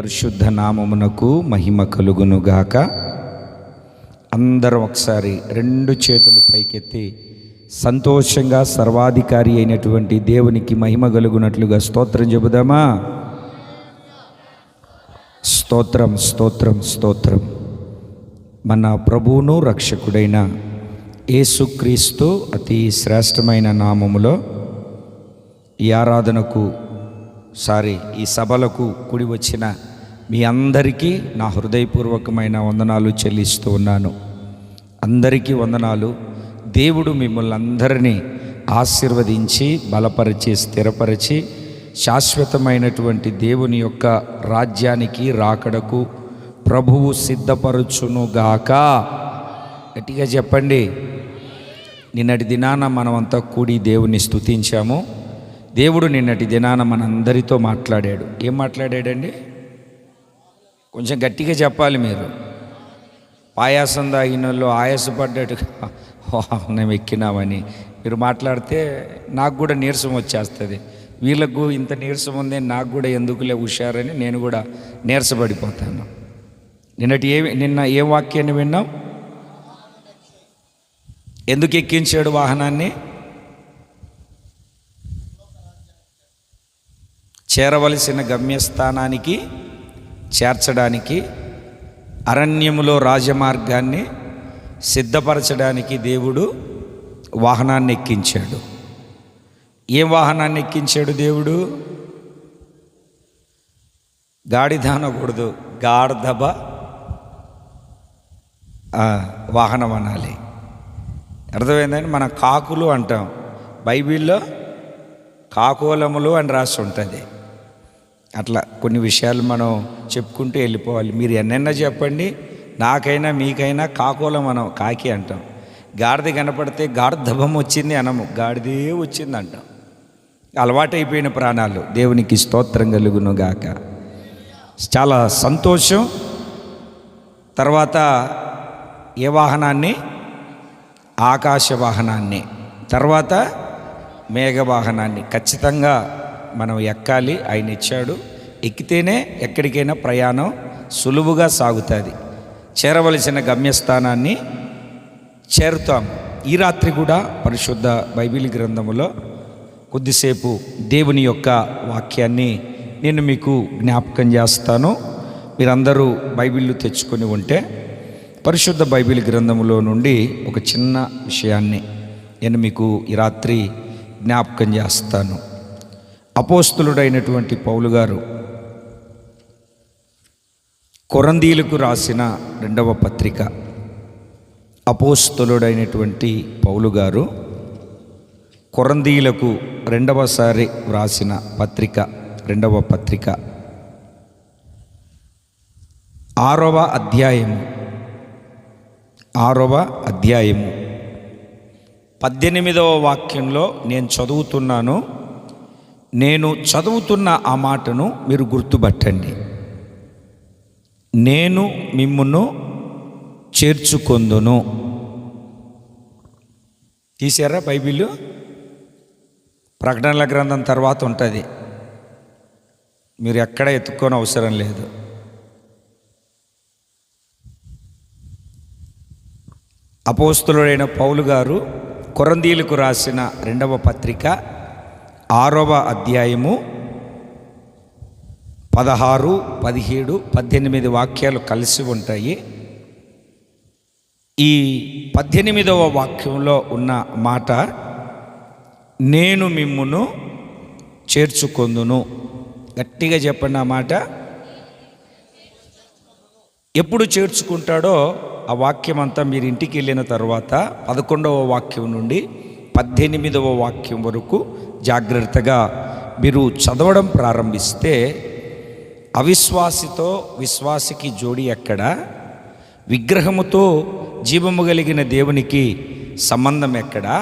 పరిశుద్ధ నామమునకు మహిమ కలుగునుగాక. అందరం ఒకసారి రెండు చేతులు పైకెత్తి సంతోషంగా సర్వాధికారి అయినటువంటి దేవునికి మహిమ కలుగునట్లుగా స్తోత్రం చెబుదామా? స్తోత్రం స్తోత్రం స్తోత్రం. మన ప్రభువును రక్షకుడైన యేసుక్రీస్తు అతి శ్రేష్టమైన నామములో ఈ ఆరాధనకు ఈ సభలకు కూడి వచ్చిన మీ అందరికీ నా హృదయపూర్వకమైన వందనాలు చెల్లిస్తూ ఉన్నాను. అందరికీ వందనాలు. దేవుడు మిమ్మల్ని అందరినీ ఆశీర్వదించి బలపరిచి స్థిరపరిచి శాశ్వతమైనటువంటి దేవుని యొక్క రాజ్యానికి రాకడకు ప్రభువు సిద్ధపరచునుగాక. గట్టిగా చెప్పండి. నిన్నటి దినాన మనమంతా కూడి దేవుని స్తుతించాము. దేవుడు నిన్నటి దినాన మనందరితో మాట్లాడాడు. ఏం మాట్లాడాడండి? కొంచెం గట్టిగా చెప్పాలి మీరు. పాయాసం తాగిన వాళ్ళు ఆయాసపడ్డట్టుగా మేము ఎక్కినామని మీరు మాట్లాడితే నాకు కూడా నీరసం వచ్చేస్తుంది. వీళ్ళకు ఇంత నీరసం ఉంది, నాకు కూడా ఎందుకులే హుషారని నేను కూడా నీరసపడిపోతాను. నిన్న ఏ వాక్యాన్ని విన్నాం? ఎందుకు ఎక్కించాడు వాహనాన్ని? చేరవలసిన గమ్యస్థానానికి చేర్చడానికి, అరణ్యములో రాజమార్గాన్ని సిద్ధపరచడానికి దేవుడు వాహనాన్ని ఎక్కించాడు. ఏ వాహనాన్ని ఎక్కించాడు దేవుడు? గాడిద అనకూడదు, గార్ధబ వాహనం అనాలి. అర్థమైందని? మనం కాకులు అంటాం, బైబిల్లో కాకోలములు అని రాసి ఉంటుంది. అట్లా కొన్ని విషయాలు మనం చెప్పుకుంటూ వెళ్ళిపోవాలి. మీరు ఎన్నైనా చెప్పండి, నాకైనా మీకైనా కాకోలం మనం కాకి అంటాం. గాడిద కనపడితే గార్ధబం వచ్చింది అనము, గాడిదే వచ్చింది అంటాం. అలవాటైపోయిన ప్రాణాలు. దేవునికి స్తోత్రం కలుగునుగాక. చాలా సంతోషం. తర్వాత ఏ వాహనాన్ని? ఆకాశ వాహనాన్ని, తర్వాత మేఘవాహనాన్ని ఖచ్చితంగా మనం ఎక్కాలి. ఆయన ఇచ్చాడు. ఎక్కితేనే ఎక్కడికైనా ప్రయాణం సులువుగా సాగుతుంది. చేరవలసిన గమ్యస్థానాన్ని చేరుతాం. ఈ రాత్రి కూడా పరిశుద్ధ బైబిల్ గ్రంథములో కొద్దిసేపు దేవుని యొక్క వాక్యాన్ని నేను మీకు జ్ఞాపకం చేస్తాను. మీరందరూ బైబిళ్ళు తెచ్చుకొని ఉంటే పరిశుద్ధ బైబిల్ గ్రంథములో నుండి ఒక చిన్న విషయాన్ని నేను మీకు ఈ రాత్రి జ్ఞాపకం చేస్తాను. అపోస్తలుడైనటువంటి పౌలు గారు కొరంథీయులకు రాసిన 2వ పత్రిక. అపోస్తలుడైనటువంటి పౌలు గారు కొరంథీయులకు 2వసారి వ్రాసిన పత్రిక, 2వ పత్రిక 6వ అధ్యాయము 18వ వాక్యంలో నేను చదువుతున్నాను. నేను చదువుతున్న ఆ మాటను మీరు గుర్తుపట్టండి. నేను మిమ్మును చేర్చుకొందును. తీసారా బైబిల్? ప్రకటనల గ్రంథం తర్వాత ఉంటుంది. మీరు ఎక్కడ ఎత్తుక్కోని అవసరం లేదు. అపోస్తలుడైన పౌలు గారు కొరంథీయులకు రాసిన 2వ పత్రిక 6వ అధ్యాయము 16, 17, 18 వాక్యాలు కలిసి ఉంటాయి. ఈ 18వ వాక్యంలో ఉన్న మాట, నేను మిమ్మును చేర్చుకొందును. గట్టిగా చెప్పండి ఆ మాట. ఎప్పుడు చేర్చుకుంటాడో ఆ వాక్యం అంతా మీరు ఇంటికి వెళ్ళిన తర్వాత 11వ వాక్యం నుండి 18వ వాక్యం వరకు జాగ్రత్తగా మీరు చదవడం ప్రారంభిస్తే, అవిశ్వాసితో విశ్వాసికి జోడి ఎక్కడ? విగ్రహముతో జీవము కలిగిన దేవునికి సంబంధం ఎక్కడా?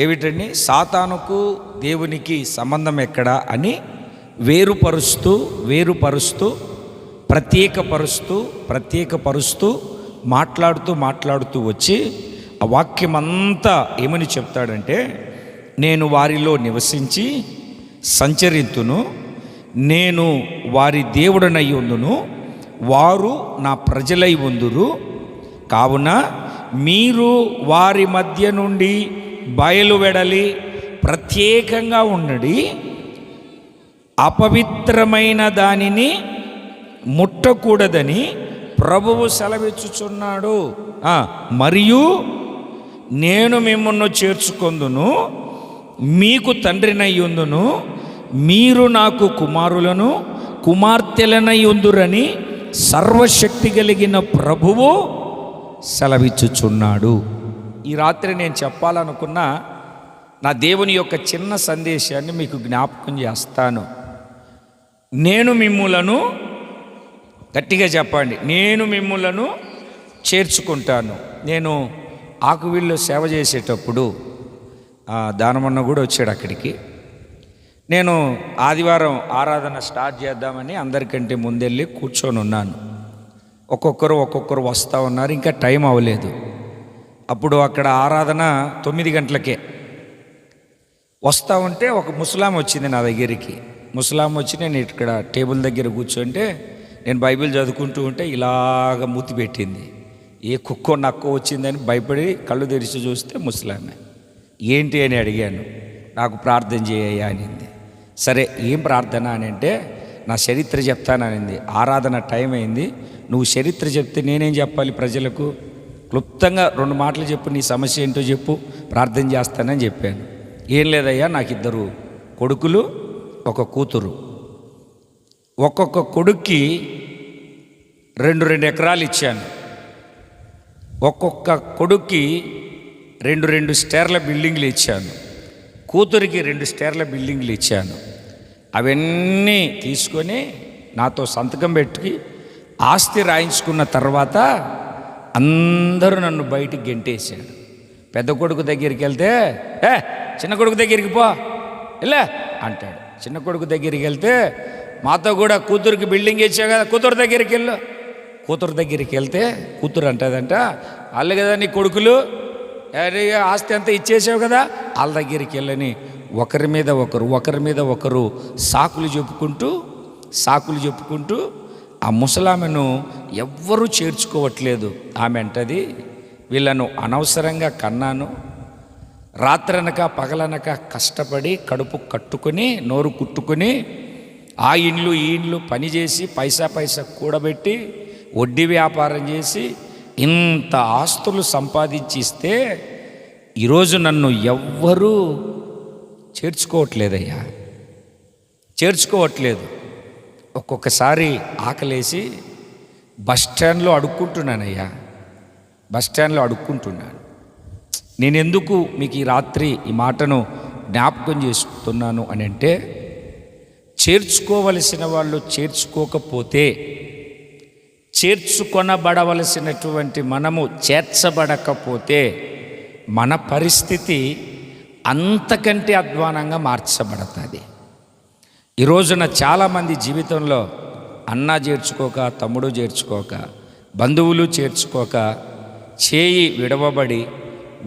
ఏమిటండి? సాతానుకు దేవునికి సంబంధం ఎక్కడా అని వేరుపరుస్తూ ప్రత్యేకపరుస్తూ మాట్లాడుతూ వచ్చి ఆ వాక్యం అంతా ఏమని చెప్తాడంటే, నేను వారిలో నివసించి సంచరింతును, నేను వారి దేవుడనై ఉందును, వారు నా ప్రజలై ఉందురు. కావున మీరు వారి మధ్య నుండి బయలువెడలి ప్రత్యేకంగా ఉండడి, అపవిత్రమైన దానిని ముట్టకూడదని ప్రభువు సెలవిచ్చుచున్నాడు. మరియు నేను మిమ్మల్ని చేర్చుకొందును, మీకు తండ్రినై ఉందును, మీరు నాకు కుమారులను కుమార్తెలనై ఉందురని సర్వశక్తి కలిగిన ప్రభువు సెలవిచ్చుచున్నాడు. ఈ రాత్రి నేను చెప్పాలనుకున్న నా దేవుని యొక్క చిన్న సందేశాన్ని మీకు జ్ఞాపకం చేస్తాను. నేను మిమ్ములను, గట్టిగా చెప్పండి, నేను మిమ్ములను చేర్చుకుంటాను. నేను ఆకువీళ్ళు సేవ చేసేటప్పుడు దానమన్న కూడా వచ్చాడు అక్కడికి. నేను ఆదివారం ఆరాధన స్టార్ట్ చేద్దామని అందరికంటే ముందెళ్ళి కూర్చొని ఉన్నాను. ఒక్కొక్కరు వస్తూ ఉన్నారు, ఇంకా టైం అవ్వలేదు. అప్పుడు అక్కడ ఆరాధన 9 గంటలకే. వస్తూ ఉంటే ఒక ముసలాం వచ్చింది నా దగ్గరికి. ముసలాం వచ్చి నేను ఇక్కడ టేబుల్ దగ్గర కూర్చుంటే నేను బైబిల్ చదువుకుంటూ ఉంటే ఇలాగ మూతి పెట్టింది. ఏ కుక్కో నక్కో వచ్చిందని భయపడి కళ్ళు తెరిచి చూస్తే ముసలామే. ఏంటి అని అడిగాను. నాకు ప్రార్థన చేయ్యా అనింది. సరే ఏం ప్రార్థన అని అంటే, నా చరిత్ర చెప్తాననింది. ఆరాధన టైం అయింది, నువ్వు చరిత్ర చెప్తే నేనేం చెప్పాలి ప్రజలకు? క్లుప్తంగా 2 మాటలు చెప్పు, నీ సమస్య ఏంటో చెప్పు, ప్రార్థన చేస్తానని చెప్పాను. ఏం లేదయ్యా, నాకు 2 కొడుకులు 1 కూతురు. ఒక్కొక్క కొడుక్కి 2 ఎకరాలు ఇచ్చాను. ఒక్కొక్క కొడుక్కి 2 స్టేర్ల బిల్డింగ్లు ఇచ్చాను. కూతురికి 2 స్టేర్ల బిల్డింగ్లు ఇచ్చాను. అవన్నీ తీసుకొని నాతో సంతకం పెట్టి ఆస్తి రాయించుకున్న తర్వాత అందరూ నన్ను బయటికి గెంటేశాడు. పెద్ద కొడుకు దగ్గరికి వెళ్తే చిన్న కొడుకు దగ్గరికి పో ఇలా అంటాడు. చిన్న కొడుకు దగ్గరికి వెళ్తే మాతో కూడా కూతురికి బిల్డింగ్ ఇచ్చా కదా, కూతురు దగ్గరికి వెళ్ళు. కూతురు దగ్గరికి వెళ్తే కూతురు అంటదంట, వాళ్ళు కదా నీ కొడుకులు, ఆస్తి అంతా ఇచ్చేసావు కదా, వాళ్ళ దగ్గరికి వెళ్ళని ఒకరి మీద ఒకరు సాకులు చెప్పుకుంటూ ఆ ముసలామెను ఎవ్వరూ చేర్చుకోవట్లేదు. ఆమె అంటది, వీళ్ళను అనవసరంగా కన్నాను, రాత్రనక పగలనక కష్టపడి కడుపు కట్టుకొని నోరు కుట్టుకొని ఆ ఇండ్లు ఈ ఇండ్లు పనిచేసి పైసా కూడబెట్టి వడ్డీ వ్యాపారం చేసి ఇంత ఆస్తులు సంపాదించి ఇస్తే ఈరోజు నన్ను ఎవ్వరూ చేర్చుకోవట్లేదు. ఒక్కొక్కసారి ఆకలేసి బస్టాండ్లో అడుక్కుంటున్నాను. నేను ఎందుకు మీకు ఈ రాత్రి ఈ మాటను జ్ఞాపకం చేసుకున్నాను అని అంటే, చేర్చుకోవలసిన వాళ్ళు చేర్చుకోకపోతే, చేర్చుకొనబడవలసినటువంటి మనము చేర్చబడకపోతే మన పరిస్థితి అంతకంటే అధ్వానంగా మార్చబడుతుంది. ఈ రోజున చాలామంది జీవితంలో అన్న చేర్చుకోక, తమ్ముడు చేర్చుకోక, బంధువులు చేర్చుకోక, చేయి విడవబడి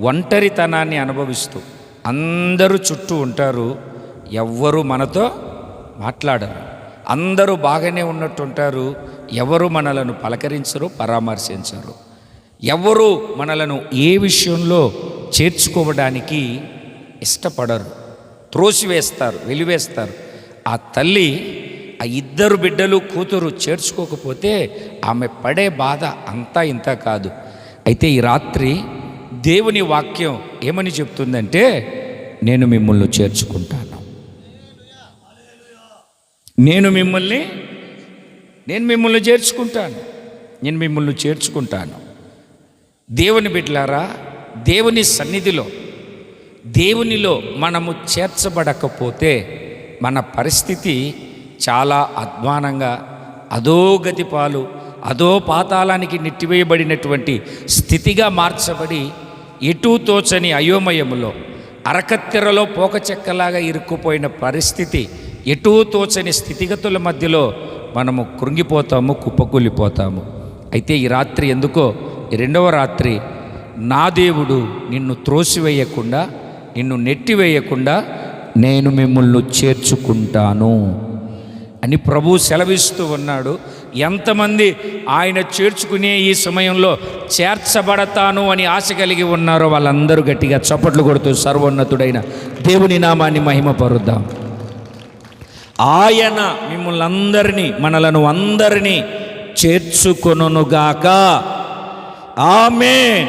ఒంటరితనాన్ని అనుభవిస్తూ అందరూ చుట్టూ ఉంటారు. ఎవ్వరూ మనతో మాట్లాడరు. అందరూ బాగానే ఉన్నట్టుంటారు. ఎవరు మనలను పలకరించరు, పరామర్శించరు. ఎవరు మనలను ఏ విషయంలో చేర్చుకోవడానికి ఇష్టపడరు, త్రోసివేస్తారు, వెలివేస్తారు. ఆ తల్లి ఆ 2 బిడ్డలు కూతురు చేర్చుకోకపోతే ఆమె పడే బాధ అంతా ఇంత కాదు. అయితే ఈ రాత్రి దేవుని వాక్యం ఏమని చెప్తుందంటే, నేను మిమ్మల్ని చేర్చుకుంటాను, నేను మిమ్మల్ని చేర్చుకుంటాను. దేవుని బిడ్డలారా, దేవుని సన్నిధిలో దేవునిలో మనము చేర్చబడకపోతే మన పరిస్థితి చాలా అధ్వానంగా అధోగతి పాలు, అధో పాతాళానికి నెట్టివేయబడినటువంటి స్థితిగా మార్చబడి ఎటూ తోచని అయోమయములో అరకత్తెరలో పోకచెక్కలాగా ఇరుక్కుపోయిన పరిస్థితి, ఎటూ తోచని స్థితిగతుల మధ్యలో మనము కృంగిపోతాము, కుప్పకూలిపోతాము. అయితే ఈ రాత్రి ఎందుకో, ఈ 2వ రాత్రి, నా దేవుడు నిన్ను త్రోసివేయకుండా, నిన్ను నెట్టివేయకుండా నేను మిమ్మల్ని చేర్చుకుంటాను అని ప్రభువు సెలవిస్తూ ఉన్నాడు. ఎంతమంది ఆయన చేర్చుకునే ఈ సమయంలో చేర్చబడతాను అని ఆశ కలిగి ఉన్నారో వాళ్ళందరూ గట్టిగా చప్పట్లు కొడుతూ సర్వోన్నతుడైన దేవుని నామాన్ని మహిమపరుద్దాం. ఆయన మిమ్మల్ని అందరినీ, మనలను అందరినీ చేర్చుకొనుగాక. ఆమేన్.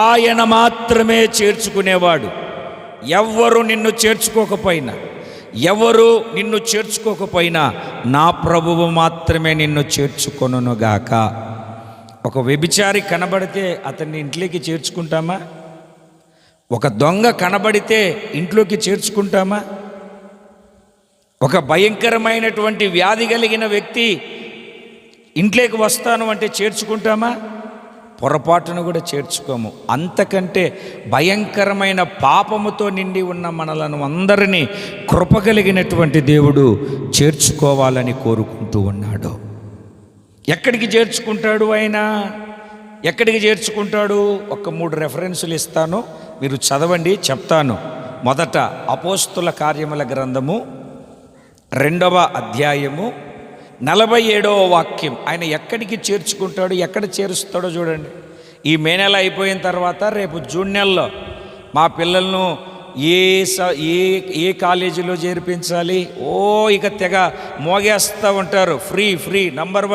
ఆయన మాత్రమే చేర్చుకునేవాడు. ఎవరు నిన్ను చేర్చుకోకపోయినా నా ప్రభువు మాత్రమే నిన్ను చేర్చుకొనుగాక. ఒక వ్యభిచారి కనబడితే అతన్ని ఇంట్లోకి చేర్చుకుంటామా? ఒక దొంగ కనబడితే ఇంట్లోకి చేర్చుకుంటామా? ఒక భయంకరమైనటువంటి వ్యాధి కలిగిన వ్యక్తి ఇంట్లోకి వస్తాను అంటే చేర్చుకుంటామా? పొరపాటును కూడా చేర్చుకోము. అంతకంటే భయంకరమైన పాపముతో నిండి ఉన్న మనలను అందరినీ కృపగలిగినటువంటి దేవుడు చేర్చుకోవాలని కోరుకుంటూ ఉన్నాడు. ఎక్కడికి చేర్చుకుంటాడు ఆయన? ఎక్కడికి చేర్చుకుంటాడు? ఒక 3 రెఫరెన్సులు ఇస్తాను, మీరు చదవండి, చెప్తాను. మొదట అపోస్తుల కార్యముల గ్రంథము 2వ అధ్యాయము 47వ వాక్యం. ఆయన ఎక్కడికి చేర్చుకుంటాడు, ఎక్కడ చేరుస్తాడో చూడండి. ఈ మే నెల అయిపోయిన తర్వాత రేపు జూన్ నెలలో మా పిల్లలను ఏ కాలేజీలో చేర్పించాలి, ఇక తెగ మోగేస్తూ ఉంటారు. ఫ్రీ నంబర్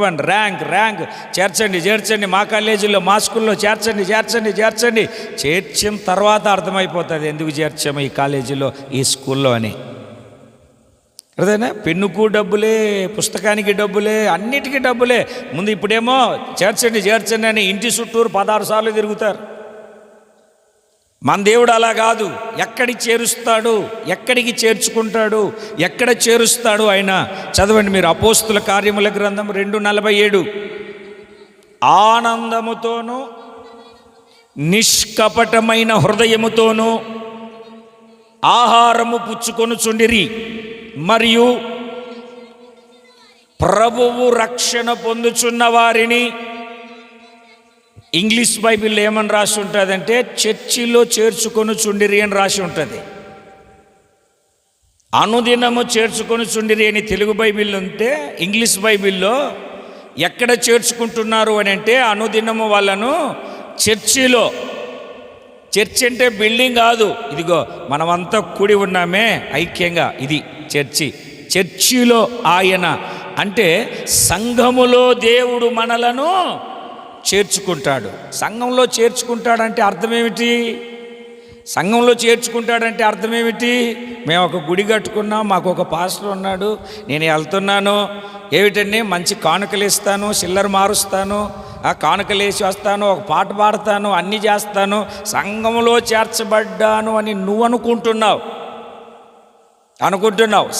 వన్ ర్యాంక్ చేర్చండి మా కాలేజీలో, మా స్కూల్లో చేర్చండి. చేర్చిన తర్వాత అర్థమైపోతుంది ఎందుకు చేర్చాము ఈ కాలేజీలో, ఈ స్కూల్లో అని. అదేనా? పెన్నుకు డబ్బులే, పుస్తకానికి డబ్బులే, అన్నిటికీ డబ్బులే. ముందు ఇప్పుడేమో చేర్చండి అని ఇంటి చుట్టూరు 16 సార్లు తిరుగుతారు. మన దేవుడు అలా కాదు. ఎక్కడికి చేరుస్తాడు, ఎక్కడికి చేర్చుకుంటాడు, ఎక్కడ చేరుస్తాడు ఆయన? చదవండి మీరు అపోస్తుల కార్యముల గ్రంథం 2:47. ఆనందముతోనూ నిష్కపటమైన హృదయముతోనూ ఆహారము పుచ్చుకొనుచుండిరి, మరియు ప్రభువు రక్షణ పొందుచున్న వారిని, ఇంగ్లీష్ బైబిల్లో ఏమని రాసి ఉంటుందంటే చర్చిలో చేర్చుకొనుచుండిరి అని రాసి ఉంటుంది. అనుదినము చేర్చుకొనుచుండిరి అని తెలుగు బైబిల్ ఉంటే, ఇంగ్లీష్ బైబిల్లో ఎక్కడ చేర్చుకుంటున్నారు అని అంటే అనుదినము వాళ్ళను చర్చిలో. చర్చి అంటే బిల్డింగ్ కాదు. ఇదిగో మనమంతా కూడి ఉన్నామే ఐక్యంగా, ఇది చర్చిలో ఆయన అంటే సంఘములో దేవుడు మనలను చేర్చుకుంటాడు. సంఘంలో చేర్చుకుంటాడంటే అర్థమేమిటి? మేము ఒక గుడి కట్టుకున్నాం, మాకు ఒక పాస్టర్ ఉన్నాడు, నేను వెళ్తున్నాను, ఏమిటండి మంచి కానుకలు ఇస్తాను, చిల్లర మారుస్తాను, ఆ కానుకలేసి వస్తాను, ఒక పాట పాడతాను, అన్నీ చేస్తాను, సంఘంలో చేర్చబడ్డాను అని నువ్వు అనుకుంటున్నావు.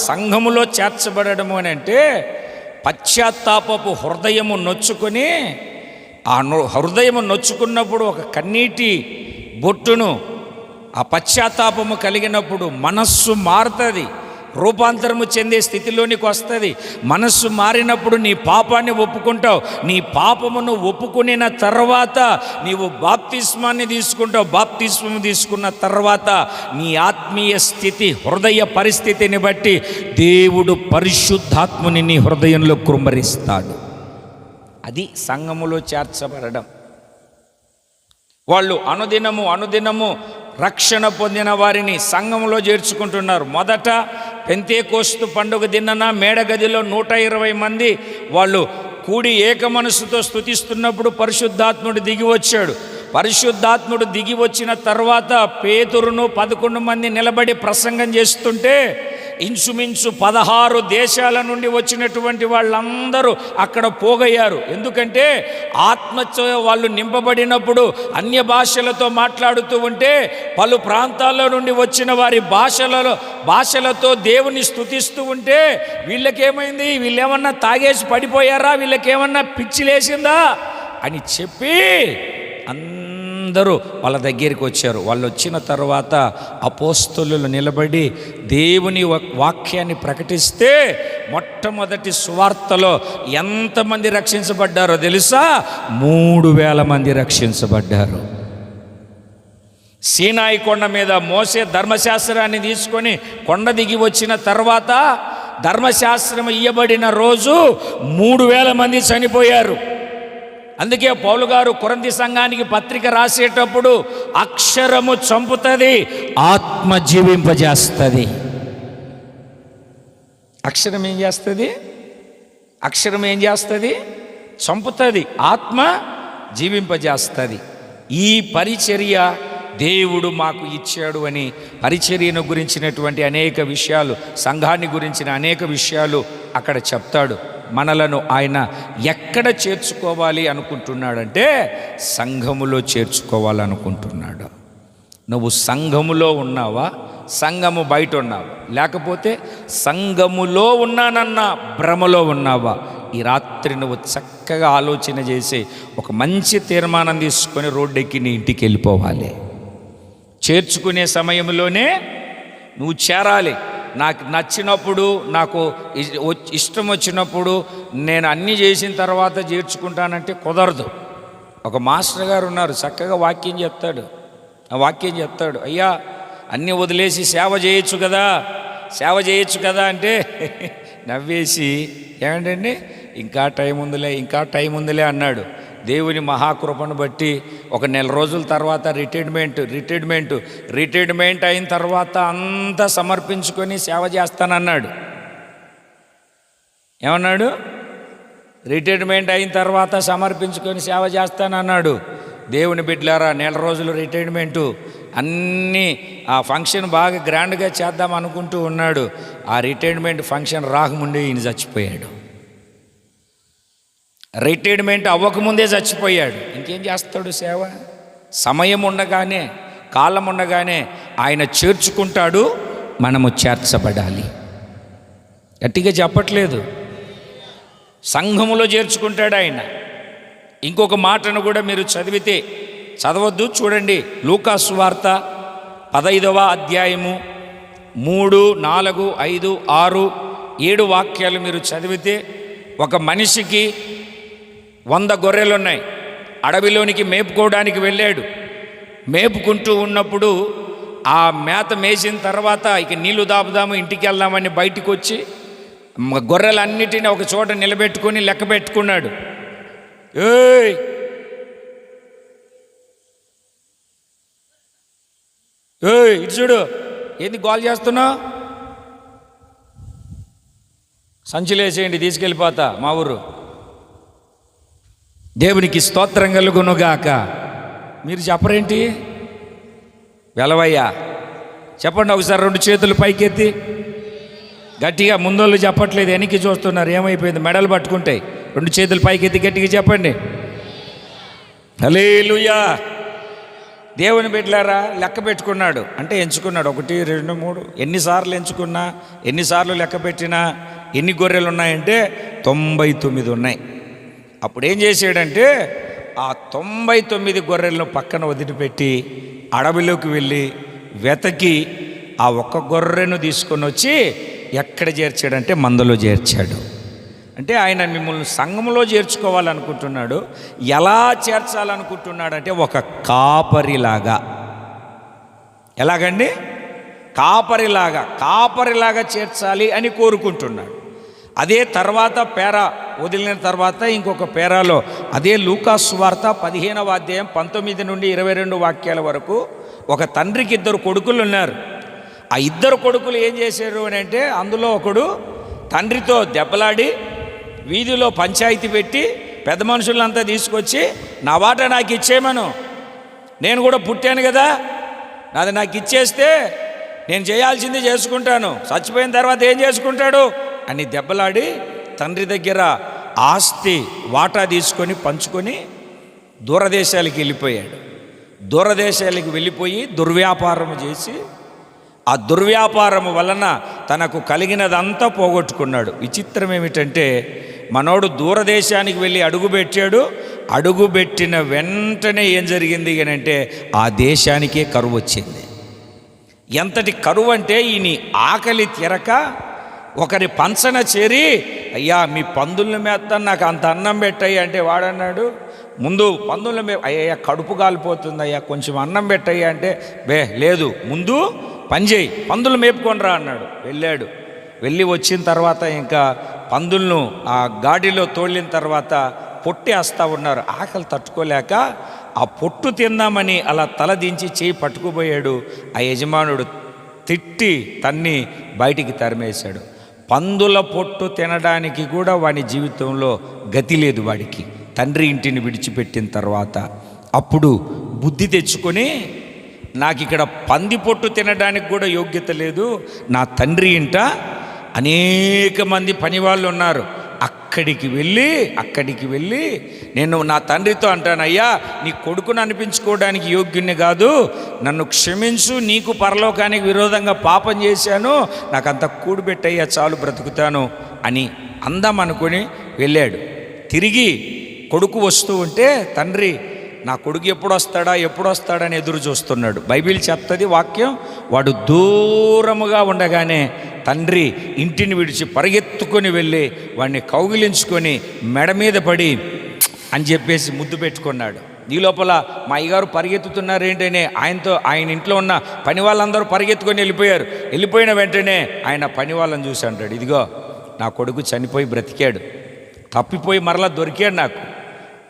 సంఘములో చేర్చబడము అని అంటే పశ్చాత్తాపపు హృదయము నొచ్చుకొని, ఆ హృదయము నొచ్చుకున్నప్పుడు ఒక కన్నీటి బొట్టును, ఆ పశ్చాత్తాపము కలిగినప్పుడు మనస్సు మారుతుంది, రూపాంతరము చెందే స్థితిలోనికి వస్తుంది. మనస్సు మారినప్పుడు నీ పాపాన్ని ఒప్పుకుంటావు. నీ పాపమును ఒప్పుకునిన తర్వాత నీవు బాప్తిస్మాన్ని తీసుకుంటావు. బాప్తిస్మం తీసుకున్న తర్వాత నీ ఆత్మీయ స్థితి, హృదయ పరిస్థితిని బట్టి దేవుడు పరిశుద్ధాత్ముని నీ హృదయంలో కృమ్మరిస్తాడు. అది సంఘములో చేర్చబడడం. వాళ్ళు అనుదినము రక్షణ పొందిన వారిని సంఘంలో చేర్చుకుంటున్నారు. మొదట పెంతెకోస్తు పండుగ దినన మేడగదిలో 120 మంది వాళ్ళు కూడి ఏక మనసుతో స్తుతిస్తున్నప్పుడు పరిశుద్ధాత్ముడు దిగి వచ్చాడు. పరిశుద్ధాత్ముడు దిగి వచ్చిన తర్వాత పేతురును 11 మంది నిలబడి ప్రసంగం చేస్తుంటే ఇంచుమించు 16 దేశాల నుండి వచ్చినటువంటి వాళ్ళందరూ అక్కడ పోగయ్యారు. ఎందుకంటే ఆత్మతో వాళ్ళు నింపబడినప్పుడు అన్య భాషలతో మాట్లాడుతూ ఉంటే పలు ప్రాంతాల్లో నుండి వచ్చిన వారి భాషలతో దేవుని స్తుతిస్తూ ఉంటే వీళ్ళకేమైంది, వీళ్ళేమన్నా తాగేసి పడిపోయారా, వీళ్ళకేమన్నా పిచ్చి లేసిందా అని చెప్పి అందరూ వాళ్ళ దగ్గరికి వచ్చారు. వాళ్ళు వచ్చిన తర్వాత అపోస్తలులు నిలబడి దేవుని వాక్యాన్ని ప్రకటిస్తే మొట్టమొదటి సువార్తలో ఎంతమంది రక్షించబడ్డారో తెలుసా? 3000 మంది రక్షించబడ్డారు. సీనాయి కొండ మీద మోసే ధర్మశాస్త్రాన్ని తీసుకొని కొండ దిగి వచ్చిన తర్వాత ధర్మశాస్త్రం ఇయ్యబడిన రోజు 3000 మంది చనిపోయారు. అందుకే పౌలు గారు కొరింథీ సంఘానికి పత్రిక రాసేటప్పుడు అక్షరము చంపుతుంది, ఆత్మ జీవింపజేస్తుంది. అక్షరం ఏం చేస్తుంది? అక్షరం ఏం చేస్తుంది? చంపుతుంది, ఆత్మ జీవింపజేస్తుంది. ఈ పరిచర్య దేవుడు మాకు ఇచ్చాడు అని పరిచర్యను గురించినటువంటి అనేక విషయాలు, సంఘాన్ని గురించిన అనేక విషయాలు అక్కడ చెప్తాడు. మనలను ఆయన ఎక్కడ చేర్చుకోవాలి అనుకుంటున్నాడంటే సంఘములో చేర్చుకోవాలనుకుంటున్నాడు. నువ్వు సంఘములో ఉన్నావా, సంఘము బయట ఉన్నావా, లేకపోతే సంఘములో ఉన్నానన్న భ్రమలో ఉన్నావా? ఈ రాత్రి నువ్వు చక్కగా ఆలోచన చేసి ఒక మంచి తీర్మానం తీసుకొని రోడ్డెక్కి నీ ఇంటికి వెళ్ళిపోవాలి. చేర్చుకునే సమయంలోనే నువ్వు చేరాలి. నాకు నచ్చినప్పుడు, నాకు ఇష్టం వచ్చినప్పుడు నేను అన్నీ చేసిన తర్వాత చేర్చుకుంటానంటే కుదరదు. ఒక మాస్టర్ గారు ఉన్నారు, చక్కగా వాక్యం చెప్తాడు. ఆ వాక్యం చెప్తాడు, అయ్యా అన్నీ వదిలేసి సేవ చేయొచ్చు కదా, సేవ చేయొచ్చు కదా అంటే నవ్వేసి ఏమంటండి ఇంకా టైం ఉందిలే, ఇంకా టైం ఉందిలే అన్నాడు. దేవుని మహాకృపను బట్టి ఒక నెల రోజుల తర్వాత రిటైర్మెంట్ అయిన తర్వాత అంతా సమర్పించుకొని సేవ చేస్తానన్నాడు. ఏమన్నాడు? రిటైర్మెంట్ అయిన తర్వాత సమర్పించుకొని సేవ చేస్తానన్నాడు. దేవుని బిడ్డలారా, నెల రోజులు రిటైర్మెంటు అన్నీ ఆ ఫంక్షన్ బాగా గ్రాండ్గా చేద్దాం అనుకుంటూ ఉన్నాడు. ఆ రిటైర్మెంట్ ఫంక్షన్ రాకముందే ఈయన చచ్చిపోయాడు. రిటైర్మెంట్ అవ్వకముందే చచ్చిపోయాడు. ఇంకేం చేస్తాడు సేవ? సమయం ఉండగానే, కాలం ఉండగానే ఆయన చేర్చుకుంటాడు, మనము చేర్చబడాలి. గట్టిగా చెప్పట్లేదు. సంఘములో చేర్చుకుంటాడు ఆయన. ఇంకొక మాటను కూడా మీరు చదవద్దు, చూడండి. లూకా సువార్త 15వ అధ్యాయము 3, 4, 5, 6, 7 వాక్యాలు మీరు చదివితే, ఒక మనిషికి 100 గొర్రెలున్నాయి. అడవిలోనికి మేపుకోవడానికి వెళ్ళాడు. మేపుకుంటూ ఉన్నప్పుడు ఆ మేత మేసిన తర్వాత ఇక నీళ్లు దాపుదాము, ఇంటికి వెళ్దామని బయటికి వచ్చి గొర్రెలన్నిటినీ ఒక చోట నిలబెట్టుకొని లెక్క పెట్టుకున్నాడు. ఏయ్ ఇటు చూడు, ఏంది గోల్ చేస్తున్నావు? సంచులేసేయండి, తీసుకెళ్ళిపోతా మా ఊరు. దేవునికి స్తోత్రం కలుగునుగాక. మీరు చెప్పరేంటి? వెలవయ్యా చెప్పండి ఒకసారి. 2 చేతులు పైకెత్తి గట్టిగా. ముందోళ్ళు చెప్పట్లేదు, వెనక్కి చూస్తున్నారు. ఏమైపోయింది? మెడలు పట్టుకుంటాయి. 2 చేతులు పైకెత్తి గట్టిగా చెప్పండి. హల్లెలూయా. దేవుని బిడ్డలారా, లెక్క పెట్టుకున్నాడు. అంటే ఎంచుకున్నాడు. 1, 2, 3 ఎన్నిసార్లు ఎంచుకున్నా, ఎన్నిసార్లు లెక్క పెట్టినా ఎన్ని గొర్రెలు ఉన్నాయంటే 99 ఉన్నాయి. అప్పుడు ఏం చేసాడంటే ఆ 99 గొర్రెలను పక్కన వదిలిపెట్టి అడవిలోకి వెళ్ళి వెతకి ఆ 1 గొర్రెను తీసుకొని వచ్చి ఎక్కడ చేర్చాడంటే మందలో చేర్చాడు. అంటే ఆయన మిమ్మల్ని సంఘంలో చేర్చుకోవాలనుకుంటున్నాడు. ఎలా చేర్చాలనుకుంటున్నాడంటే ఒక కాపరిలాగా. ఎలాగండి? కాపరిలాగా చేర్చాలి అని కోరుకుంటున్నాడు. అదే తర్వాత పేరా వదిలిన తర్వాత ఇంకొక పేరాలో అదే లూకా సువార్త 15వ అధ్యాయం 19 నుండి 22 వాక్యాల వరకు ఒక తండ్రికి 2 కొడుకులు ఉన్నారు. ఆ 2 కొడుకులు ఏం చేశారు అని అంటే, అందులో ఒకడు తండ్రితో దెబ్బలాడి వీధిలో పంచాయతీ పెట్టి పెద్ద మనుషులంతా తీసుకొచ్చి నా వాటా నాకు ఇచ్చేయమను, నేను కూడా పుట్టాను కదా, నాది నాకు ఇచ్చేస్తే నేను చేయాల్సింది చేసుకుంటాను, చచ్చిపోయిన తర్వాత ఏం చేసుకుంటాడు అని దెబ్బలాడి తండ్రి దగ్గర ఆస్తి వాటా తీసుకొని పంచుకొని దూరదేశాలకు వెళ్ళిపోయాడు. దూరదేశాలకు వెళ్ళిపోయి దుర్వ్యాపారం చేసి ఆ దుర్వ్యాపారం వలన తనకు కలిగినదంతా పోగొట్టుకున్నాడు. విచిత్రం ఏమిటంటే, మనోడు దూరదేశానికి వెళ్ళి అడుగుపెట్టాడు. అడుగుపెట్టిన వెంటనే ఏం జరిగింది అని అంటే, ఆ దేశానికే కరువు వచ్చింది. ఎంతటి కరువు అంటే, ఈయన ఆకలి తీరక ఒకరి పంచన చేరి, అయ్యా మీ పందుల మేస్తాను, నాకు అంత అన్నం పెట్టయ్యి అంటే వాడన్నాడు, ముందు పందుల అయ్యా కడుపు కాలిపోతుంది, అయ్యా కొంచెం అన్నం పెట్టయ్యా అంటే లేదు, ముందు పని చేయి, పందులు మేపుకొనిరా అన్నాడు. వెళ్ళాడు. వెళ్ళి వచ్చిన తర్వాత ఇంకా పందులను ఆ గాడిలో తోలిన తర్వాత పొట్టేస్తూ ఉన్నారు. ఆకలి తట్టుకోలేక ఆ పొట్టు తిందామని అలా తల దించి చేయి పట్టుకుపోయాడు. ఆ యజమానుడు తిట్టి తన్ని బయటికి తరిమేశాడు. పందుల పొట్టు తినడానికి కూడా వాడి జీవితంలో గతి లేదు వాడికి, తండ్రి ఇంటిని విడిచిపెట్టిన తర్వాత. అప్పుడు బుద్ధి తెచ్చుకొని, నాకు ఇక్కడ పంది పొట్టు తినడానికి కూడా యోగ్యత లేదు, నా తండ్రి ఇంట అనేక మంది పనివాళ్ళు ఉన్నారు, అక్కడికి వెళ్ళి నేను నా తండ్రితో అంటాను, అయ్యా నీ కొడుకును అనిపించుకోవడానికి యోగ్యుని కాదు, నన్ను క్షమించు, నీకు పరలోకానికి విరోధంగా పాపం చేశాను, నాకంత కూడిపెట్టయ్యా చాలు బ్రతుకుతాను అని అందామనుకొని వెళ్ళాడు. తిరిగి కొడుకు వస్తూ ఉంటే తండ్రి నా కొడుకు ఎప్పుడు వస్తాడని ఎదురు చూస్తున్నాడు. బైబిల్ చెప్తుంది వాక్యం, వాడు దూరముగా ఉండగానే తండ్రి ఇంటిని విడిచి పరిగెత్తుకొని వెళ్ళి వాడిని కౌగిలించుకొని మెడ మీద పడి అని చెప్పేసి ముద్దు పెట్టుకున్నాడు. ఈ లోపల మా అయ్యగారు పరిగెత్తుతున్నారేంటనే ఆయన ఇంట్లో ఉన్న పని వాళ్ళందరూ పరిగెత్తుకొని వెళ్ళిపోయిన వెంటనే ఆయన పని వాళ్ళని చూసి అంటాడు, ఇదిగో నా కొడుకు చనిపోయి బ్రతికాడు, తప్పిపోయి మరలా దొరికాడు, నాకు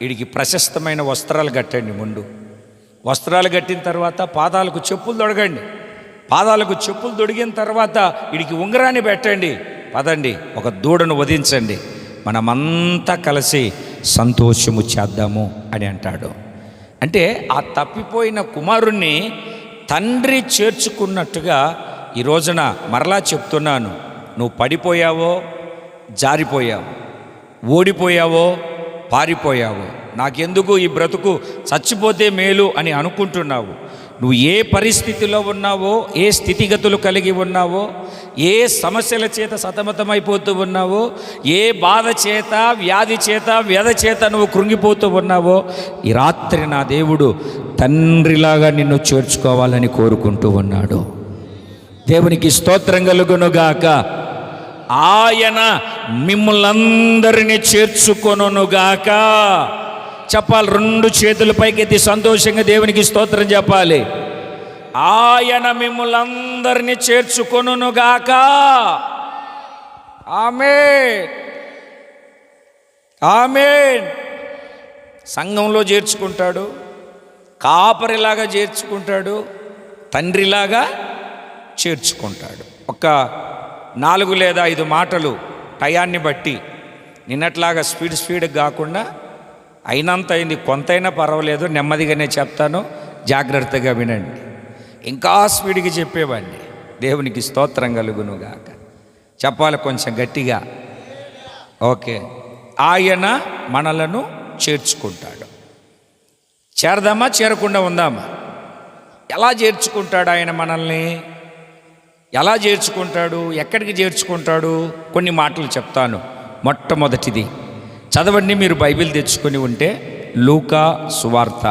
వీడికి ప్రశస్తమైన వస్త్రాలు కట్టండి, ముందు వస్త్రాలు కట్టిన తర్వాత పాదాలకు చెప్పులు తొడగండి, పాదాలకు చెప్పులు తొడిగిన తర్వాత వీడికి ఉంగరాన్ని పెట్టండి, పదండి ఒక దూడను వధించండి, మనమంతా కలిసి సంతోషము చేద్దాము అని అంటాడు. అంటే ఆ తప్పిపోయిన కుమారుణ్ణి తండ్రి చేర్చుకున్నట్టుగా ఈ రోజున మరలా చెప్తున్నాను, నువ్వు పడిపోయావో, జారిపోయావు, ఓడిపోయావో, పారిపోయావు, నాకెందుకు ఈ బ్రతుకు, చచ్చిపోతే మేలు అని అనుకుంటున్నావు, నువ్వు ఏ పరిస్థితిలో ఉన్నావో, ఏ స్థితిగతులు కలిగి ఉన్నావో, ఏ సమస్యల చేత సతమతమైపోతూ ఉన్నావో, ఏ బాధ చేత, వ్యాధి చేత, వ్యధ చేత నువ్వు కృంగిపోతూ ఉన్నావో, ఈ రాత్రి నా దేవుడు తండ్రిలాగా నిన్ను చేర్చుకోవాలని కోరుకుంటూ ఉన్నాడు. దేవునికి స్తోత్రం కలుగునుగాక. ఆయన మిమ్మల్ందరినీ చేర్చుకొనుగాక. చెప్పాలి, రెండు చేతుల పైకెత్తి సంతోషంగా దేవునికి స్తోత్రం చెప్పాలి. ఆయన మిమ్మల్ందరినీ చేర్చుకొనుగాక. ఆమేన్, ఆమేన్. సంఘంలో చేర్చుకుంటాడు, కాపరిలాగా చేర్చుకుంటాడు, తండ్రిలాగా చేర్చుకుంటాడు. ఒక 4 లేదా 5 మాటలు టయాన్ని బట్టి, నిన్నట్లాగా స్పీడ్ కాకుండా అయినంత అయింది, కొంతైనా పర్వాలేదు, నెమ్మదిగానే చెప్తాను, జాగ్రత్తగా వినండి. ఇంకా స్పీడ్గా చెప్పేవాడిని. దేవునికి స్తోత్రం కలుగునుగాక. చెప్పాలి కొంచెం గట్టిగా. ఓకే, ఆయన మనలను చేర్చుకుంటాడు. చేరదామా, చేరకుండా ఉందామా? ఎలా చేర్చుకుంటాడు ఆయన మనల్ని? ఎలా చేర్చుకుంటాడు, ఎక్కడికి చేర్చుకుంటాడు? కొన్ని మాటలు చెప్తాను. మొట్టమొదటిది చదవండి, మీరు బైబిల్ తెచ్చుకొని ఉంటే లూకా సువార్త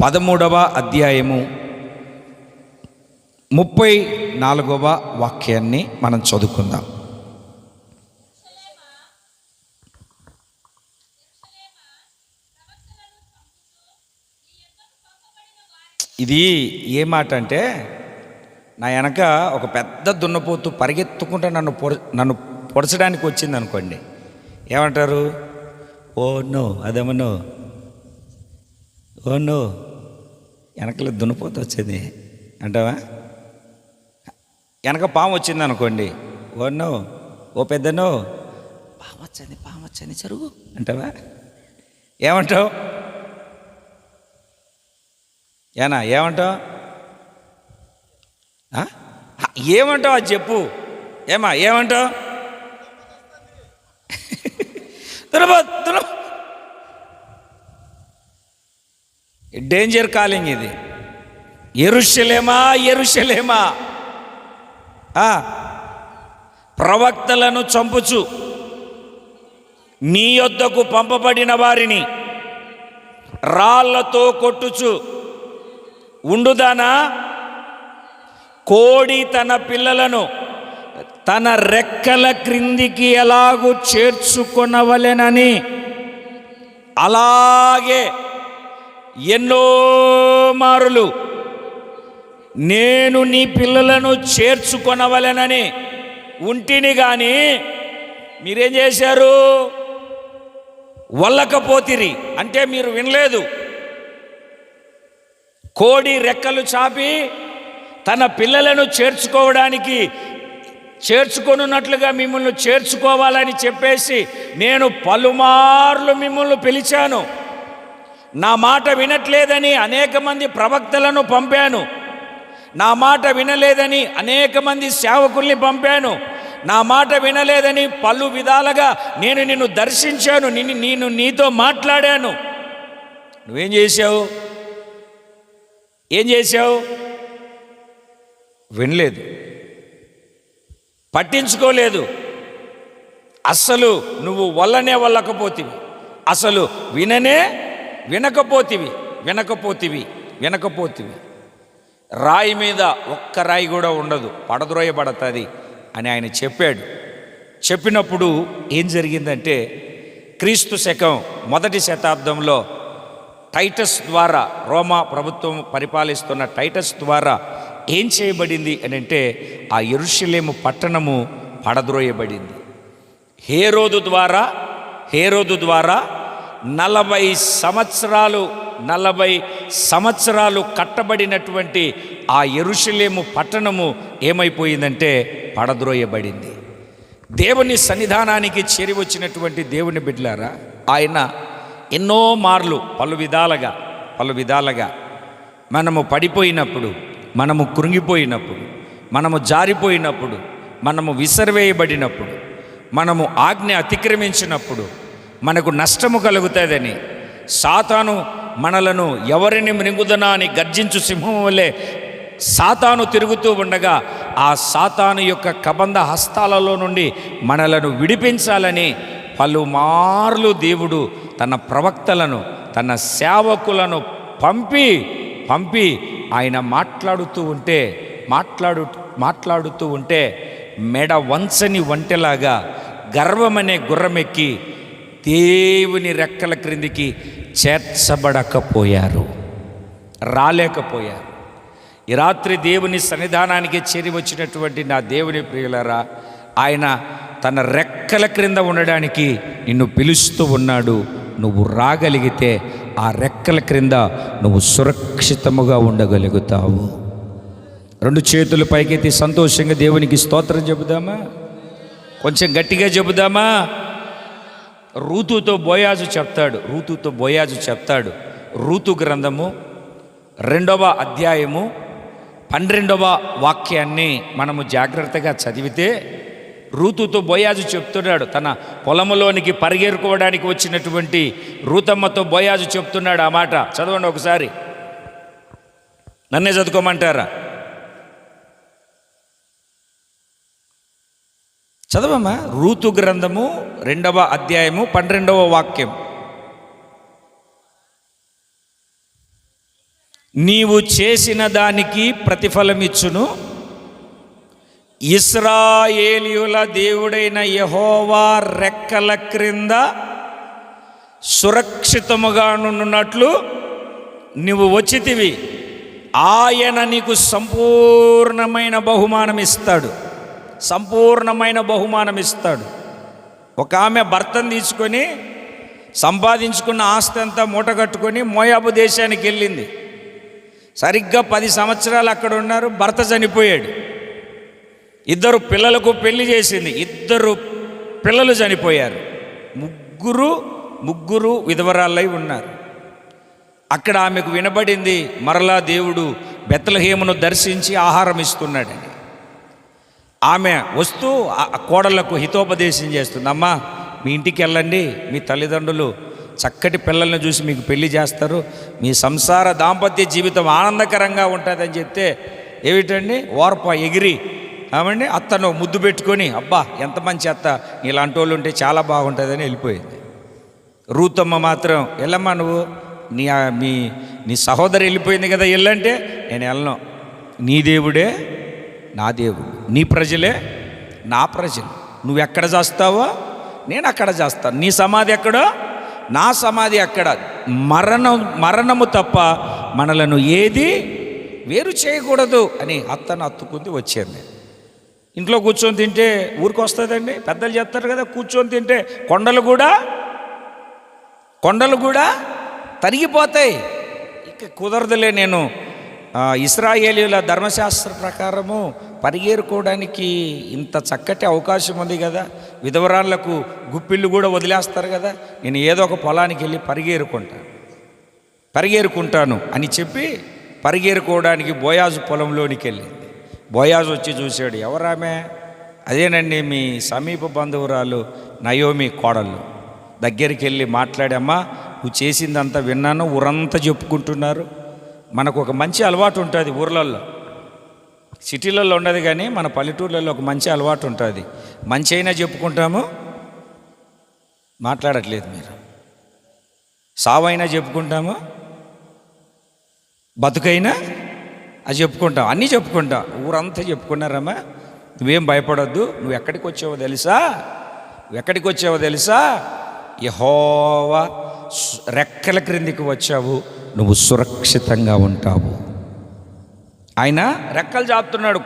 13వ అధ్యాయము 34వ వాక్యాన్ని మనం చదువుకుందాం. ఇది ఏ మాట అంటే, నా వెనక ఒక పెద్ద దున్నపోతు పరిగెత్తుకుంటూ నన్ను పొడచడానికి వచ్చింది అనుకోండి, ఏమంటారు? ఓ నో, అదేమో ఓ నో, వెనకలో దున్నపోతు వచ్చింది అంటావా? వెనక పాము వచ్చింది అనుకోండి, ఓ నో, ఓ పెద్దనో, పాము వచ్చింది చెరుగు అంటావా? ఏమంటావు? ఏమంటావు? ఏమంటావు అది చెప్పు. ఏమంటావు? డేంజర్ కాలింగ్ ఇది. యెరూషలేమా, యెరూషలేమా, ప్రవక్తలను చంపుచు నీ యొద్దకు పంపబడిన వారిని రాళ్లతో కొట్టుచు ఉండుదానా? కోడి తన పిల్లలను తన రెక్కల క్రిందికి ఎలాగూ చేర్చుకొనవలెనని అలాగే ఎన్నో మారులు నేను నీ పిల్లలను చేర్చుకొనవలెనని ఉంటిని గాని మీరేం చేశారు? వల్లకపోతిరి. అంటే మీరు వినలేదు. కోడి రెక్కలు చాపి తన పిల్లలను చేర్చుకొనున్నట్లుగా మిమ్మల్ని చేర్చుకోవాలని చెప్పేసి నేను పలుమార్లు మిమ్మల్ని పిలిచాను. నా మాట వినట్లేదని అనేక మంది ప్రవక్తలను పంపాను. నా మాట వినలేదని అనేక మంది సేవకుల్ని పంపాను. నా మాట వినలేదని పలు విధాలుగా నేను నిన్ను దర్శించాను. నేను నీతో మాట్లాడాను. నువ్వేం చేశావు? ఏం చేశావు? వినలేదు, పట్టించుకోలేదు. అస్సలు నువ్వు వల్లకపోతివి. అసలు వినకపోతివి. రాయి మీద ఒక్క రాయి కూడా ఉండదు, పడద్రోయబడుతుంది అని ఆయన చెప్పాడు. చెప్పినప్పుడు ఏం జరిగిందంటే, క్రీస్తు శకం 1వ శతాబ్దంలో టైటస్ ద్వారా, రోమా ప్రభుత్వం పరిపాలిస్తున్న టైటస్ ద్వారా ఏం చేయబడింది అని అంటే, ఆ యెరూషలేము పట్టణము పడద్రోయబడింది. హేరోదు ద్వారా 40 సంవత్సరాలు కట్టబడినటువంటి ఆ యెరూషలేము పట్టణము ఏమైపోయిందంటే పడద్రోయబడింది. దేవుని సన్నిధానానికి చేరి వచ్చినటువంటి దేవుని బిడ్డలారా, ఆయన ఎన్నో మార్లు పలు విధాలుగా మనము పడిపోయినప్పుడు, మనము కృంగిపోయినప్పుడు, మనము జారిపోయినప్పుడు, మనము విసిరివేయబడినప్పుడు, మనము ఆజ్ఞ అతిక్రమించినప్పుడు మనకు నష్టము కలుగుతుందని సాతాను మనలను ఎవరిని మృంగుదనా అని గర్జించు సింహం వలె సాతాను తిరుగుతూ ఉండగా, ఆ సాతాను యొక్క కబంధ హస్తాలలో నుండి మనలను విడిపించాలని పలుమార్లు దేవుడు తన ప్రవక్తలను, తన సేవకులను పంపి ఆయన మాట్లాడుతూ ఉంటే మెడ వంచని వంటెలాగా గర్వమనే గుర్రమెక్కి దేవుని రెక్కల క్రిందికి రాలేకపోయారు. ఈ రాత్రి దేవుని సన్నిధానానికి చేరి వచ్చినటువంటి నా దేవుని ప్రియులారా, ఆయన తన రెక్కల క్రింద ఉండడానికి నిన్ను పిలుస్తూ ఉన్నాడు. నువ్వు రాగలిగితే ఆ రెక్కల క్రింద నువ్వు సురక్షితముగా ఉండగలుగుతావు. 2 చేతులు పైకెత్తి సంతోషంగా దేవునికి స్తోత్రం చెబుదామా? కొంచెం గట్టిగా చెబుదామా? రూతుతో బోయాజు చెప్తాడు. రూతు గ్రంథము 2వ అధ్యాయము 12వ వాక్యాన్ని మనము జాగ్రత్తగా చదివితే, రూతుతో బోయాజు చెప్తున్నాడు. తన పొలములోనికి పరిగెరుకోవడానికి వచ్చినటువంటి రూతమ్మతో బోయాజు చెప్తున్నాడు ఆ మాట. చదవండి ఒకసారి. నన్నే చదువుకోమంటారా? చదవమ్మా. రూతు గ్రంథము 2వ అధ్యాయము 12వ వాక్యం. నీవు చేసిన దానికి ప్రతిఫలమిచ్చును, ఇశ్రాయేలీయుల దేవుడైన యెహోవా రెక్కల క్రింద సురక్షితముగా నుండునట్లు నీవు వచ్చితివి. ఆయన నీకు సంపూర్ణమైన బహుమానం ఇస్తాడు. ఒక ఆమె భర్తను తీసుకొని సంపాదించుకున్న ఆస్తి అంతా మూటగట్టుకొని మోయాబు దేశానికి వెళ్ళింది. సరిగ్గా 10 సంవత్సరాలు అక్కడ ఉన్నారు. భర్త చనిపోయాడు. 2 పిల్లలకు పెళ్లి చేసింది. 2 పిల్లలు చనిపోయారు. ముగ్గురు విధవరాళ్ళై ఉన్నారు. అక్కడ ఆమెకు వినబడింది, మరలా దేవుడు బెత్లెహేమును దర్శించి ఆహారం ఇస్తున్నాడని. ఆమె వస్తూ కోడళ్లకు హితోపదేశం చేస్తుంది. అమ్మా, మీ ఇంటికి వెళ్ళండి, మీ తల్లిదండ్రులు చక్కటి పిల్లల్ని చూసి మీకు పెళ్లి చేస్తారు, మీ సంసార దాంపత్య జీవితం ఆనందకరంగా ఉంటుందని చెప్తే, ఏమిటండి ఓర్ప ఎగిరి ఆమండి అత్తను ముద్దు పెట్టుకొని, అబ్బా ఎంత మంచి అత్త, ఇలాంటి వాళ్ళు ఉంటే చాలా బాగుంటుందని వెళ్ళిపోయింది. రూతమ్మ మాత్రం, వెళ్ళమ్మా నువ్వు, నీ సహోదరి వెళ్ళిపోయింది కదా, వెళ్ళంటే నేను వెళ్ళను, నీ దేవుడే నా దేవుడు, నీ ప్రజలే నా ప్రజలు, నువ్వు ఎక్కడ చేస్తావో నేను అక్కడ చేస్తాను, నీ సమాధి ఎక్కడో నా సమాధి అక్కడ. మరణము తప్ప మనలను ఏది వేరు చేయకూడదు అని అత్తను హత్తుకుంది వచ్చాను నేను. ఇంట్లో కూర్చొని తింటే ఊరికి వస్తుందండి, పెద్దలు చెప్తారు కదా, కూర్చొని తింటే కొండలు కూడా తరిగిపోతాయి. ఇక కుదరదులే, నేను ఇశ్రాయేలీయుల ధర్మశాస్త్ర ప్రకారము పరిగెరుకోవడానికి ఇంత చక్కటి అవకాశం ఉంది కదా, విధవరాళ్లకు గుప్పిళ్ళు కూడా వదిలేస్తారు కదా, నేను ఏదో ఒక పొలానికి వెళ్ళి పరిగెరుకుంటాను అని చెప్పి పరిగెరుకోవడానికి బోయాజు పొలంలోనికి వెళ్ళింది. బోయాజు వచ్చి చూశాడు, ఎవరామె? అదేనండి మీ సమీప బంధువురాలు నయోమి కోడళ్ళు. దగ్గరికి వెళ్ళి మాట్లాడమ్మా, నువ్వు చేసిందంతా విన్నాను, ఊరంతా చెప్పుకుంటున్నారు. మనకు ఒక మంచి అలవాటు ఉంటుంది ఊర్లలో, సిటీలలో ఉండదు కానీ మన పల్లెటూర్లలో ఒక మంచి అలవాటు ఉంటుంది. మంచి అయినా చెప్పుకుంటాము, మాట్లాడట్లేదు మీరు, సావైనా చెప్పుకుంటాము, బతుకైనా అది చెప్పుకుంటాం, అన్నీ చెప్పుకుంటాం, ఊరంతా చెప్పుకున్నారమ్మా. నువ్వేం భయపడొద్దు, నువ్వు ఎక్కడికి వచ్చావో తెలుసా? యెహోవా రెక్కల క్రిందికి వచ్చావు, నువ్వు సురక్షితంగా ఉంటావు. ఆయన రెక్కలు చాపుతున్నాడు,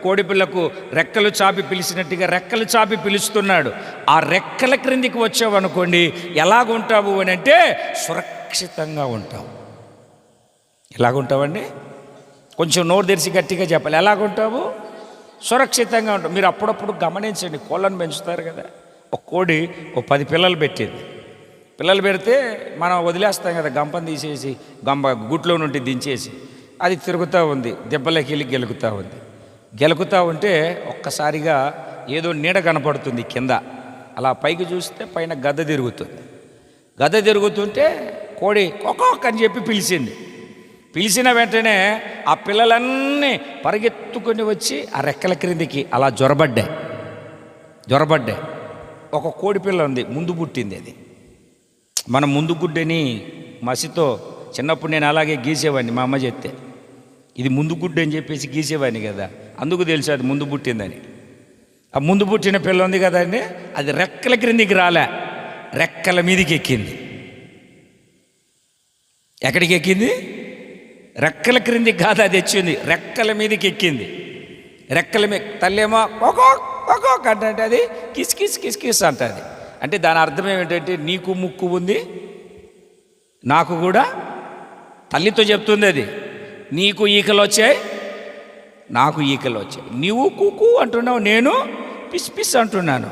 కోడిపిల్లకు రెక్కలు చాపి పిలిచినట్టుగా రెక్కలు చాపి పిలుస్తున్నాడు. ఆ రెక్కల క్రిందికి వచ్చావు అనుకోండి, ఎలాగుంటావు అని అంటే సురక్షితంగా ఉంటావు. ఎలాగుంటావండి? కొంచెం నోరు తెరిచి గట్టిగా చెప్పాలి. ఎలాగుంటావు? సురక్షితంగా ఉంటావు. మీరు అప్పుడప్పుడు గమనించండి, కోళ్ళను పెంచుతారు కదా, ఒక కోడి 10 పిల్లలు పెట్టింది. పిల్లలు పెడితే మనం వదిలేస్తాం కదా, గంపను తీసేసి గుట్లో నుండి దించేసి, అది తిరుగుతూ ఉంది, దెబ్బలకి వెళ్ళి గెలుకుతూ ఉంటే ఒక్కసారిగా ఏదో నీడ కనపడుతుంది కింద. అలా పైకి చూస్తే పైన గద్ద తిరుగుతుంటే కోడి కొకొక్ అని చెప్పి పిలిచిన వెంటనే ఆ పిల్లలన్నీ పరిగెత్తుకొని వచ్చి ఆ రెక్కల క్రిందికి అలా జొరబడ్డాయి. ఒక కోడి పిల్ల ఉంది, ముందు పుట్టింది. అది మన ముందు గుడ్డని మసితో చిన్నప్పుడు నేను అలాగే గీసేవాడిని, మా అమ్మ చెప్తే ఇది ముందు గుడ్డు అని చెప్పేసి గీసేవాడిని కదా, అందుకు తెలుసు అది ముందు పుట్టిందని. ఆ ముందు పుట్టిన పిల్ల ఉంది కదండి, అది రెక్కల క్రిందికి రాలే, రెక్కల మీదకి ఎక్కింది. ఎక్కడికి ఎక్కింది? రెక్కల క్రిందికి కాదు, అది వచ్చింది రెక్కల మీదకి ఎక్కింది. రెక్కల మీద తల్లేమో ఒక్కొక్క అంటే అది కిస్ అంటుంది. అంటే దాని అర్థం ఏమిటంటే, నీకు ముక్కు ఉంది, నాకు కూడా, తల్లితో చెప్తుంది అది, నీకు ఈకలు వచ్చాయి, నాకు ఈకలు వచ్చాయి, నీవు కూకు అంటున్నావు, నేను పిస్ అంటున్నాను,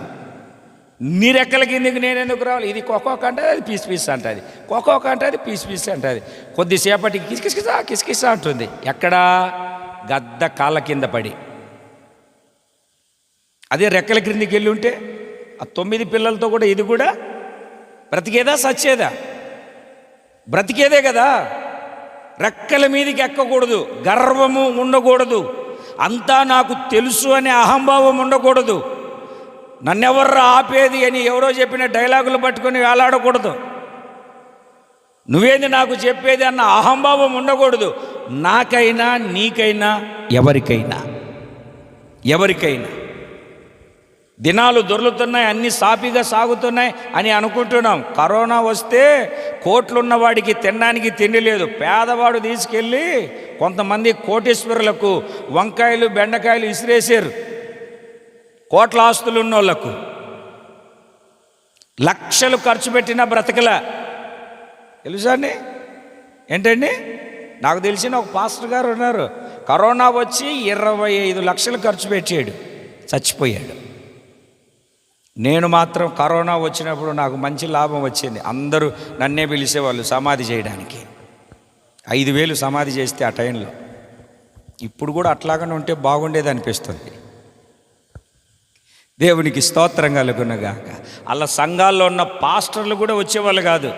నీ రెక్కల కిందకి నేను ఎందుకు రావాలి? ఇది కొక్కొక్క అంటుంది, అది పీస్ అంటుంది, కొక్కొక్క అంటే అది పీస్ అంటుంది. కొద్దిసేపటికి కిస్కిస అంటుంది. ఎక్కడా? గద్ద కాళ్ళ కింద పడి. అదే రెక్కల క్రిందికి వెళ్ళి ఉంటే ఆ 9 పిల్లలతో కూడా ఇది కూడా బ్రతికేదా సచ్చేదా? బ్రతికేదే కదా. రెక్కల మీదకి ఎక్కకూడదు, గర్వము ఉండకూడదు, అంతా నాకు తెలుసు అనే అహంభావం ఉండకూడదు, నన్నెవర్రా ఆపేది అని ఎవరో చెప్పిన డైలాగులు పట్టుకొని వేలాడకూడదు, నువ్వేంది నాకు చెప్పేది అన్న అహంభావం ఉండకూడదు. నాకైనా నీకైనా ఎవరికైనా దినాలు దొర్లుతున్నాయి, అన్నీ సాఫీగా సాగుతున్నాయి అని అనుకుంటున్నాం. కరోనా వస్తే కోట్లున్న వాడికి తినడానికి తిండి లేదు. పేదవాడు తీసుకెళ్ళి కొంతమంది కోటీశ్వరులకు వంకాయలు బెండకాయలు ఇసిరేసారు. కోట్ల ఆస్తులు ఉన్నోళ్లకు లక్షలు ఖర్చు పెట్టిన బ్రతకల. తెలుసా అండి? ఏంటండి, నాకు తెలిసిన ఒక పాస్టర్ గారు ఉన్నారు, కరోనా వచ్చి 25 లక్షలు ఖర్చు పెట్టాడు, చచ్చిపోయాడు. నేను మాత్రం కరోనా వచ్చినప్పుడు నాకు మంచి లాభం వచ్చింది. అందరూ నన్నే పిలిచేవాళ్ళు సమాధి చేయడానికి. 5,000 సమాధి చేస్తే ఆ టైంలో. ఇప్పుడు కూడా అట్లాగనే ఉంటే బాగుండేది అనిపిస్తుంది. దేవునికి స్తోత్రం కలుగునగాక. అలా సంఘాల్లో ఉన్న పాస్టర్లు కూడా వచ్చేవాళ్ళు కాదు.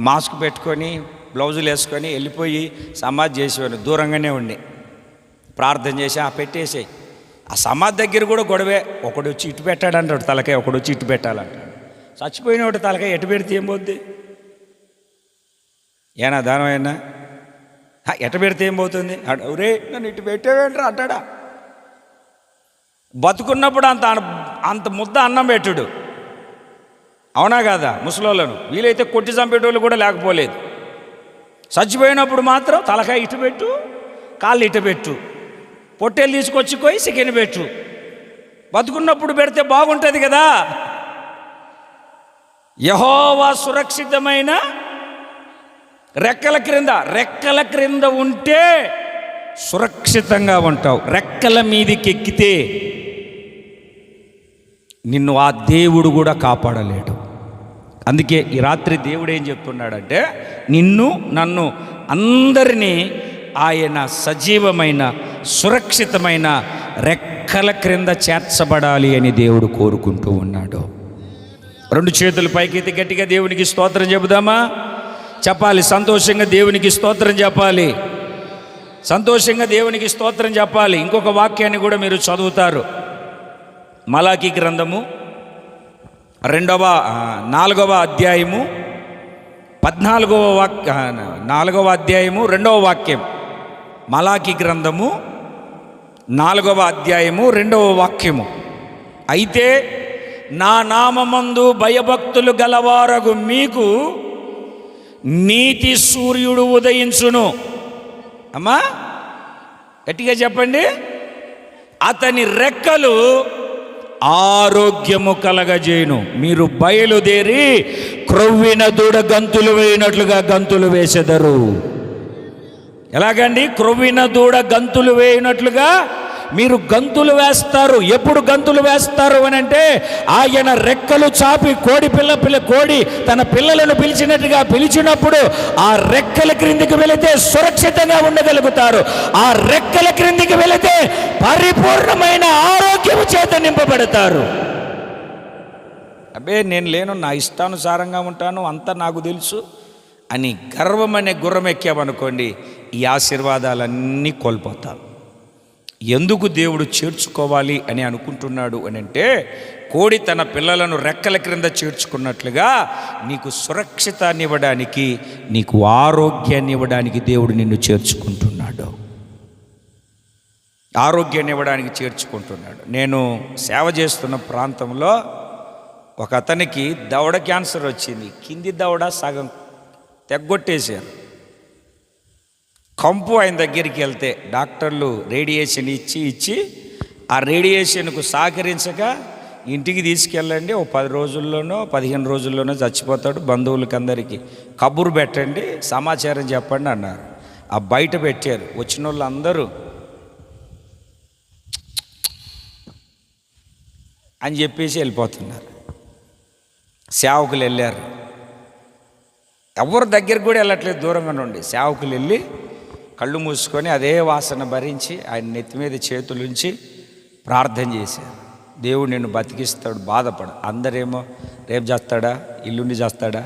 మాస్క్ పెట్టుకొని బ్లౌజులు వేసుకొని వెళ్ళిపోయి సమాధి చేసేవాళ్ళు. దూరంగానే ఉండి ప్రార్థన చేసి పెట్టేసాయి. ఆ సమాధి దగ్గర కూడా గొడవే. ఒకడు వచ్చి ఇటు పెట్టాడంటాడు తలకాయ, ఒకడు వచ్చి ఇటు పెట్టాలంటాడు. చచ్చిపోయినోడు తలకాయ ఎటు పెడితే ఏం పోద్ది? ఏనా దానమైనా ఎట పెడితే ఏం పోతుంది? ఒరే నన్ను ఇటు పెట్టావేంట్రా అంటాడా? బతుకున్నప్పుడు అంత ముద్ద అన్నం పెట్టుడు, అవునా కాదా? ముసలోళ్ళను వీలైతే కొట్టి చంపేటోళ్ళు కూడా లేకపోలేదు. చచ్చిపోయినప్పుడు మాత్రం తలకాయ ఇటు పెట్టు, కాళ్ళు ఇటు పెట్టు, పొట్టేలు తీసుకొచ్చి పోయి చికెన్ పెట్టు. బతుకున్నప్పుడు పెడితే బాగుంటుంది కదా. యెహోవా సురక్షితమైన రెక్కల క్రింద ఉంటే సురక్షితంగా ఉంటావు. రెక్కల మీదికి ఎక్కితే నిన్ను ఆ దేవుడు కూడా కాపాడలేడు. అందుకే ఈ రాత్రి దేవుడు ఏం చెప్తున్నాడంటే, నిన్ను నన్ను అందరినీ ఆయన సజీవమైన సురక్షితమైన రెక్కల క్రింద చేర్చబడాలి అని దేవుడు కోరుకుంటూ ఉన్నాడు. 2 చేతులు పైకెత్తి గట్టిగా దేవునికి స్తోత్రం చెబుదామా? చెప్పాలి. సంతోషంగా దేవునికి స్తోత్రం చెప్పాలి. సంతోషంగా దేవునికి స్తోత్రం చెప్పాలి. ఇంకొక వాక్యాన్ని కూడా మీరు చదువుతారు. మలాకీ గ్రంథము 4వ అధ్యాయము 4వ అధ్యాయము 2వ వాక్యం. మలాకీ గ్రంథము 4వ అధ్యాయము 2వ వాక్యము. అయితే నా నామమందు భయభక్తులు గలవారగు మీకు నీతి సూర్యుడు ఉదయించును. అమ్మా గట్టిగా చెప్పండి. అతని రెక్కలు ఆరోగ్యము కలగజేయును. మీరు బయలుదేరి క్రొవ్విన దూడ గంతులు వేయినట్లుగా గంతులు వేసెదరు. ఎలాగండి? క్రొవ్విన దూడ గంతులు వేయినట్లుగా మీరు గంతులు వేస్తారు. ఎప్పుడు గంతులు వేస్తారు అని అంటే, ఆయన రెక్కలు చాపి కోడి తన పిల్లలను పిలిచినట్టుగా పిలిచినప్పుడు ఆ రెక్కల క్రిందికి వెళితే సురక్షితంగా ఉండగలుగుతారు. ఆ రెక్కల క్రిందికి వెళితే పరిపూర్ణమైన ఆరోగ్యము చేత నింపబడతారు. అబ్బే నేను లేను, నా ఇష్టానుసారంగా ఉంటాను, అంతా నాకు తెలుసు అని గర్వం అనే గుర్రం ఎక్కామనుకోండి, ఈ ఆశీర్వాదాలన్నీ కోల్పోతాం. ఎందుకు దేవుడు చేర్చుకోవాలి అని అనుకుంటున్నాడు అని అంటే, కోడి తన పిల్లలను రెక్కల క్రింద చేర్చుకున్నట్లుగా నీకు సురక్షితాన్ని ఇవ్వడానికి, నీకు ఆరోగ్యాన్ని ఇవ్వడానికి దేవుడు నిన్ను చేర్చుకుంటున్నాడు. ఆరోగ్యాన్ని ఇవ్వడానికి చేర్చుకుంటున్నాడు. నేను సేవ చేస్తున్న ప్రాంతంలో ఒక అతనికి దవడ క్యాన్సర్ వచ్చింది. కింది దవడ సగం తెగ్గొట్టేశారు. కంపు ఆయన దగ్గరికి వెళ్తే డాక్టర్లు రేడియేషన్ ఇచ్చి ఆ రేడియేషన్కు సహకరించక ఇంటికి తీసుకెళ్ళండి, ఓ 10 రోజుల్లోనో 15 రోజుల్లోనో చచ్చిపోతాడు, బంధువులకి అందరికీ కబురు పెట్టండి, సమాచారం చెప్పండి అన్నారు. ఆ బయట పెట్టారు. వచ్చిన వాళ్ళు అందరూ అని చెప్పేసి వెళ్ళిపోతున్నారు. సేవకులు వెళ్ళారు. ఎవరు దగ్గరికి కూడా వెళ్ళట్లేదు, దూరంగా నుండి సేవకులు వెళ్ళి కళ్ళు మూసుకొని అదే వాసన భరించి ఆయన నెత్తి మీద చేతులుంచి ప్రార్థన చేశారు. దేవుడు నిన్ను బతికిస్తాడు, బాధపడు. అందరేమో రేపు చేస్తాడా, ఇల్లుండి చేస్తాడా.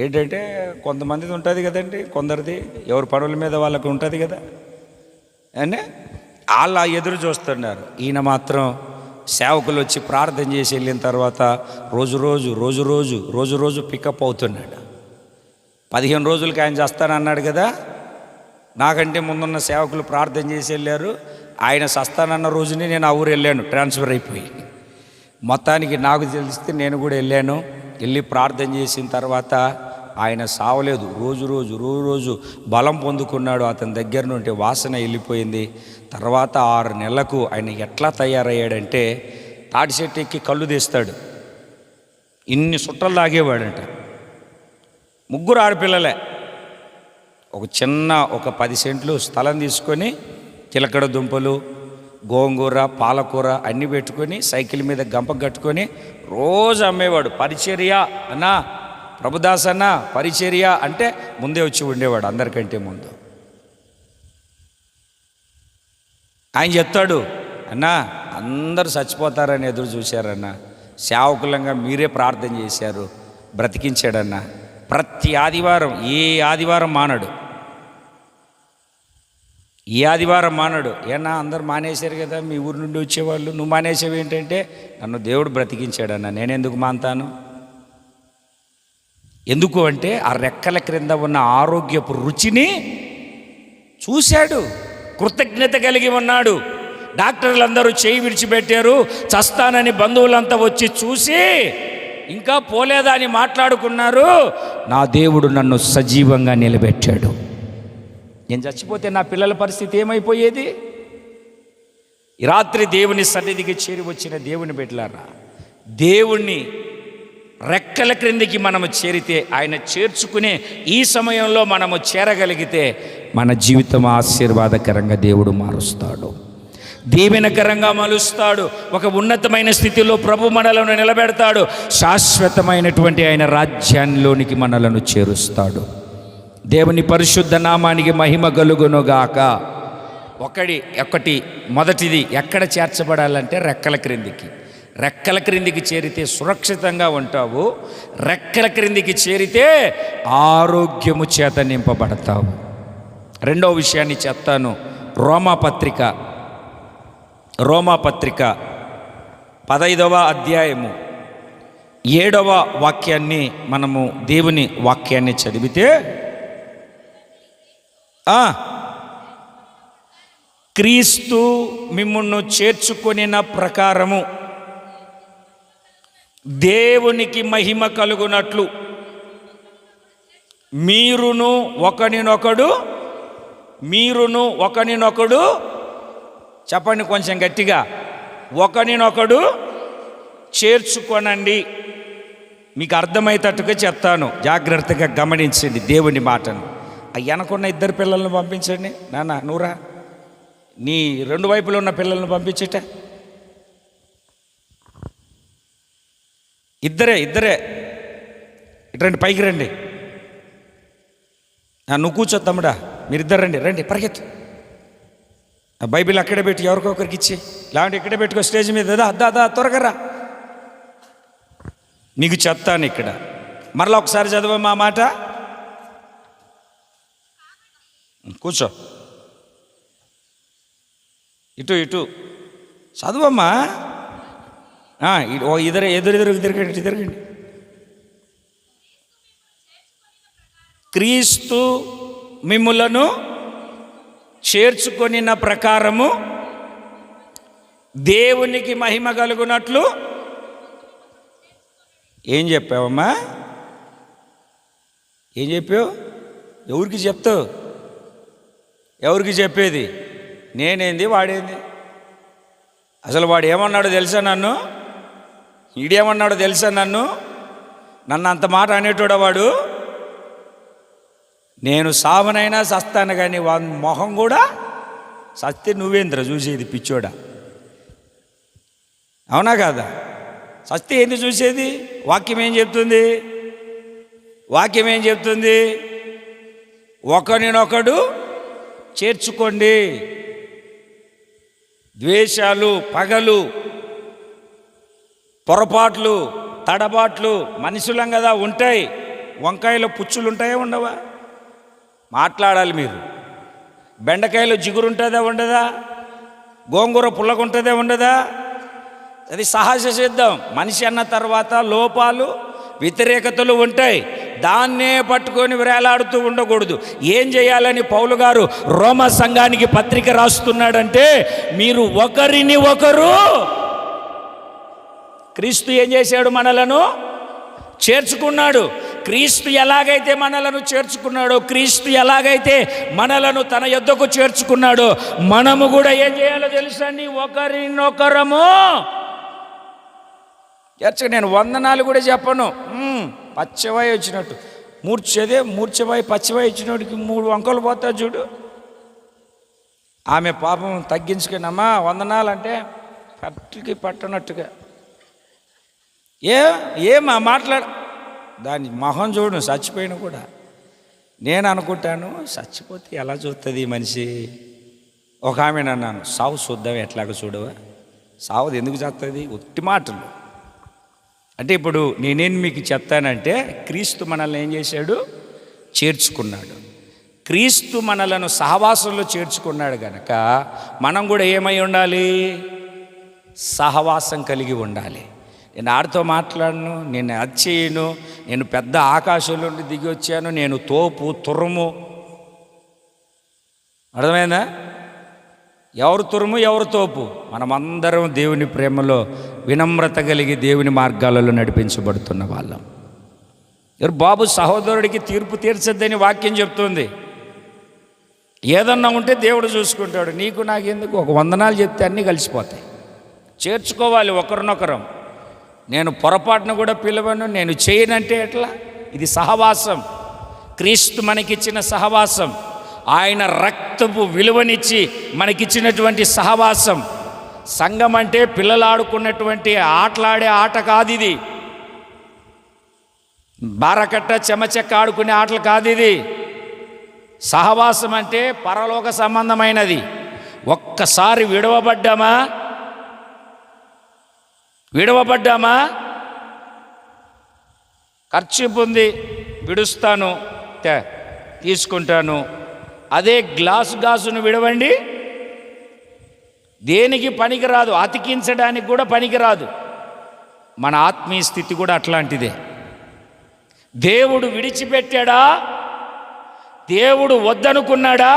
ఏంటంటే కొంతమందిది ఉంటుంది కదండి, కొందరిది ఎవరి పనుల మీద వాళ్ళకు ఉంటుంది కదా అని వాళ్ళు ఎదురు చూస్తున్నారు. ఈయన మాత్రం సేవకులు వచ్చి ప్రార్థన చేసి వెళ్ళిన తర్వాత రోజు పికప్ అవుతున్నాడు. 15 రోజులకి ఆయన చేస్తానన్నాడు కదా. నాకంటే ముందున్న సేవకులు ప్రార్థన చేసి వెళ్ళారు. ఆయన సస్తానన్న రోజునే నేను ఆ ఊరు వెళ్ళాను, ట్రాన్స్ఫర్ అయిపోయి. మొత్తానికి నాకు తెలిస్తే నేను కూడా వెళ్ళి ప్రార్థన చేసిన తర్వాత ఆయన సావలేదు. రోజు బలం పొందుకున్నాడు. అతని దగ్గర నుండి వాసన వెళ్ళిపోయింది. తర్వాత 6 నెలలకు ఆయన ఎట్లా తయారయ్యాడంటే, తాటి చెట్టు ఎక్కి కళ్ళు తీస్తాడు, ఇన్ని సుట్టలు తాగేవాడంట. 3 ఆడపిల్లలే. ఒక 10 సెంట్లు స్థలం తీసుకొని చిలకడ దుంపలు, గోంగూర, పాలకూర అన్నీ పెట్టుకొని సైకిల్ మీద గంప కట్టుకొని రోజు అమ్మేవాడు. పరిచర్య అన్నా, ప్రభుదాస్ అన్న పరిచర్య అంటే ముందే వచ్చి ఉండేవాడు అందరికంటే ముందు. ఆయన చెప్తాడు, అన్నా అందరూ చచ్చిపోతారని ఎదురు చూశారన్నా, సేవకులంగా మీరే ప్రార్థన చేశారు, బ్రతికించాడన్నా. ప్రతి ఆదివారం ఏ ఆదివారం మానడు. ఏనా అందరు మానేశారు కదా, మీ ఊరు నుండి వచ్చేవాళ్ళు, నువ్వు మానేసావు ఏంటంటే, నన్ను దేవుడు బ్రతికించాడన్నా, నేనెందుకు మానతాను. ఎందుకు అంటే ఆ రెక్కల క్రింద ఉన్న ఆరోగ్యపు రుచిని చూశాడు, కృతజ్ఞత కలిగి ఉన్నాడు. డాక్టర్లు అందరూ చేయి విడిచిపెట్టారు, చస్తానని బంధువులంతా వచ్చి చూసి ఇంకా పోలేదా అని మాట్లాడుకున్నారు. నా దేవుడు నన్ను సజీవంగా నిలబెట్టాడు. నేను చచ్చిపోతే నా పిల్లల పరిస్థితి ఏమైపోయేది? ఈ రాత్రి దేవుని సన్నిధికి చేరి వచ్చిన దేవుని బిడ్డలారా, దేవుణ్ణి రెక్కల క్రిందికి మనము చేరితే, ఆయన చేర్చుకునే ఈ సమయంలో మనము చేరగలిగితే మన జీవితం ఆశీర్వాదకరంగా దేవుడు మారుస్తాడు, దీవెనకరంగా మలుస్తాడు. ఒక ఉన్నతమైన స్థితిలో ప్రభు మనలను నిలబెడతాడు. శాశ్వతమైనటువంటి ఆయన రాజ్యాల్లోనికి మనలను చేరుస్తాడు. దేవుని పరిశుద్ధ నామానికి మహిమ కలుగునుగాక. ఒకటి మొదటిది ఎక్కడ చేర్చబడాలంటే రెక్కల క్రిందికి. రెక్కల క్రిందికి చేరితే సురక్షితంగా ఉంటావు. రెక్కల క్రిందికి చేరితే ఆరోగ్యము చేత నింపబడతావు. రెండవ విషయాన్ని చెప్తాను. రోమాపత్రిక 15వ అధ్యాయము 7వ వాక్యాన్ని మనము దేవుని వాక్యాన్ని చదివితే, క్రీస్తు మిమ్మును చేర్చుకొనిన ప్రకారము దేవునికి మహిమ కలుగునట్లు మీరును ఒకనినొకడు చెప్పండి కొంచెం గట్టిగా, ఒకనినొకడు చేర్చుకొనండి. మీకు అర్థమయ్యేటట్టుగా చెప్తాను, జాగ్రత్తగా గమనించండి దేవుని మాటను. వెనకున్న ఇద్దరు పిల్లలను పంపించండి. నాన్న నూరా, నీ రెండు వైపులో ఉన్న పిల్లలను పంపించట. ఇద్దరే ఇట్రండి, పైకి రండి. నువ్వు కూర్చో తమ్ముడా, మీరిద్దరు రండి పరిగెత్తు. బైబిల్ అక్కడే పెట్టి ఎవరికొకరికి ఇచ్చి, లేదంటే ఇక్కడే పెట్టుకో స్టేజ్ మీద. దా త్వరగా రా, నీకు చెప్తాను ఇక్కడ. మరలా ఒకసారి చదవమ్మా మాట. కూర్చో, ఇటు చదువమ్మా. ఎదురుగండి. క్రీస్తు మిమ్ములను చేర్చుకొనిన ప్రకారము దేవునికి మహిమ కలుగునట్లు. ఏం చెప్పావమ్మా? ఏం చెప్పావు? ఎవరికి చెప్తావు? ఎవరికి చెప్పేది? నేనేంది, వాడేంది? అసలు వాడు ఏమన్నాడో తెలుసా? ఈడేమన్నాడో తెలుసా? నన్ను అంత మాట అనేటోడా వాడు? నేను సావనైనా సస్తాను కానీ వాని మొహం కూడా సస్తే నువ్వేంద్ర చూసేది పిచ్చోడా? అవునా కాదా? సస్తే ఏంది చూసేది? వాక్యం ఏం చెప్తుంది? ఒకరినొకడు చేర్చుకోండి. ద్వేషాలు, పగలు, పొరపాట్లు, తడబాట్లు మనుషులం కదా, ఉంటాయి. వంకాయలో పుచ్చులు ఉంటాయా ఉండవా? మాట్లాడాలి మీరు. బెండకాయలో జిగురు ఉంటుందా ఉండదా? గోంగూర పుల్లగుంటుందా ఉండదా? అది సహజ సిద్ధం. మనిషి అన్న తర్వాత లోపాలు, వ్యతిరేకతలు ఉంటాయి. దాన్నే పట్టుకొని వేలాడుతూ ఉండకూడదు. ఏం చేయాలని పౌలు గారు రోమా సంఘానికి పత్రిక రాస్తున్నాడంటే, మీరు ఒకరిని ఒకరు, క్రీస్తు ఏం చేశాడు? మనలను చేర్చుకున్నాడు. క్రీస్తు ఎలాగైతే మనలను చేర్చుకున్నాడో, క్రీస్తు ఎలాగైతే మనలను తన యొద్దకు చేర్చుకున్నాడో, మనము కూడా ఏం చేయాలో తెలుసండి? ఒకరినొకరము నేను వందనాలు కూడా చెప్పను. పచ్చవాయి వచ్చినట్టు మూర్ఛవాయి పచ్చవాయి వచ్చినోడికి 3 వంకలు పోతా చూడు. ఆమె పాపం తగ్గించుకున్నమ్మా వందనాలు అంటే పట్టుకి పట్టనట్టుగా ఏమా మాట్లాడ, దాని మొహం చూడు చచ్చిపోయిన కూడా. నేను అనుకుంటాను, చచ్చిపోతే ఎలా చూస్తుంది ఈ మనిషి? ఒక ఆమె అన్నాను, సావు చూద్దాం ఎట్లాగ చూడవా? సావుది ఎందుకు చేస్తుంది? ఒట్టి మాటలు. అంటే ఇప్పుడు నేనేం మీకు చెప్తానంటే, క్రీస్తు మనల్ని ఏం చేశాడు? చేర్చుకున్నాడు. క్రీస్తు మనలను సహవాసంలో చేర్చుకున్నాడు కనుక మనం కూడా ఏమై ఉండాలి? సహవాసం కలిగి ఉండాలి. నేను ఆడితో మాట్లాడను, నేను అది చేయను, నేను పెద్ద ఆకాశంలో నుండి దిగి వచ్చాను, నేను తోపు తుర్రము. అర్థమైందా? ఎవరు తురుము ఎవరు తోపు? మనమందరం దేవుని ప్రేమలో వినమ్రత కలిగి దేవుని మార్గాలలో నడిపించబడుతున్న వాళ్ళం. బాబు సహోదరుడికి తీర్పు తీర్చద్దని వాక్యం చెప్తుంది. ఏదన్నా ఉంటే దేవుడు చూసుకుంటాడు. నీకు నాకెందుకు? ఒక వందనాలు చెప్తే అన్నీ కలిసిపోతాయి. చేర్చుకోవాలి ఒకరినొకరం. నేను పొరపాటును కూడా పిలవను, నేను చేయనంటే ఎట్లా? ఇది సహవాసం, క్రీస్తు మనకిచ్చిన సహవాసం, ఆయన రక్తపు విలువనిచ్చి మనకిచ్చినటువంటి సహవాసం. సంఘం అంటే పిల్లలు ఆడుకున్నటువంటి ఆటలాడే ఆట కాదు ఇది. బారకట్ట చెమచెక్క ఆడుకునే ఆటలు కాదు ఇది. సహవాసం అంటే పరలోక సంబంధమైనది. ఒక్కసారి విడవబడ్డామా ఖర్చు ఉంది, విడుస్తాను, తీసుకుంటాను. అదే గాజును విడవండి, దేనికి పనికిరాదు, అతికించడానికి కూడా పనికిరాదు. మన ఆత్మీయ స్థితి కూడా అట్లాంటిదే. దేవుడు విడిచిపెట్టాడా? దేవుడు వద్దనుకున్నాడా?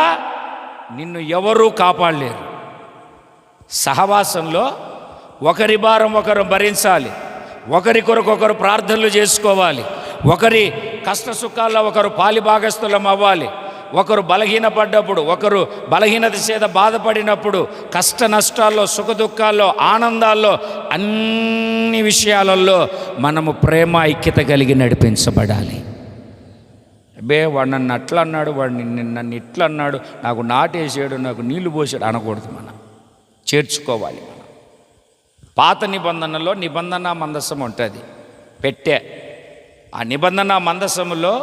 నిన్ను ఎవరూ కాపాడలేరు. సహవాసంలో ఒకరి భారం ఒకరు భరించాలి, ఒకరి కొరకు ఒకరు ప్రార్థనలు చేసుకోవాలి, ఒకరి కష్ట సుఖాల్లో ఒకరు పాలిభాగస్థులం అవ్వాలి, ఒకరు బలహీనపడ్డప్పుడు, ఒకరు బలహీనత చేత బాధపడినప్పుడు, కష్ట నష్టాల్లో, సుఖ దుఃఖాల్లో, ఆనందాల్లో, అన్ని విషయాలలో మనము ప్రేమ ఐక్యత కలిగి నడిపించబడాలి. వాడు నన్ను అట్లా అన్నాడు, వాడు నన్ను ఇట్లా అన్నాడు, నాకు నాటేసాడు, నాకు నీళ్లు పోసాడు అనకూడదు. మనం చేర్చుకోవాలి. మనం పాత నిబంధనలో నిబంధన మందసం ఉంటుంది, పెట్టే. ఆ నిబంధన మందసములో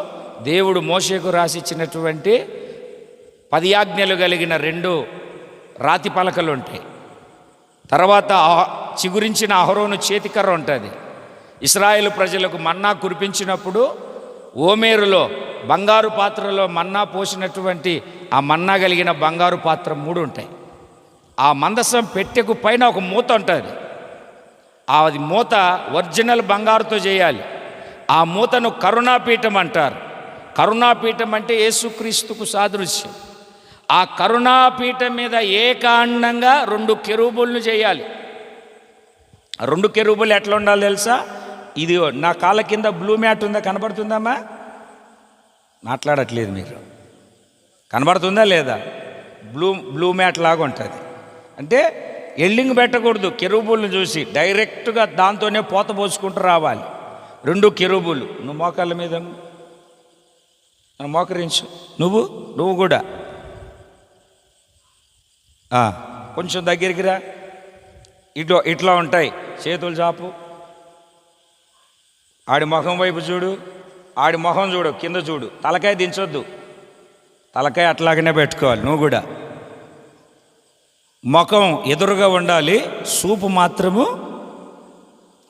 దేవుడు మోషేకు రాసిచ్చినటువంటి 10 ఆజ్ఞలు కలిగిన 2 రాతి పలకలు ఉంటాయి. తర్వాత చిగురించిన అహరోను చేతికర్ర ఉంటుంది. ఇశ్రాయేలు ప్రజలకు మన్నా కురిపించినప్పుడు ఓమేరులో బంగారు పాత్రలో మన్నా పోసినటువంటి ఆ మన్నా కలిగిన బంగారు పాత్ర 3 ఉంటాయి. ఆ మందసం పెట్టెకు పైన ఒక మూత ఉంటుంది. అది మూత ఒరిజినల్ బంగారుతో చేయాలి. ఆ మూతను కరుణాపీఠం అంటారు. కరుణాపీఠం అంటే యేసుక్రీస్తుకు సాదృశ్యం. ఆ కరుణాపీఠం మీద ఏకాండంగా 2 కెరూబులను చేయాలి. 2 కెరూబులు ఎట్లా ఉండాలి తెలుసా? ఇది నా కాళ్ళ కింద బ్లూ మ్యాట్ ఉందా? కనబడుతుందమ్మా? మాట్లాడట్లేదు మీరు. కనబడుతుందా లేదా? బ్లూ మ్యాట్ లాగా ఉంటుంది. అంటే ఎల్లింగ్ పెట్టకూడదు. కెరూబుల్ని చూసి డైరెక్ట్గా దాంతోనే పోత పోసుకుంటూ రావాలి. 2 కెరూబులు. నువ్వు మోకాళ్ళ మీద మోకరించు. నువ్వు కూడా కొంచెం దగ్గరికి రా. ఇట్లా ఉంటాయి. చేతులు చాపు. ఆడి ముఖం వైపు చూడు. ఆడి ముఖం చూడు, కింద చూడు. తలకాయ దించొద్దు. తలకాయ అట్లాగనే పెట్టుకోవాలి. నువ్వు కూడా ముఖం ఎదురుగా ఉండాలి. సూపు మాత్రము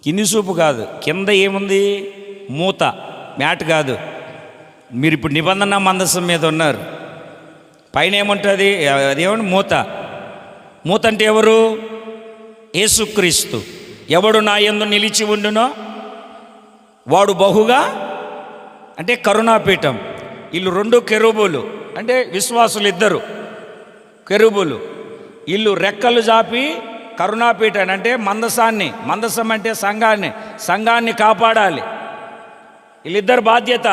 కింది సూపు కాదు. కింద ఏముంది? మూత, మ్యాట్ కాదు. మీరు ఇప్పుడు నిబంధన మందసం మీద ఉన్నారు. పైన ఏముంటుంది? అదేమన్నా మూత అంటే ఎవరు? యేసుక్రీస్తు. ఎవడు నా యందు నిలిచి ఉండునో వాడు బహుగా, అంటే కరుణాపీఠం. వీళ్ళు 2 కెరూబులు, అంటే విశ్వాసులు 2 కెరూబులు. వీళ్ళు రెక్కలు చాపి కరుణాపీఠాన్ని, అంటే మందసం అంటే సంఘాన్ని కాపాడాలి. వీళ్ళిద్దరు బాధ్యత.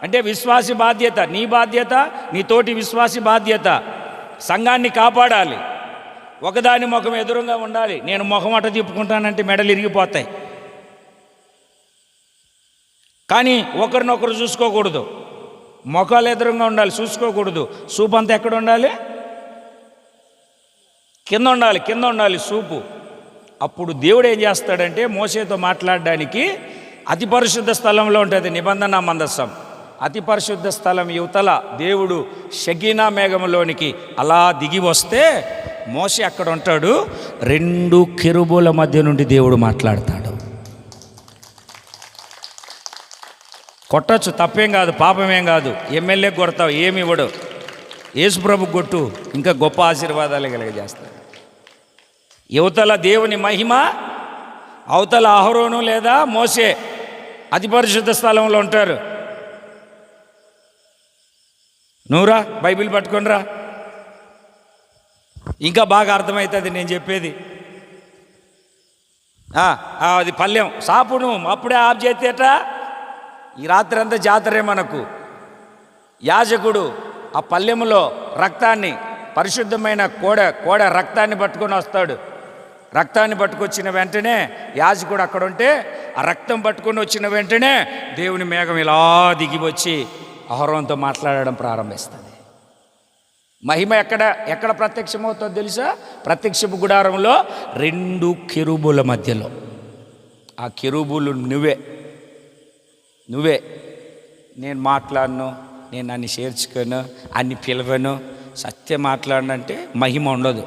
అంటే విశ్వాసి బాధ్యత, నీ బాధ్యత, నీ తోటి విశ్వాసి బాధ్యత. సంఘాన్ని కాపాడాలి. ఒకదాని ముఖం ఎదురుగా ఉండాలి. నేను ముఖం అట తిప్పుకుంటానంటే మెడలు ఇరిగిపోతాయి. కానీ ఒకరినొకరు చూసుకోకూడదు. ముఖాలు ఎదురుగా ఉండాలి, చూసుకోకూడదు. సూపు అంతా ఎక్కడ ఉండాలి? కింద ఉండాలి సూపు. అప్పుడు దేవుడు ఏం చేస్తాడంటే మోషేతో మాట్లాడడానికి అతి పరిశుద్ధ స్థలంలో ఉంటుంది నిబంధన మందసం. అతి పరిశుద్ధ స్థలం యువతల దేవుడు షకీనా మేఘంలోనికి అలా దిగి వస్తే మోషే అక్కడ ఉంటాడు. 2 కెరూబుల మధ్య నుండి దేవుడు మాట్లాడతాడు. కొట్టచ్చు, తప్పేం కాదు, పాపమేం కాదు. ఎమ్మెల్యే కొడతావు, ఏమి ఇవ్వడు. యేసుప్రభు కొట్టు, ఇంకా గొప్ప ఆశీర్వాదాలు కలిగజేస్తాడు. యువతల దేవుని మహిమ, అవతల అహరోను లేదా మోషే అతి పరిశుద్ధ స్థలంలో ఉంటారు. నువ్వురా, బైబిల్ పట్టుకొని రా. ఇంకా బాగా అర్థమవుతుంది నేను చెప్పేది. అది పళ్ళెం సాపును అప్పుడే ఆఫ్ చేసేట ఈ రాత్రి అంతా జాతరే మనకు. యాజకుడు ఆ పళ్ళెములో రక్తాన్ని, పరిశుద్ధమైన కోడ రక్తాన్ని పట్టుకొని వస్తాడు. రక్తాన్ని పట్టుకొచ్చిన వెంటనే యాజకుడు అక్కడ ఉంటే ఆ రక్తం పట్టుకొని వచ్చిన వెంటనే దేవుని మేఘం ఇలా దిగి వచ్చి అహరోనుతో మాట్లాడడం ప్రారంభిస్తుంది. మహిమ ఎక్కడ ప్రత్యక్షమవుతుందో తెలుసా? ప్రత్యక్షపు గుడారంలో 2 కెరూబుల మధ్యలో. ఆ కెరూబులు నువ్వే. నేను మాట్లాడను, నేను అన్ని చేర్చుకోను, అన్ని పిలవను, సత్యం మాట్లాడనంటే మహిమ ఉండదు,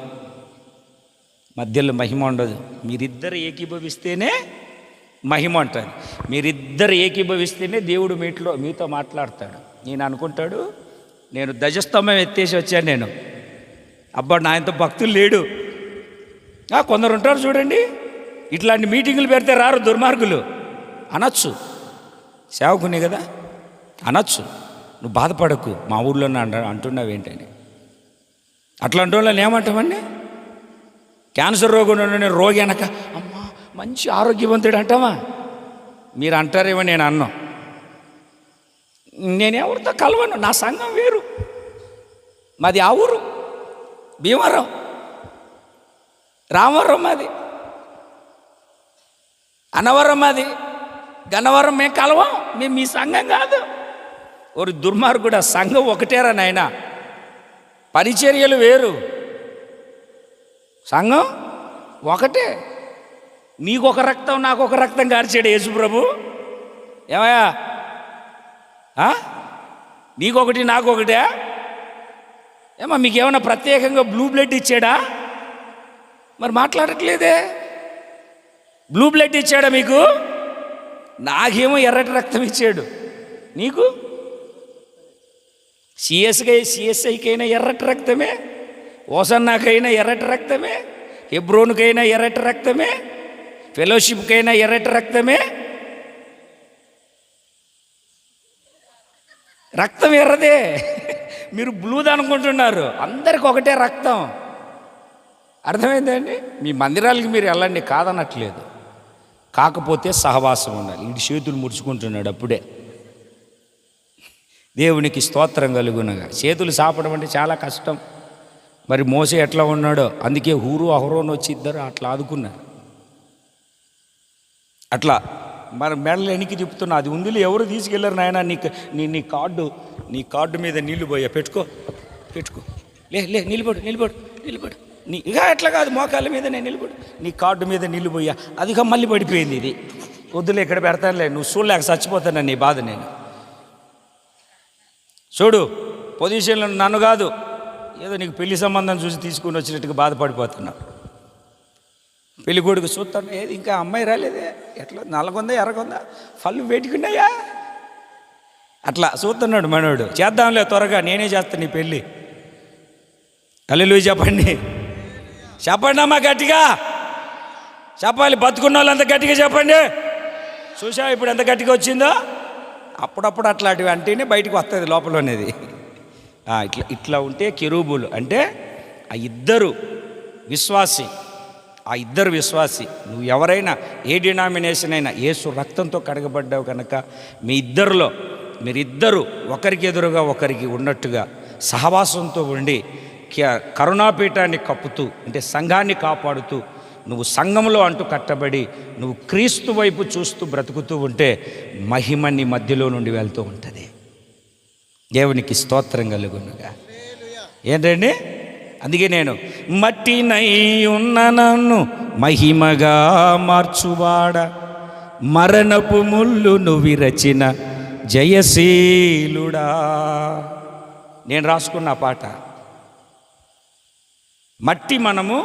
మధ్యలో మహిమ ఉండదు. మీరిద్దరు ఏకీభవిస్తేనే మహిమ అంటారు. మీరిద్దరు ఏకీభవిస్తేనే దేవుడు మీతో మాట్లాడతాడు. నేను అనుకుంటాడు, నేను ధ్వజస్తంభం ఎత్తేసి వచ్చాను, నేను అబ్బా నాయంత భక్తులు లేడు. కొందరు ఉంటారు చూడండి, ఇట్లాంటి మీటింగులు పెడితే రారు దుర్మార్గులు అనొచ్చు. సేవకునే కదా అనొచ్చు, నువ్వు బాధపడకు మా ఊళ్ళో అంటున్నావు ఏంటని. అట్లాంటి వాళ్ళని ఏమంటామండి? క్యాన్సర్ రోగి అనక అమ్మా మంచి ఆరోగ్యవంతుడు అంటావా? మీరు అంటారేమో, నేను అన్నా. నేనెవరితో కలవను, నా సంఘం వేరు. మాది ఆ ఊరు భీమవరం, రామవరం మాది, అన్నవరం మాది, గన్నవరం. మేము కలవం, మేము మీ సంఘం కాదు. ఒక దుర్మార్గుడు, సంఘం ఒకటేరా నాయన, పరిచర్యలు వేరు, సంఘం ఒకటే. నీకొక రక్తం నాకొక రక్తం కార్చాడు యేసు ప్రభు. ఏమయ్యా, నీకొకటి నాకొకటే? ఏమా మీకేమన్నా ప్రత్యేకంగా బ్లూ బ్లడ్ ఇచ్చాడా? మరి మాట్లాడట్లేదే. బ్లూ బ్లడ్ ఇచ్చాడా మీకు? నాకేమో ఎర్రటి రక్తం ఇచ్చాడు. నీకు సిఎస్ఐకైనా ఎర్రటి రక్తమే, ఓసన్నాకైనా ఎర్రటి రక్తమే, హెబ్రోన్కైనా ఎర్రటి రక్తమే, ఫెలోషిప్కైనా ఎర్రటి రక్తమే. రక్తం ఎర్రదే, మీరు బ్లూది అనుకుంటున్నారు. అందరికి ఒకటే రక్తం. అర్థమైందండి? మీ మందిరాలకి మీరు వెళ్ళండి, కాదనట్లేదు. కాకపోతే సహవాసం ఉండాలి. వీడి చేతులు ముడుచుకుంటున్నాడు అప్పుడే. దేవునికి స్తోత్రం కలుగునగా. చేతులు సాపడం అంటే చాలా కష్టం. మరి మోసే ఎట్లా ఉన్నాడో, అందుకే హూరు అహరోను వచ్చి ఇద్దరు అట్లా ఆదుకున్నారు. అట్లా మరి మెడలు ఎనికి తిప్పుతున్నా, అది ఉందిలే, ఎవరు తీసుకెళ్ళారు నాయన, నీ కార్డు మీద నీళ్లు పోయా, పెట్టుకో లే నిలబడు ఇక ఎట్లా కాదు, మోకాళ్ళ మీద నేను నిలబడు, నీ కార్డు మీద నీళ్లు పోయా, అదిగా మళ్ళీ పడిపోయింది. ఇది వద్దులే, ఇక్కడ పెడతానులే, నువ్వు చూడలేక చచ్చిపోతాను నీ బాధ. నేను చూడు పొజిషన్లో నన్ను కాదు, ఏదో నీకు పెళ్లి సంబంధం చూసి తీసుకుని వచ్చినట్టుగా బాధపడిపోతున్నావు. పెళ్లి కొడుకు చూస్తాను, ఏది ఇంకా అమ్మాయి రాలేదే, ఎట్లా నల్లగొందా ఎర్రగొందా, పళ్ళు పెట్టుకున్నాయా, అట్లా చూస్తున్నాడు మనోడు. చేద్దాంలే త్వరగా, నేనే చేస్తాను నీ పెళ్ళి. హల్లెలూయా చెప్పండి అమ్మా, గట్టిగా చెప్పాలి. బతుకున్న వాళ్ళు అంత గట్టిగా చెప్పండి. చూసా ఇప్పుడు ఎంత గట్టిగా వచ్చిందో. అప్పుడప్పుడు అట్లాంటివి అంటేనే బయటికి వస్తుంది లోపల అనేది. ఇట్లా ఉంటే కెరూబులు అంటే ఆ ఇద్దరు విశ్వాసి. నువ్వు ఎవరైనా ఏ డినామినేషన్ అయినా యేసు రక్తంతో కడగబడ్డావు కనుక మీరిద్దరూ ఒకరికి ఎదురుగా ఒకరికి ఉన్నట్టుగా సహవాసంతో ఉండి కరుణాపీఠాన్ని కప్పుతూ, అంటే సంఘాన్ని కాపాడుతూ, నువ్వు సంఘంలో అంటూ కట్టబడి నువ్వు క్రీస్తు వైపు చూస్తూ బ్రతుకుతూ ఉంటే మహిమ నీ మధ్యలో నుండి వెళ్తూ ఉంటుంది. దేవునికి స్తోత్రం కలుగునుగా. ఏంటండి? అందుకే నేను మట్టినై ఉన్న నన్ను మహిమగా మార్చువాడ, మరణపు ముళ్ళును విరచిన జయశీలుడా. నేను రాసుకున్న పాట. మట్టి మనము,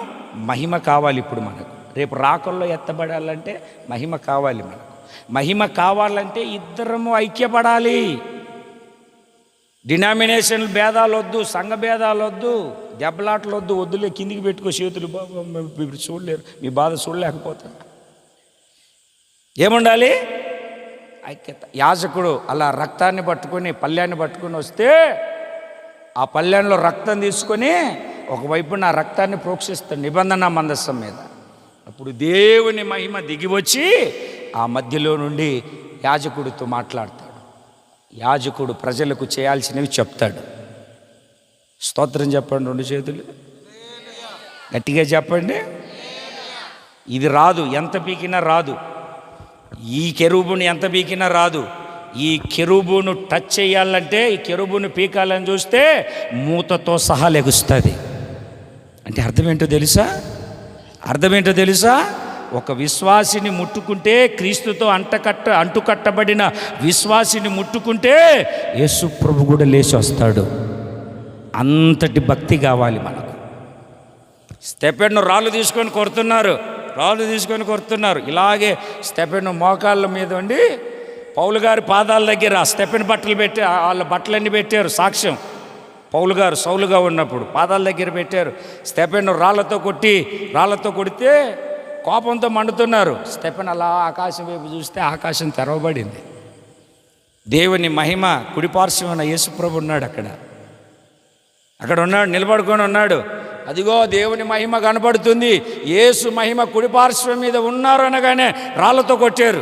మహిమ కావాలి ఇప్పుడు మనకు. రేపు రాకల్లో ఎత్తబడాలంటే మహిమ కావాలి మనకు. మహిమ కావాలంటే ఇద్దరము ఐక్యపడాలి. డినామినేషన్ భేదాలు వద్దు, సంఘ భేదాలు వద్దు, దెబ్బలాటలు వద్దు. వద్దులే, కిందికి పెట్టుకో చేతులు. బాబు చూడలేరు, మీ బాధ చూడలేకపోతారు. ఏముండాలి? ఐక్యత. యాజకుడు అలా రక్తాన్ని పట్టుకొని, పళ్ళాన్ని పట్టుకొని వస్తే ఆ పళ్ళెంలో రక్తం తీసుకొని ఒకవైపు నా రక్తాన్ని ప్రోక్షిస్తాడు నిబంధన మందస్సం మీద. అప్పుడు దేవుని మహిమ దిగి వచ్చి ఆ మధ్యలో నుండి యాజకుడితో మాట్లాడతాడు. యాజకుడు ప్రజలకు చేయాల్సినవి చెప్తాడు. స్తోత్రం చెప్పండి, 2 చేతులు గట్టిగా చెప్పండి. ఇది రాదు, ఎంత పీకినా రాదు. ఈ కెరూబుని ఎంత పీకినా రాదు. ఈ కెరూబును టచ్ చేయాలంటే, ఈ కెరూబును పీకాలని చూస్తే మూతతో సహా లెగుస్తుంది. అంటే అర్థమేంటో తెలుసా? ఒక విశ్వాసిని ముట్టుకుంటే, క్రీస్తుతో అంటుకట్టబడిన విశ్వాసిని ముట్టుకుంటే యేసు ప్రభు కూడా లేచి వస్తాడు. అంతటి భక్తి కావాలి మనకు. స్టెఫెను రాళ్ళు తీసుకొని కొడుతున్నారు. ఇలాగే స్టెఫెను మోకాళ్ళ మీద ఉండి పౌలు గారి పాదాల దగ్గర స్టెఫెను బట్టలు పెట్టి, వాళ్ళ బట్టలన్నీ పెట్టారు సాక్ష్యం. పౌలు గారు సౌలుగా ఉన్నప్పుడు పాదాల దగ్గర పెట్టారు. స్టెఫెను రాళ్లతో కొడితే కోపంతో మండుతున్నారు. స్టెఫెను అలా ఆకాశం వైపు చూస్తే ఆకాశం తెరవబడింది. దేవుని మహిమ కుడిపార్శ్వన యేసుప్రభు ఉన్నాడు. అక్కడ ఉన్నాడు, నిలబడుకొని ఉన్నాడు. అదిగో దేవుని మహిమ కనపడుతుంది. యేసు మహిమ కుడిపార్శ్వం మీద ఉన్నారు అనగానే రాళ్లతో కొట్టారు.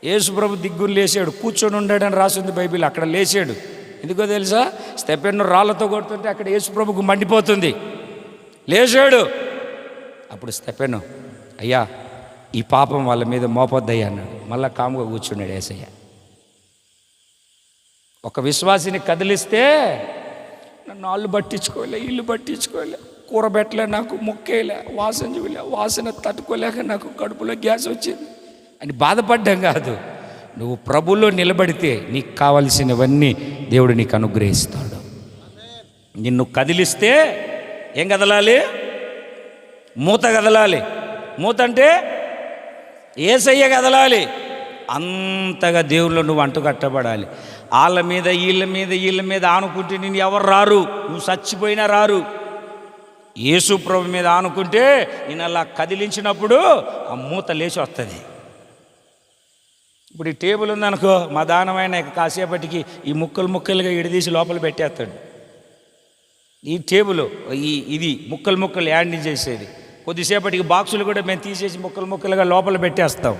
యేసు ప్రభు దిగ్గును లేచాడు. కూర్చొని ఉండాడని రాసింది బైబిల్. అక్కడ లేచాడు. ఎందుకో తెలుసా? స్టెఫెను రాళ్లతో కొడుతుంటే అక్కడ యేసు ప్రభుకు మండిపోతుంది. లేచాడు. అప్పుడు స్టెఫెను, అయ్యా ఈ పాపం వాళ్ళ మీద మోపొద్దయ్యా అన్నాడు. మళ్ళా కాముగా కూర్చున్నాడు యేసయ్య. ఒక విశ్వాసిని కదిలిస్తే నన్ను వాళ్ళు పట్టించుకోలే, ఇల్లు పట్టించుకోలే, కూర పెట్టలే, నాకు మొక్కేలే, వాసన చూలే, వాసన తట్టుకోలేక నాకు కడుపులో గ్యాస్ వచ్చింది అని బాధపడ్డం కాదు. నువ్వు ప్రభులో నిలబడితే నీకు కావలసినవన్నీ దేవుడు నీకు అనుగ్రహిస్తాడు. నిన్ను కదిలిస్తే ఏం కదలాలి? మూత కదలాలి. మూత అంటే యేసయ్య కదలాలి. అంతగా దేవుళ్ళు నువ్వు అంటుకట్టబడాలి. వాళ్ళ మీద వీళ్ళ మీద ఆనుకుంటే నేను ఎవరు రారు, నువ్వు చచ్చిపోయినా రారు. యేసు ప్రభు మీద ఆనుకుంటే నేను అలా కదిలించినప్పుడు ఆ మూత లేచి వస్తుంది. ఇప్పుడు ఈ టేబుల్ ఉందనుకో, మా దానమైన కాసేపటికి ఈ ముక్కలుగా ఇడిదీసి లోపల పెట్టేస్తాడు. ఈ టేబుల్ ఇది ముక్కలు యాండి చేసేది. కొద్దిసేపటికి బాక్సులు కూడా మేము తీసేసి ముక్కలుగా లోపల పెట్టేస్తాం.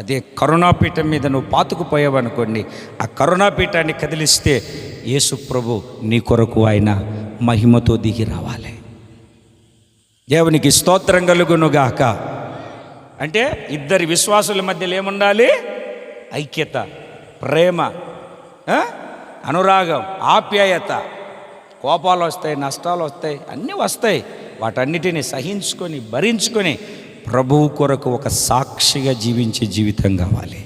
అదే కరుణాపీఠం మీద నువ్వు పాతుకుపోయావనుకోండి, ఆ కరుణాపీఠాన్ని కదిలిస్తే యేసు ప్రభు నీ కొరకు ఆయన మహిమతో దిగి రావాలి. దేవునికి స్తోత్రం కలుగునుగాక. అంటే ఇద్దరి విశ్వాసుల మధ్యలో ఏముండాలి? ఐక్యత, ప్రేమ, అనురాగం, ఆప్యాయత. కోపాలు వస్తాయి, నష్టాలు వస్తాయి, అన్నీ వస్తాయి. వాటన్నిటిని సహించుకొని భరించుకొని ప్రభువు కొరకు ఒక సాక్షిగా జీవించే జీవితం కావాలి.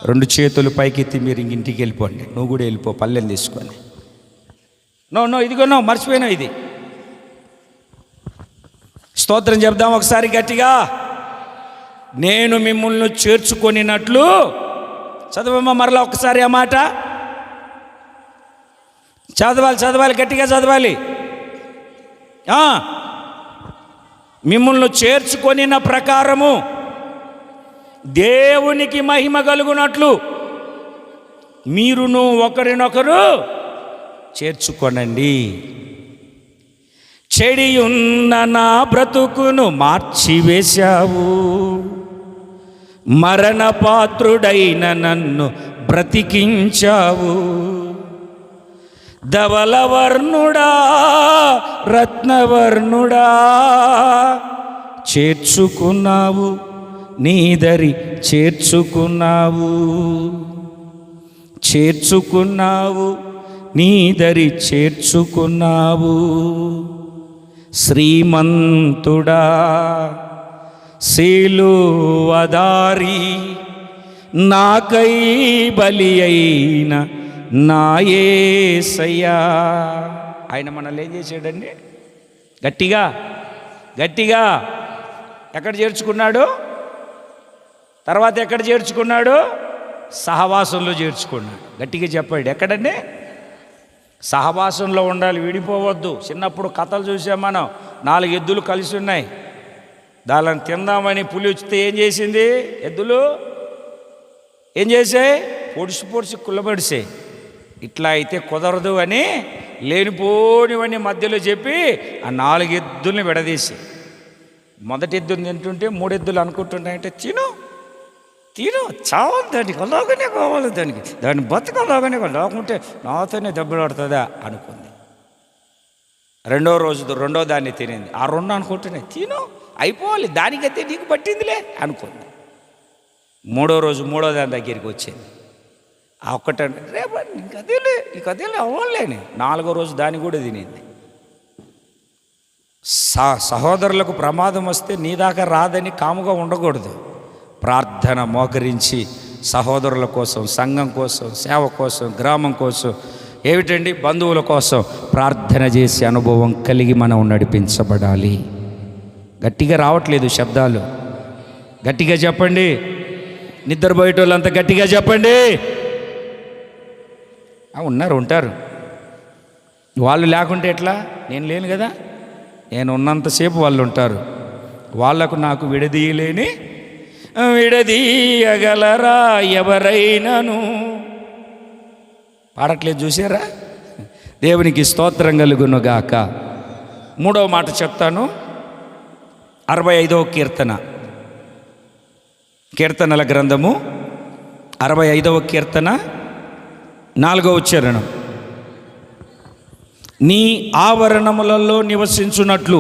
2 చేతులు పైకెత్తి మీరు ఇంటికి వెళ్ళిపోండి. నువ్వు కూడా వెళ్ళిపో, పల్లెలు తీసుకొని. ఇదిగో మర్చిపోయినావు. ఇది స్తోత్రం చెప్దాం ఒకసారి గట్టిగా. నేను మిమ్మల్ని చేర్చుకొనినట్లు, చదవమ్మా మరలా ఒకసారి ఆ మాట. చదవాలి, గట్టిగా చదవాలి. మిమ్మల్ని చేర్చుకొనిన ప్రకారము దేవునికి మహిమ కలుగునట్లు మీరును ఒకరినొకరు చేర్చుకొనండి. చెడియున్న నా బ్రతుకును మార్చివేశావు, మరణపాత్రుడైన నన్ను బ్రతికించావు. ధవలవర్ణుడా రత్నవర్ణుడా చేర్చుకున్నావు, నీదరి చేర్చుకున్నావు, నీదరి చేర్చుకున్నావు. శ్రీమంతుడా సిలువదారి నాకై బలి అయిన నా యేసయ్యా. ఆయన మనల్ని ఏం చేశాడండి? గట్టిగా ఎక్కడ చేర్చుకున్నాడు? తర్వాత ఎక్కడ చేర్చుకున్నాడు? సహవాసంలో చేర్చుకున్నాడు. గట్టిగా చెప్పండి, ఎక్కడండి? సహవాసంలో ఉండాలి, విడిపోవద్దు. చిన్నప్పుడు కథలు చూసాం మనం. 4 ఎద్దులు కలిసి ఉన్నాయి. దానిని తిందామని పులి వచ్చితే ఏం చేసింది? ఎద్దులు ఏం చేసాయి? పొడిసి కుల్లబడిసాయి. ఇట్లా అయితే కుదరదు అని లేనిపోనివన్నీ మధ్యలో చెప్పి ఆ 4 ఎద్దుల్ని విడదీసి, మొదటి ఎద్దుని తింటుంటే 3 ఎద్దులు అనుకుంటున్నాయంటే తిను చావాలి, దానికి అలాగనే కావాలి, దాన్ని బతకలాగానే లేకుంటే నాతోనే దెబ్బలాడుతుందా అనుకుంది. రెండో దాన్ని తినింది. ఆ 2 అనుకుంటున్నాయి తిను అయిపోవాలి, దానికైతే నీకు పట్టిందిలే అనుకుంది. మూడో దాని దగ్గరికి వచ్చింది. ఆ ఒక్కటే రేపు నీకు అదేలే అవ్వలేని. 4వ రోజు దాన్ని కూడా తినింది. సహోదరులకు ప్రమాదం వస్తే నీ దాకా రాదని కాముగా ఉండకూడదు. ప్రార్థన మోకరించి సహోదరుల కోసం, సంఘం కోసం, సేవ కోసం, గ్రామం కోసం, ఏమిటండి బంధువుల కోసం ప్రార్థన చేసే అనుభవం కలిగి మనం నడిపించబడాలి. గట్టిగా రావట్లేదు శబ్దాలు, గట్టిగా చెప్పండి. నిద్రపోయేటోళ్ళంతా గట్టిగా చెప్పండి. ఉంటారు వాళ్ళు, లేకుంటే ఎట్లా? నేను లేను కదా, నేను ఉన్నంతసేపు వాళ్ళు ఉంటారు. వాళ్లకు నాకు విడదీయగలరా ఎవరైనాను? పాడట్లేదు చూసారా? దేవునికి స్తోత్రం కలుగునుగాక. 3వ మాట చెప్తాను. 65వ కీర్తనల గ్రంథము 65వ కీర్తన 4వ చరణం. నీ ఆవరణములలో నివసించున్నట్లు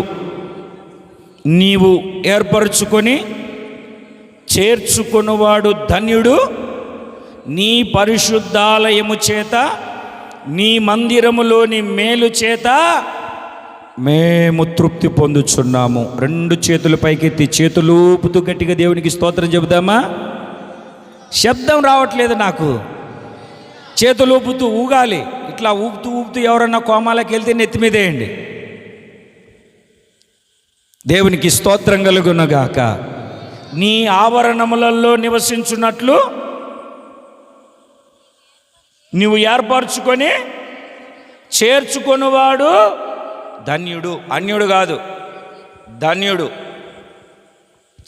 నీవు ఏర్పరచుకొని చేర్చుకొనువాడు ధన్యుడు. నీ పరిశుద్ధాలయము చేత, నీ మందిరములోని మేలు చేత మేము తృప్తి పొందుచున్నాము. 2 చేతులు పైకెత్తి చేతులు ఊపుతూ గట్టిగా దేవునికి స్తోత్రం చెబుదామా? శబ్దం రావట్లేదు నాకు. చేతులు ఊపుతూ ఊగాలి. ఇట్లా ఊపుతూ ఎవరన్నా కోమాలకు వెళ్తే నెత్తి మీదేయండి. దేవునికి స్తోత్రం కలుగునగాక. నీ ఆవరణములలో నివసించున్నట్లు నీవు ఏర్పరచుకొని చేర్చుకొనువాడు ధన్యుడు. అన్యుడు కాదు, ధన్యుడు.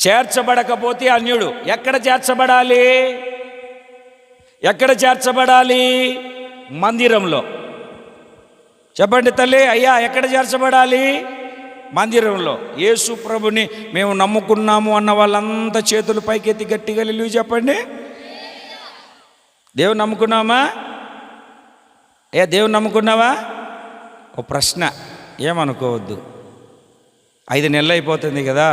చేర్చబడకపోతే అన్యుడు. ఎక్కడ చేర్చబడాలి? మందిరంలో. చెప్పండి తల్లి, అయ్యా ఎక్కడ చేర్చబడాలి? మందిరంలో. యేసు ప్రభుని మేము నమ్ముకున్నాము అన్న వాళ్ళంతా చేతులు పైకెత్తి గట్టిగా నిలువు చెప్పండి. దేవుని నమ్ముకున్నామా? దేవుని నమ్ముకున్నావా? ఒక ప్రశ్న, ఏమనుకోవద్దు. 5 నెలలు అయిపోతుంది కదా,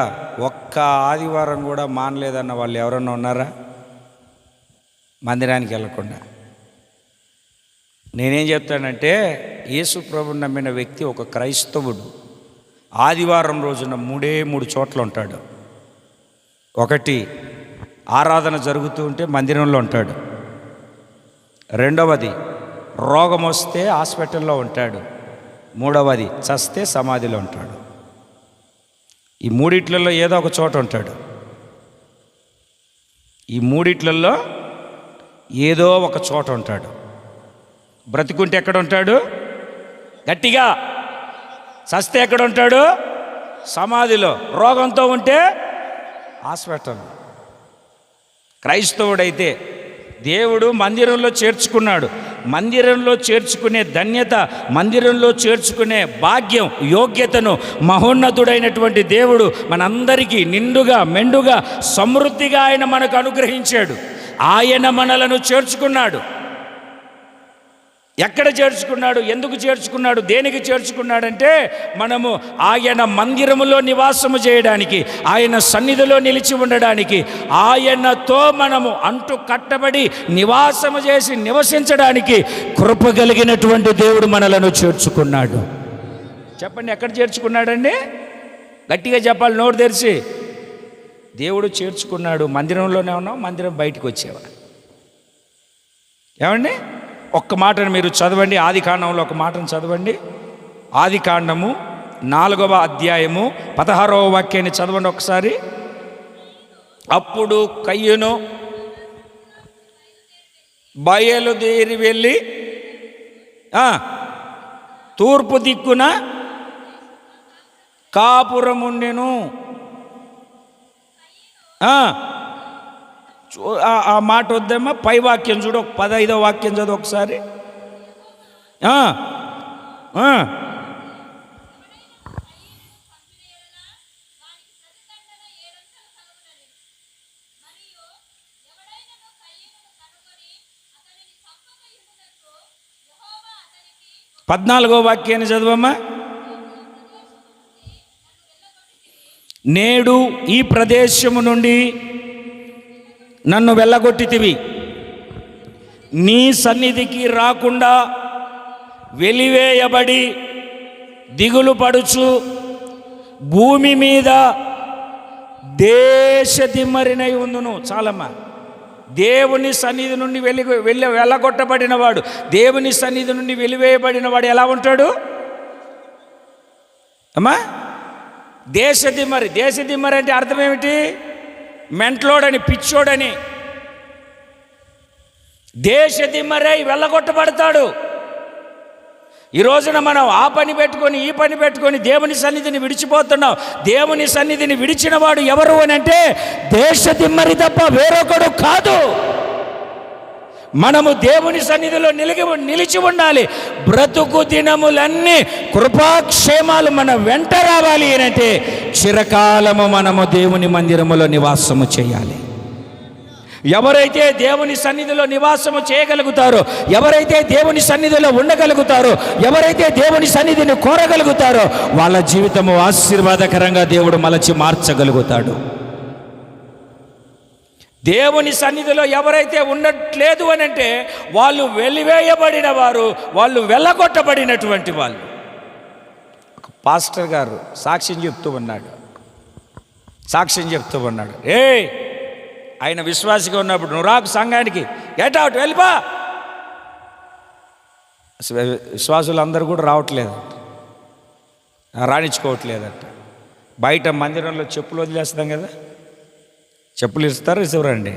ఒక్క ఆదివారం కూడా మానలేదన్న వాళ్ళు ఎవరన్నా ఉన్నారా? మందిరానికి వెళ్ళకుండా. నేనేం చెప్తానంటే, యేసు ప్రభుని నమ్మిన వ్యక్తి ఒక క్రైస్తవుడు ఆదివారం రోజున 3 చోట్ల ఉంటాడు. 1, ఆరాధన జరుగుతూ ఉంటే మందిరంలో ఉంటాడు. 2వది, రోగం వస్తే హాస్పిటల్లో ఉంటాడు. 3వది, చస్తే సమాధిలో ఉంటాడు. ఈ 3 ఏదో ఒక చోట ఉంటాడు. ఈ 3 ఏదో ఒక చోట ఉంటాడు. బ్రతికుంటే ఎక్కడ ఉంటాడు? గట్టిగా. చస్తే ఎక్కడ ఉంటాడు? సమాధిలో. రోగంతో ఉంటే హాస్పిటల్. క్రైస్తవుడైతే దేవుడు మందిరంలో చేర్చుకున్నాడు. మందిరంలో చేర్చుకునే ధన్యత, మందిరంలో చేర్చుకునే భాగ్యం, యోగ్యతను మహోన్నతుడైనటువంటి దేవుడు మనందరికీ నిండుగా, మెండుగా, సమృద్ధిగా ఆయన మనకు అనుగ్రహించాడు. ఆయన మనలను చేర్చుకున్నాడు. ఎక్కడ చేర్చుకున్నాడు? ఎందుకు చేర్చుకున్నాడు? దేనికి చేర్చుకున్నాడంటే, మనము ఆయన మందిరములో నివాసము చేయడానికి, ఆయన సన్నిధిలో నిలిచి ఉండడానికి, ఆయనతో మనము అంటు కట్టబడి నివాసము చేసి నివసించడానికి కృప కలిగినటువంటి దేవుడు మనలను చేర్చుకున్నాడు. చెప్పండి, ఎక్కడ చేర్చుకున్నాడండి? గట్టిగా చెప్పాలి, నోరు తెరిచి. దేవుడు చేర్చుకున్నాడు. మందిరంలోనే ఉన్నాం, మందిరం బయటకు వచ్చేవా? ఏమండి? ఒక్క మాటను మీరు చదవండి. ఆదికాండంలో ఒక మాటను చదవండి. ఆదికాండము 4వ అధ్యాయము 16వ వాక్యాన్ని చదవండి ఒకసారి. అప్పుడు కయ్యను బయలుదేరి వెళ్ళి తూర్పు దిక్కున కాపురముండెను. ఆ మాట వద్దామా? పై వాక్యం చూడు, 15వ వాక్యం చదువు ఒకసారి. పద్నాలుగో వాక్యాన్ని చదవమ్మా. నేడు ఈ ప్రదేశము నుండి నన్ను వెళ్ళగొట్టితివి, నీ సన్నిధికి రాకుండా వెలివేయబడి దిగులు పడుచు భూమి మీద దేశదిమ్మరినై ఉందును. చాలమ్మా. దేవుని సన్నిధి నుండి వెళ్ళగొట్టబడినవాడు, దేవుని సన్నిధి నుండి వెలివేయబడినవాడు ఎలా ఉంటాడు అమ్మా? దేశదిమ్మరి. దేశదిమ్మరి అంటే అర్థం ఏమిటి? మెంట్లోడని, పిచ్చోడని. దేశదిమ్మరై వెళ్ళగొట్టబడతాడు. ఈ రోజున మనం ఆ పని పెట్టుకొని ఈ పని పెట్టుకొని దేవుని సన్నిధిని విడిచిపోతున్నాం. దేవుని సన్నిధిని విడిచిన వాడు ఎవరు అని అంటే దేశదిమ్మరి తప్ప వేరొకడు కాదు. మనము దేవుని సన్నిధిలో నిలిచి ఉండాలి. బ్రతుకు దినములన్నీ కృపాక్షేమాలు మన వెంట రావాలి అంటే చిరకాలము మనము దేవుని మందిరములో నివాసము చేయాలి. ఎవరైతే దేవుని సన్నిధిలో నివాసము చేయగలుగుతారో, ఎవరైతే దేవుని సన్నిధిలో ఉండగలుగుతారో, ఎవరైతే దేవుని సన్నిధిని కోరగలుగుతారో వాళ్ళ జీవితము ఆశీర్వాదకరంగా దేవుడు మలచి మార్చగలుగుతాడు. దేవుని సన్నిధిలో ఎవరైతే ఉండట్లేదు అని అంటే వాళ్ళు వెలివేయబడిన వారు, వాళ్ళు వెళ్ళగొట్టబడినటువంటి వాళ్ళు. ఒక పాస్టర్ గారు సాక్ష్యం చెప్తూ ఉన్నాడు. ఆయన విశ్వాసిగా ఉన్నప్పుడు, నువ్వు రాకు సంఘానికి, గెట్ అవుట్, వెళ్ళిపా. విశ్వాసులు అందరూ కూడా రాణించుకోవట్లేదంట. బయట మందిరంలో చెప్పులు వదిలేస్తాం కదా, చెప్పులు ఇస్తారు, ఇవ్వరండి.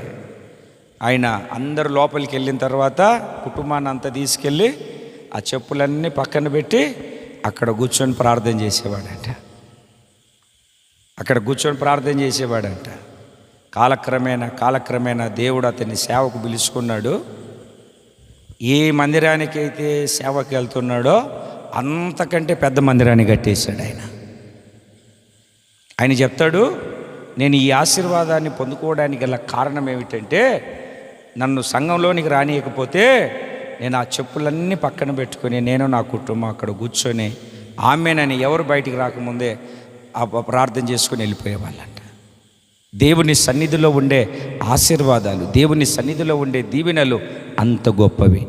ఆయన అందరు లోపలికి వెళ్ళిన తర్వాత కుటుంబాన్ని అంతా తీసుకెళ్ళి ఆ చెప్పులన్నీ పక్కన పెట్టి అక్కడ కూర్చొని ప్రార్థన చేసేవాడంట. కాలక్రమేణా దేవుడు అతన్ని సేవకు పిలుచుకున్నాడు. ఏ మందిరానికి అయితే సేవకు వెళ్తున్నాడో అంతకంటే పెద్ద మందిరాన్ని కట్టేశాడు ఆయన చెప్తాడు, నేను ఈ ఆశీర్వాదాన్ని పొందుకోవడానికి గల కారణం ఏమిటంటే నన్ను సంఘంలోనికి రానియకపోతే నేను ఆ చెప్పులన్నీ పక్కన పెట్టుకొని నేను నా కుటుంబం అక్కడ కూర్చొని ఆమెనని ఎవరు బయటికి రాకముందే ప్రార్థన చేసుకుని వెళ్ళిపోయేవాళ్ళంట. దేవుని సన్నిధిలో ఉండే ఆశీర్వాదాలు, దేవుని సన్నిధిలో ఉండే దీవెనలు అంత గొప్పవి.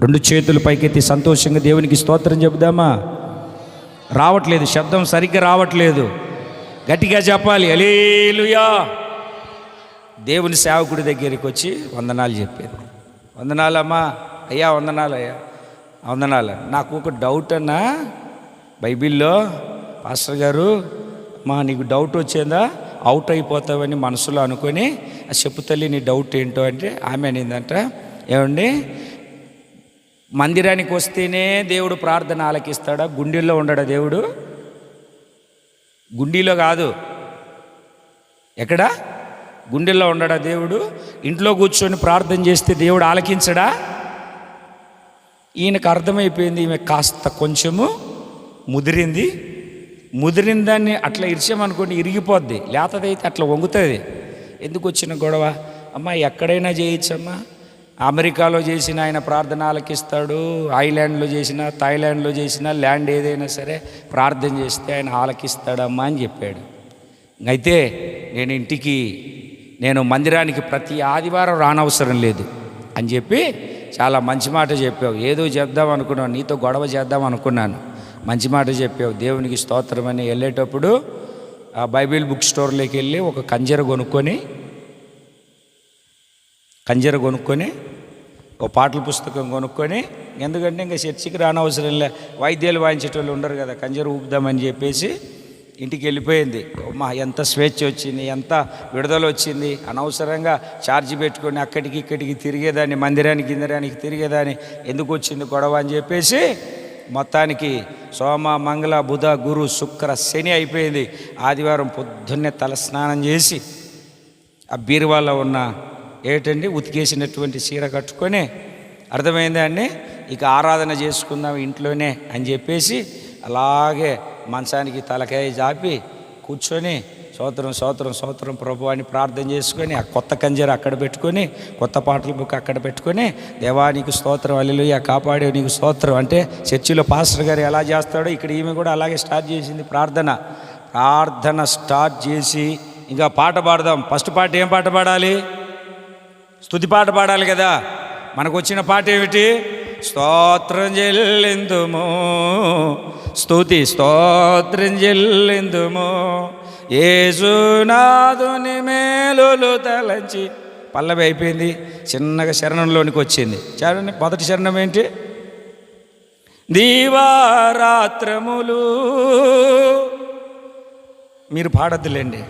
2 చేతులు పైకెత్తి సంతోషంగా దేవునికి స్తోత్రం చెబుదామా? రావట్లేదు, శబ్దం సరిగ్గా రావట్లేదు, గట్టిగా చెప్పాలి హల్లెలూయా. దేవుని సేవకుడి దగ్గరికి వచ్చి వందనాలు చెప్పేది. వందనాలమ్మా, అయ్యా వందనాలయ్యా, వందనాలు. నాకు ఒక డౌట్ అన్నా, బైబిల్లో పాస్టర్ గారు నీకు డౌట్ వచ్చిందా, అవుట్ అయిపోతావని మనసులో అనుకొని చెప్పు తల్లి నీ డౌట్ ఏంటో అంటే ఆమె అనిందంట, ఏమండి మందిరానికి వస్తేనే దేవుడు ప్రార్థన ఆలకిస్తాడా? గుండెల్లో ఉండడా దేవుడు? గుండీలో కాదు, ఎక్కడ? గుండెల్లో ఉండడా దేవుడు? ఇంట్లో కూర్చొని ప్రార్థన చేస్తే దేవుడు ఆలకించడా? ఈయనకు అర్థమైపోయింది, ఈమె కాస్త కొంచెము ముదిరిన దాన్ని అట్లా ఇరిచామనుకోండి ఇరిగిపోద్ది, లేతదైతే అట్లా వంగుతుంది. ఎందుకు వచ్చిన గొడవ? అమ్మ ఎక్కడైనా చేయొచ్చమ్మా, అమెరికాలో చేసిన ఆయన ప్రార్థన ఆలకిస్తాడు, ఐలాండ్లో చేసినా థాయిలాండ్లో చేసినా ల్యాండ్ ఏదైనా సరే ప్రార్థన చేస్తే ఆయన ఆలకిస్తాడమ్మా అని చెప్పాడు. అయితే నేను మందిరానికి ప్రతి ఆదివారం రానవసరం లేదు అని చెప్పి చాలా మంచి మాట చెప్పావు. ఏదో చెప్దాం అనుకున్నాను, నీతో గొడవ చేద్దాం అనుకున్నాను, మంచి మాట చెప్పావు, దేవునికి స్తోత్రం అని. వెళ్ళేటప్పుడు ఆ బైబిల్ బుక్ స్టోర్లోకి వెళ్ళి ఒక కంజర కొనుక్కొని ఒక పాటల పుస్తకం కొనుక్కొని, ఎందుకంటే ఇంకా చర్చికి రానవసరం లే, వాయిద్యాలు వాయించేటోళ్ళు ఉండరు కదా, కంజర ఊపుదామని చెప్పేసి ఇంటికి వెళ్ళిపోయింది. అమ్మా ఎంత స్వేచ్ఛ వచ్చింది, ఎంత విడుదల వచ్చింది. అనవసరంగా ఛార్జీ పెట్టుకొని అక్కడికి ఇక్కడికి తిరిగేదాన్ని, మందిరానికి తిరిగేదాన్ని, ఎందుకు వచ్చింది గొడవ అని చెప్పేసి మొత్తానికి సోమ మంగళ బుధ గురు శుక్ర శని అయిపోయింది. ఆదివారం పొద్దున్నే తలస్నానం చేసి ఆ బీరువాలో ఉన్న ఉతికేసినటువంటి చీర కట్టుకొని, అర్థమైందా అండి, ఇక ఆరాధన చేసుకుందాం ఇంట్లోనే అని చెప్పేసి అలాగే మంచానికి తలకాయ చాపి కూర్చొని స్తోత్రం స్తోత్రం స్తోత్రం ప్రభు అని ప్రార్థన చేసుకొని ఆ కొత్త కంజర అక్కడ పెట్టుకొని కొత్త పాటల బుక్ అక్కడ పెట్టుకొని దేవా నీకు స్తోత్రం హల్లెలూయా కాపాడే నీకు స్తోత్రం అంటే చర్చిలో పాస్టర్ గారు ఎలా చేస్తాడో ఇక్కడ ఈమె కూడా అలాగే స్టార్ట్ చేసింది ప్రార్థన స్టార్ట్ చేసి ఇంకా పాట పాడదాం. ఫస్ట్ పాట ఏం పాట పాడాలి? స్తుతి పాట పాడాలి కదా. మనకు వచ్చిన పాట ఏమిటి? స్తోత్రం చెల్లిందుము స్తుతి స్తోత్రం చెల్లిందుము యేసునాథుని మేలులు తలంచి. పల్లవి అయిపోయింది, చిన్నగా శరణంలోనికి వచ్చింది. చరణం మొదటి శరణం ఏంటి? దీవారాత్రములు. మీరు పాడద్దులేండి,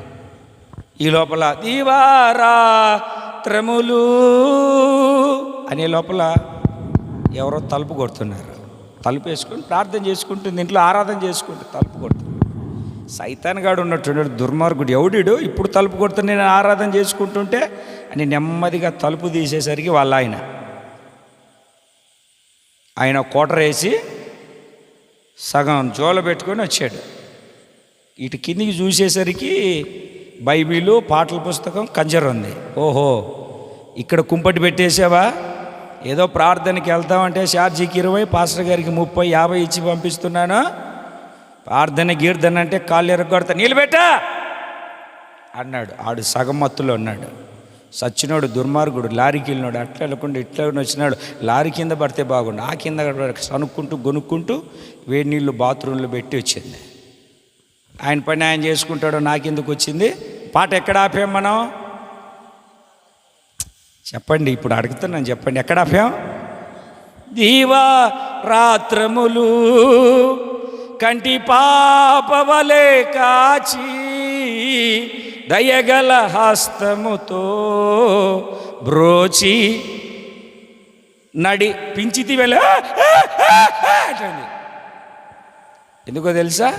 ఈ లోపల దీవారాత్రములు అనే లోపల ఎవరో తలుపు కొడుతున్నారు. తలుపు వేసుకొని ప్రార్థన చేసుకుంటుంది, ఇంట్లో ఆరాధన చేసుకుంటూ తలుపు కొడుతుంది. సైతాన్ గాడు ఉన్నట్టున్నాడు, దుర్మార్గుడు. ఎవడు ఇప్పుడు తలుపు కొడుతూ నేను ఆరాధన చేసుకుంటుంటే అని నెమ్మదిగా తలుపు తీసేసరికి వాళ్ళ ఆయన కోటర్ వేసి సగం జోల పెట్టుకొని వచ్చాడు. ఇటు కిందికి చూసేసరికి బైబిలు, పాటల పుస్తకం, కంజర ఉంది. ఓహో, ఇక్కడ కుంపటి పెట్టేసావా? ఏదో ప్రార్థనకి వెళ్తామంటే ఛార్జీకి 20, పాస్టర్ గారికి 30, 50 ఇచ్చి పంపిస్తున్నాను. ప్రార్థన గీర్ధన అంటే కాళ్ళు ఎరగొడతా, నిలబెట్టా అన్నాడు. ఆడు సగం మత్తులో ఉన్నాడు. సచ్చినోడు దుర్మార్గుడు, లారీకి వెళ్ళినాడు. అట్లా వెళ్ళకుండా ఇట్లా వచ్చినాడు. లారీ కింద పడితే బాగుండు, ఆ కింద సనుక్కుంటూ గొనుక్కుంటూ వేడి నీళ్ళు బాత్రూంలో పెట్టి వచ్చింది. ఆయన పని ఆయన చేసుకుంటాడో నాకెందుకు వచ్చింది? పాట ఎక్కడ ఆపాం మనం? చెప్పండి, ఇప్పుడు అడుగుతున్నాను, చెప్పండి ఎక్కడ ఆపాం? దీవా రాత్రములు కంటి పాపవలే కాచి దయగల హస్తముతో బ్రోచి నడి పించితి వెళ్ళ. ఎందుకో తెలుసా?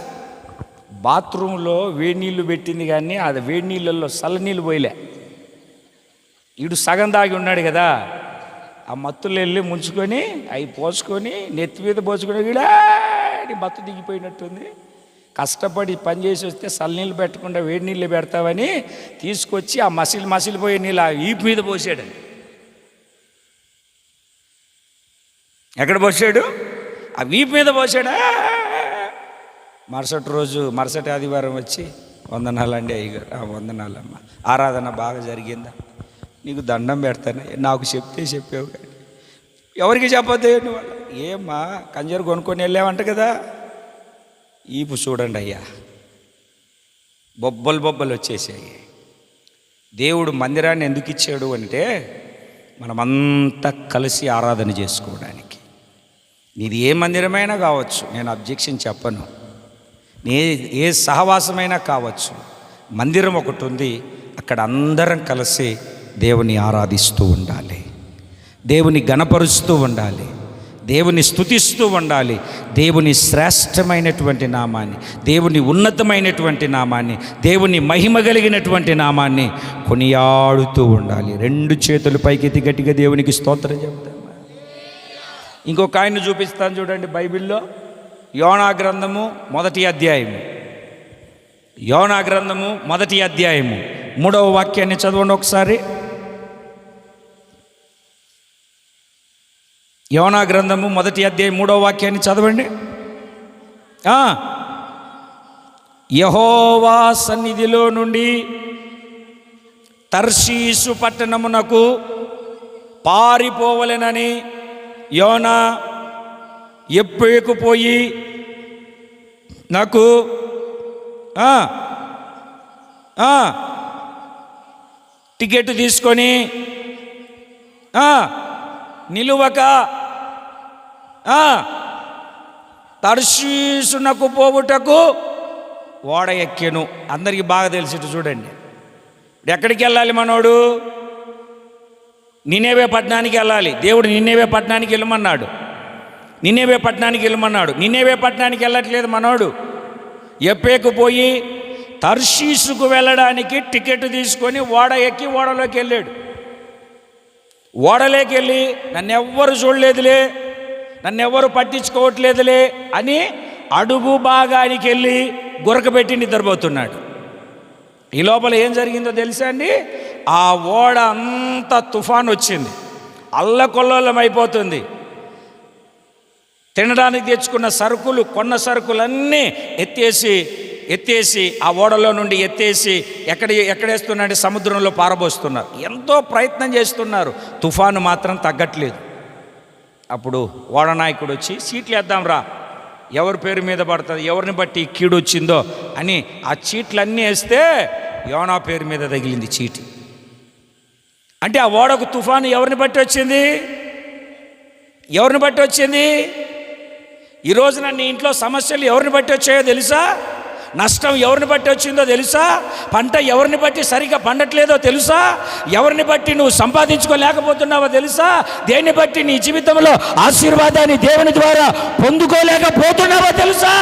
బాత్రూంలో వేడి నీళ్ళు పెట్టింది, కానీ అది వేడి నీళ్ళల్లో చల్లనీళ్ళు పోయలే. ఈడు సగం దాగి ఉన్నాడు కదా, ఆ మత్తులు వెళ్ళి ముంచుకొని అవి పోసుకొని నెత్తి మీద పోసుకొని వీడాడి మత్తు దిగిపోయినట్టుంది. కష్టపడి పని చేసి వస్తే చల్లనీళ్ళు పెట్టకుండా వేడి నీళ్ళు పెడతావని తీసుకొచ్చి ఆ మసిలిపోయే నీళ్ళు ఆ వీపు మీద పోసాడు. ఎక్కడ పోసాడు? ఆ వీపు మీద పోసాడా. మరుసటి ఆదివారం వచ్చి వందనాలండి అయ్యగారు. వందనాలమ్మ, ఆరాధన బాగా జరిగిందా? నీకు దండం పెడతాను, నాకు చెప్తే చెప్పావు కానీ ఎవరికి చెప్పొద్దు. నువ్వు ఏమ్మా కంజరు కొనుక్కొని వెళ్ళావంట కదా, ఈపు చూడండి అయ్యా, బొబ్బలు వచ్చేసాయి. దేవుడు మందిరాన్ని ఎందుకు ఇచ్చాడు అంటే మనమంతా కలిసి ఆరాధన చేసుకోవడానికి. నీది ఏ మందిరమైనా కావచ్చు, నేను అబ్జెక్షన్ చెప్పను. ఏ సహవాసమైనా కావచ్చు, మందిరం ఒకటి ఉంది, అక్కడ అందరం కలిసి దేవుని ఆరాధిస్తూ ఉండాలి, దేవుని గణపరుస్తూ ఉండాలి, దేవుని స్తుతిస్తూ ఉండాలి. దేవుని శ్రేష్టమైనటువంటి నామాన్ని, దేవుని ఉన్నతమైనటువంటి నామాన్ని, దేవుని మహిమ కలిగినటువంటి నామాన్ని కొనియాడుతూ ఉండాలి. 2 చేతులు పైకెత్తి గట్టిగా దేవునికి స్తోత్రం చెప్తాం. ఇంకొక ఆయన్ని చూపిస్తాను చూడండి బైబిల్లో. యోనా గ్రంథము 1వ అధ్యాయము, యోనా గ్రంథము 1వ అధ్యాయము 3వ వాక్యాన్ని చదవండి ఒకసారి. యోనా గ్రంథము 1వ అధ్యాయం 3వ వాక్యాన్ని చదవండి. యెహోవా సన్నిధిలో నుండి తర్షీసు పట్టణమునకు పారిపోవలెనని యోనా ఎప్పేకు పోయి నాకు టికెట్ తీసుకొని నిలువక తర్షీసునకు పోవుటకు ఓడ ఎక్కెను. అందరికీ బాగా తెలిసిట్టు చూడండి. ఎక్కడికి వెళ్ళాలి మనోడు? నినేవే పట్టణానికి వెళ్ళాలి. దేవుడు నినేవే పట్టణానికి వెళ్ళమన్నాడు. నినేవే పట్టణానికి వెళ్ళమన్నాడు. నినేవే పట్టణానికి వెళ్ళట్లేదు మనోడు. ఎప్పేకు పోయి తర్షీసుకు వెళ్ళడానికి టికెట్ తీసుకొని ఓడ ఎక్కి ఓడలోకి వెళ్ళాడు. ఓడలోకి వెళ్ళి నన్ను ఎవ్వరు చూడలేదులే, నన్నెవరు పట్టించుకోవట్లేదులే అని అడుగు భాగానికి వెళ్ళి గురకబెట్టి నిద్రపోతున్నాడు. ఈ లోపల ఏం జరిగిందో తెలుసా అండి? ఆ ఓడ అంతా తుఫాన్ వచ్చింది, అల్లకొల్లోలం అయిపోతుంది. తినడానికి తెచ్చుకున్న సరుకులు, కొన్న సరుకులన్నీ ఎత్తేసి ఆ ఓడలో నుండి ఎత్తేసి ఎక్కడేస్తున్నారంటే సముద్రంలో పారబోస్తున్నారు. ఎంతో ప్రయత్నం చేస్తున్నారు, తుఫాను మాత్రం తగ్గట్లేదు. అప్పుడు ఓడ నాయకుడు వచ్చి, సీట్లు వేద్దాం రా, ఎవరి పేరు మీద పడుతుంది, ఎవరిని బట్టి కీడు వచ్చిందో అని ఆ చీట్లన్నీ వేస్తే యోనా పేరు మీద తగిలింది చీటి. అంటే ఆ ఓడకు తుఫాను ఎవరిని బట్టి వచ్చింది? ఎవరిని బట్టి వచ్చింది? ఈ రోజున నీ ఇంట్లో సమస్యలు ఎవరిని బట్టి వచ్చాయో తెలుసా? నష్టం ఎవరిని బట్టి వచ్చిందో తెలుసా? పంట ఎవరిని బట్టి సరిగ్గా పండట్లేదో తెలుసా? ఎవరిని బట్టి నువ్వు సంపాదించుకోలేకపోతున్నావో తెలుసా? దేన్ని బట్టి నీ జీవితంలో ఆశీర్వాదాన్ని దేవుని ద్వారా పొందుకోలేకపోతున్నావో తెలుసా?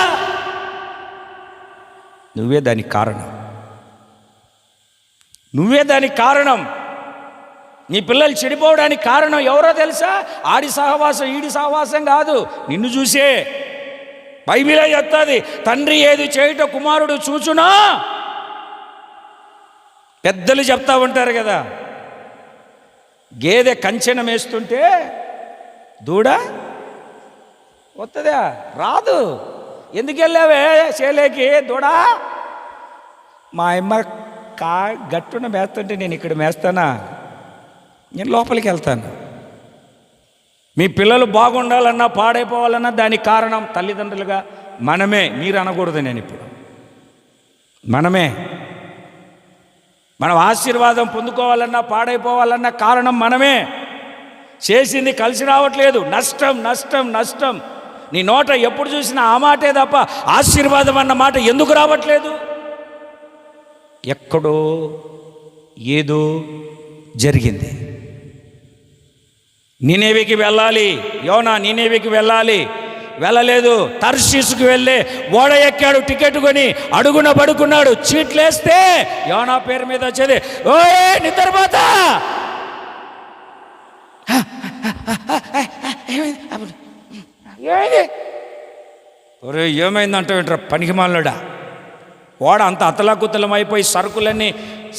నువ్వే దానికి కారణం. నువ్వే దానికి కారణం. నీ పిల్లలు చెడిపోవడానికి కారణం ఎవరో తెలుసా? ఆడి సహవాసం, ఈడి సహవాసం కాదు, నిన్ను చూసే. బైబిలే చెప్తుంది, తండ్రి ఏది చేయుట కుమారుడు చూచునా. పెద్దలు చెప్తా ఉంటారు కదా, గేదె కంచెనం వేస్తుంటే దూడ వస్తుందా? రాదు. ఎందుకు వెళ్ళావే చేలేకి దూడ? మా అమ్మ గట్టున మేస్తుంటే నేను ఇక్కడ మేస్తానా? నేను లోపలికి వెళ్తాను. మీ పిల్లలు బాగుండాలన్నా పాడైపోవాలన్నా దానికి కారణం తల్లిదండ్రులుగా మనమే. మీరు అనకూడదు, నేను ఇప్పుడు మనమే. మనం ఆశీర్వాదం పొందుకోవాలన్నా పాడైపోవాలన్నా కారణం మనమే. చేసింది కలిసి రావట్లేదు, నష్టం నష్టం నష్టం. నీ నోట ఎప్పుడు చూసినా ఆ మాటే తప్ప ఆశీర్వాదం అన్న మాట ఎందుకు రావట్లేదు? ఎక్కడో ఏదో జరిగింది. నీనేవికి వెళ్ళాలి యోనా, నీనేవికి వెళ్ళాలి, వెళ్ళలేదు. తర్షీసుకు వెళ్ళే ఓడ ఎక్కాడు, టికెట్ కొని అడుగున పడుకున్నాడు. చీట్లేస్తే యోనా పేరు మీద వచ్చేది, ఓయ్ నిద్రపోతా. ఒరే ఏమైందంటావేంట్రా పనికిమాలడా? ఓడ అంత అతలాకుతలం అయిపోయి సరుకులన్నీ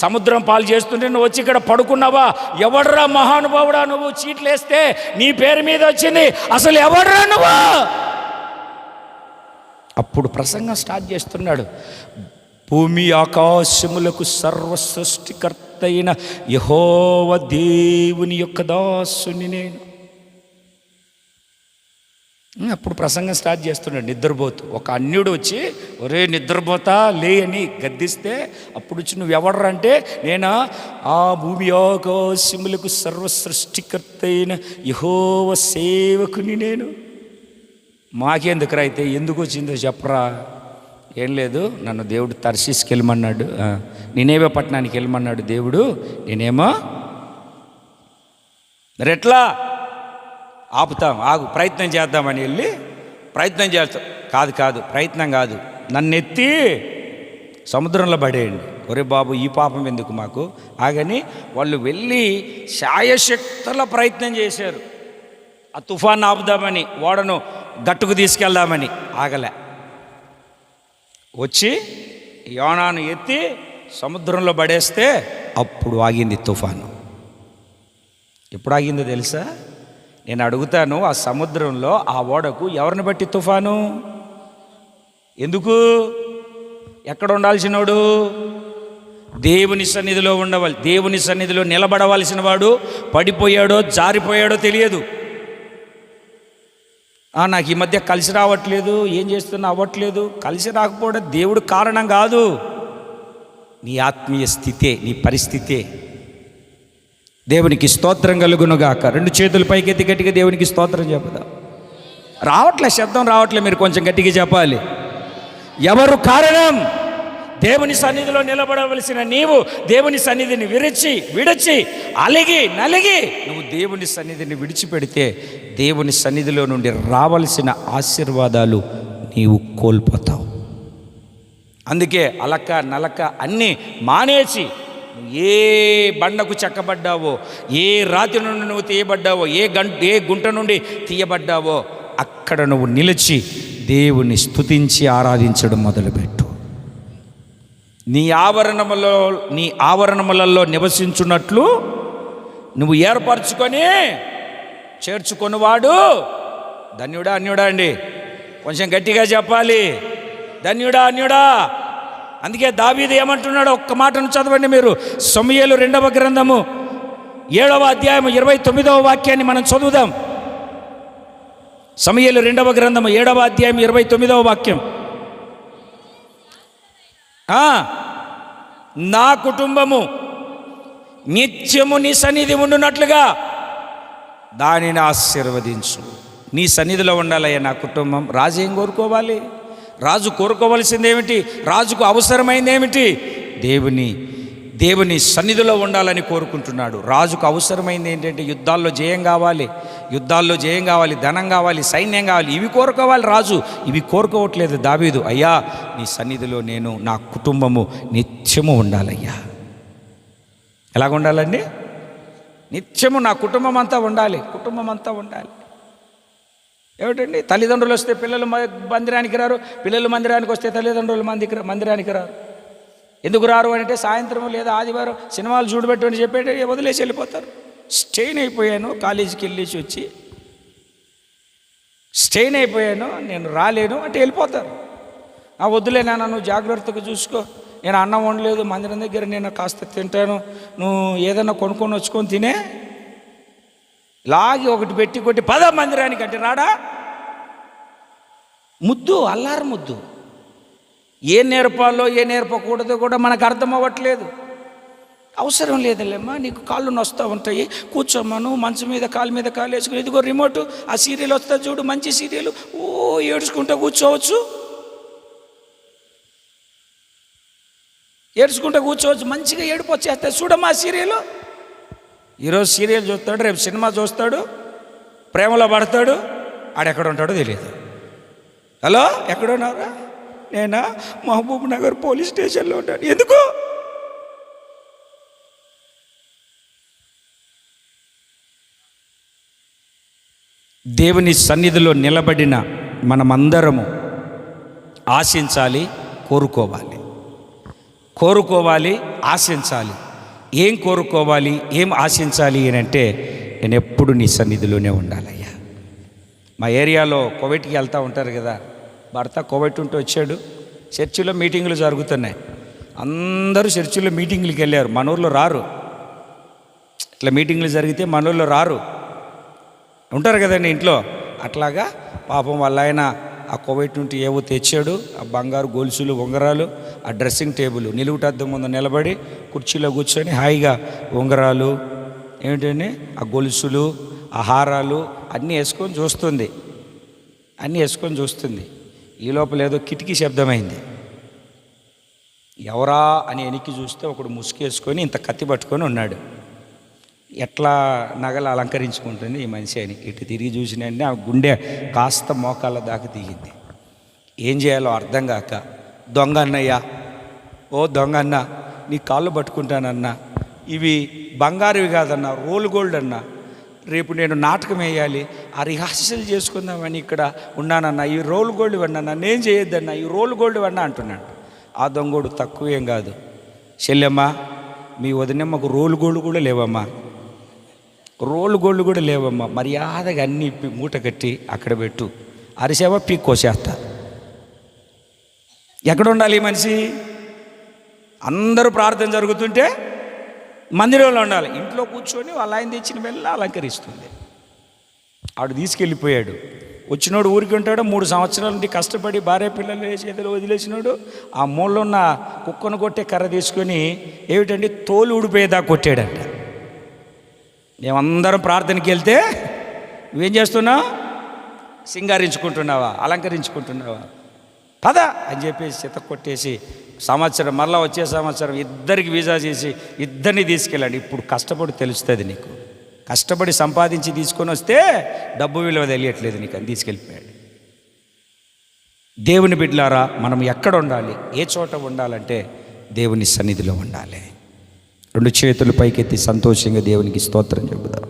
సముద్రం పాలు చేస్తుంటే నువ్వు వచ్చి ఇక్కడ పడుకున్నావా? ఎవడ్రా మహానుభావుడా నువ్వు? చీట్లేస్తే నీ పేరు మీద వచ్చింది, అసలు ఎవడ్రా నువ్వు? అప్పుడు ప్రసంగం స్టార్ట్ చేస్తున్నాడు. భూమి ఆకాశములకు సర్వ సృష్టికర్త అయిన యెహోవా దేవుని యొక్క దాసుని నేను. అప్పుడు ప్రసంగం స్టార్ట్ చేస్తున్నాడు నిద్రపోతూ. ఒక అన్యుడు వచ్చి, ఒరే నిద్రపోతా లే అని గద్దిస్తే అప్పుడు వచ్చి నువ్వు ఎవడరా అంటే, నేనా ఆ భూమి ఆకాశములకు సర్వ సృష్టికర్త అయిన యెహోవా సేవకుని నేను. మాకెందుకురా అయితే, ఎందుకు వచ్చిందో చెప్పరా? ఏం లేదు, నన్ను దేవుడు తర్షీస్కి వెళ్ళమన్నాడు, నినేవే పట్టణానికి వెళ్ళమన్నాడు దేవుడు. నేనేమో రెట్లా ఆపుతాం, ఆగు, ప్రయత్నం చేద్దామని వెళ్ళి ప్రయత్నం చేస్తాం. కాదు ప్రయత్నం కాదు, నన్ను ఎత్తి సముద్రంలో పడేయండి. ఒరే బాబు ఈ పాపం ఎందుకు మాకు ఆగని వాళ్ళు వెళ్ళి శాయశక్తుల ప్రయత్నం చేశారు. ఆ తుఫాన్ ఆపుదామని, ఓడను గట్టుకు తీసుకెళ్దామని, ఆగలే. వచ్చి యోనాను ఎత్తి సముద్రంలో పడేస్తే అప్పుడు ఆగింది తుఫాను. ఎప్పుడు ఆగిందో తెలుసా? నేను అడుగుతాను, ఆ సముద్రంలో ఆ ఓడకు ఎవరిని బట్టి తుఫాను? ఎందుకు? ఎక్కడ ఉండాల్సినోడు? దేవుని సన్నిధిలో ఉండవాలి. దేవుని సన్నిధిలో నిలబడవలసిన వాడు పడిపోయాడో జారిపోయాడో తెలియదు. నాకు ఈ మధ్య కలిసి రావట్లేదు, ఏం చేస్తున్నా అవ్వట్లేదు. కలిసి రాకపోవడం దేవుడు కారణం కాదు, నీ ఆత్మీయ స్థితే, నీ పరిస్థితే. దేవునికి స్తోత్రం కలుగునుగాక. రెండు చేతులు పైకెత్తి గట్టిగా దేవునికి స్తోత్రం చెప్పుదాం. రావట్లే, శబ్దం రావట్లే, మీరు కొంచెం గట్టిగా చెప్పాలి. ఎవరు కారణం? దేవుని సన్నిధిలో నిలబడవలసిన నీవు దేవుని సన్నిధిని విడిచి అలిగి నలిగి నువ్వు దేవుని సన్నిధిని విడిచిపెడితే దేవుని సన్నిధిలో నుండి రావలసిన ఆశీర్వాదాలు నీవు కోల్పోతావు. అందుకే అలక నలక అన్నీ మానేసి ఏ బండకు చెక్కబడ్డావో, ఏ రాతి నుండి నువ్వు తీయబడ్డావో, ఏ గుంట నుండి తీయబడ్డావో అక్కడ నువ్వు నిలిచి దేవుని స్తుతించి ఆరాధించడం మొదలుపెట్టు. నీ ఆవరణములలో నివసించున్నట్లు నువ్వు ఏర్పరచుకొని చేర్చుకొనివాడు ధన్యుడా అన్యుడా అండి? కొంచెం గట్టిగా చెప్పాలి. ధన్యుడా అన్యుడా? అందుకే దావీదు ఏమంటున్నాడు, ఒక్క మాటను చదవండి మీరు. సమూయేలు 2వ గ్రంథము 7వ అధ్యాయం 29వ వాక్యాన్ని మనం చదువుదాం. సమూయేలు 2వ గ్రంథము 7వ అధ్యాయం 29వ వాక్యం. నా కుటుంబము నిత్యము నీ సన్నిధి ఉండునట్లుగా దానిని ఆశీర్వదించు. నీ సన్నిధిలో ఉండాలయ్యా నా కుటుంబం. రాజు ఏం కోరుకోవాలి? రాజు కోరుకోవలసింది ఏమిటి? రాజుకు అవసరమైంది ఏమిటి? దేవుని సన్నిధిలో ఉండాలని కోరుకుంటున్నాడు. రాజుకు అవసరమైంది ఏంటంటే యుద్ధాల్లో జయం కావాలి, ధనం కావాలి, సైన్యం కావాలి. ఇవి కోరుకోవాలి రాజు. ఇవి కోరుకోవట్లేదు దావీదు. అయ్యా నీ సన్నిధిలో నేను, నా కుటుంబము నిత్యము ఉండాలయ్యా. ఎలాగ ఉండాలండి? నిత్యము నా కుటుంబం అంతా ఉండాలి. ఏమిటండి? తల్లిదండ్రులు వస్తే పిల్లలు మందిరానికి రారు, పిల్లలు మందిరానికి వస్తే తల్లిదండ్రులు మందిరానికి రారు. ఎందుకు రారు అంటే సాయంత్రం లేదా ఆదివారం సినిమాలు చూడబెట్టు అని చెప్పేట వదిలేసి వెళ్ళిపోతారు. స్ట్రెయిన్ అయిపోయాను, కాలేజీకి వెళ్ళేసి వచ్చి స్ట్రెయిన్ అయిపోయాను, నేను రాలేను అంటే వెళ్ళిపోతారు. వద్దులే నాన్న, నువ్వు జాగ్రత్తగా చూసుకో, నేను అన్నం వండలేదు మందిరం దగ్గర, నేను కాస్త తింటాను, నువ్వు ఏదన్నా కొనుక్కొని వచ్చుకొని తినే. లాగి ఒకటి పెట్టి కొట్టి పద మందిరానికి అంటే రాడా? ముద్దు, అల్లారు ముద్దు. ఏ నేర్పాలో ఏ నేర్పకూడదో కూడా మనకు అర్థం అవ్వట్లేదు. అవసరం లేదులేమ్మా, నీకు కాళ్ళు నొస్తూ ఉంటాయి, కూర్చోమ్మను మంచం మీద కాలు మీద కాలు వేసుకుని, ఇదిగో రిమోటు, ఆ సీరియల్ వస్తా చూడు, మంచి సీరియల్, ఏడ్చుకుంటూ కూర్చోవచ్చు, మంచిగా ఏడుపు వచ్చేస్తాయి, చూడమ్మా సీరియల్. ఈరోజు సీరియల్ చూస్తాడు, రేపు సినిమా చూస్తాడు, ప్రేమలో పడతాడు, ఆడెక్కడ ఉంటాడో తెలియదు. హలో, ఎక్కడున్నారా? నేనా మహబూబ్ నగర్ పోలీస్ స్టేషన్లో ఉంటాను. ఎందుకు? దేవుని సన్నిధిలో నిలబడిన మనమందరము ఆశించాలి, కోరుకోవాలి, ఆశించాలి. ఏం కోరుకోవాలి, ఏం ఆశించాలి అని అంటే, నేను ఎప్పుడు నీ సన్నిధిలోనే ఉండాలయ్యా. మా ఏరియాలో కోవిడ్కి వెళ్తూ ఉంటారు కదా, భర్త కోవిడ్ ఉంటూ వచ్చాడు. చర్చిలో మీటింగులు జరుగుతున్నాయి, అందరూ చర్చిలో మీటింగులకి వెళ్ళారు. మన ఊర్లో రారు. ఇట్లా మీటింగులు జరిగితే మన ఊర్లో రారు, ఉంటారు కదండి ఇంట్లో. అట్లాగా పాపం వాళ్ళ ఆయన ఆ కోవిడ్ నుండి ఏవో తెచ్చాడు. ఆ బంగారు గొలుసులు, ఉంగరాలు, ఆ డ్రెస్సింగ్ టేబుల్, నిలువుటద్దం ముందు నిలబడి కుర్చీలో కూర్చొని హాయిగా ఉంగరాలు ఏమిటండి, ఆ గొలుసులు, ఆ హారాలు అన్నీ వేసుకొని చూస్తుంది. ఈ లోపల ఏదో కిటికీ శబ్దమైంది. ఎవరా అని వెనక్కి చూస్తే ఒకడు ముసుకేసుకొని ఇంత కత్తి పట్టుకొని ఉన్నాడు. ఎట్లా నగలు అలంకరించుకుంటుంది ఈ మనిషి అని ఇటు తిరిగి చూసినంటే ఆ గుండె కాస్త మోకాళ్ళ దాకా దిగింది. ఏం చేయాలో అర్థం కాక, దొంగ అన్నయ్యా, ఓ దొంగ అన్న, నీ కాళ్ళు పట్టుకుంటానన్నా, ఇవి బంగారువి కాదన్నా, రోల్ గోల్డ్ అన్నా, రేపు నేను నాటకం వేయాలి, ఆ రిహార్సల్ చేసుకుందామని ఇక్కడ ఉన్నానన్నా, ఈ రోల్ గోల్డ్ వన్నా, నన్నేం చేయొద్దన్నా, ఈ రోల్ గోల్డ్ వన్నా అంటున్నాడు. ఆ దొంగోడు తక్కువేం కాదు. చెల్లెమ్మా, మీ వదినమ్మకు రోల్ గోల్డ్ కూడా లేవమ్మా, మర్యాదగా అన్నీ మూట కట్టి అక్కడ పెట్టు, అరిసేవా పీక్కోసేస్తా. ఎక్కడ ఉండాలి ఈ మనిషి? అందరూ ప్రార్థన జరుగుతుంటే మందిరంలో ఉండాలి. ఇంట్లో కూర్చొని వాళ్ళ ఆయన తెచ్చిన వెళ్ళి అలంకరిస్తుంది. ఆడు తీసుకెళ్ళిపోయాడు. వచ్చినోడు ఊరికి ఉంటాడు, 3 సంవత్సరాల నుండి కష్టపడి భార్య పిల్లలు చేతిలో వదిలేసినాడు. ఆ మూలలో ఉన్న కుక్కను కొట్టే కర్ర తీసుకొని ఏమిటండి తోలు ఊడిపోయేదా కొట్టాడంట. మేమందరం ప్రార్థనకి వెళ్తే నువ్వేం చేస్తున్నావు? సింగారించుకుంటున్నావా, అలంకరించుకుంటున్నావా? పద అని చెప్పేసి చిత కొట్టేసి సంవత్సరం, మళ్ళీ వచ్చే సంవత్సరం ఇద్దరికి వీసా చేసి ఇద్దరిని తీసుకెళ్ళాడు. ఇప్పుడు కష్టపడి తెలుస్తుంది నీకు, కష్టపడి సంపాదించి తీసుకొని వస్తే డబ్బు విలువ తెలియట్లేదు నీకు అని తీసుకెళ్ళిపోయాడు. దేవుని బిడ్డలారా, మనం ఎక్కడ ఉండాలి, ఏ చోట ఉండాలంటే దేవుని సన్నిధిలో ఉండాలి. 2 చేతులు పైకెత్తి సంతోషంగా దేవునికి స్తోత్రం చెబుదాం.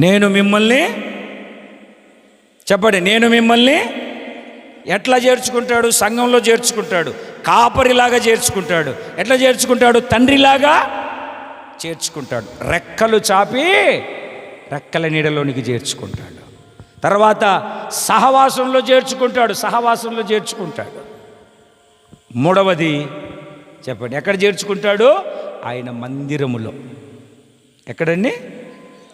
నేను మిమ్మల్ని చెప్పండి. నేను మిమ్మల్ని ఎట్లా చేర్చుకుంటాడు? సంఘంలో చేర్చుకుంటాడు, కాపరిలాగా చేర్చుకుంటాడు. ఎట్లా చేర్చుకుంటాడు? తండ్రిలాగా చేర్చుకుంటాడు. రెక్కలు చాపి రెక్కల నీడలోనికి చేర్చుకుంటాడు. తర్వాత సహవాసంలో చేర్చుకుంటాడు. మూడవది చెప్పండి, ఎక్కడ చేర్చుకుంటాడు? ఆయన మందిరములో. ఎక్కడండి?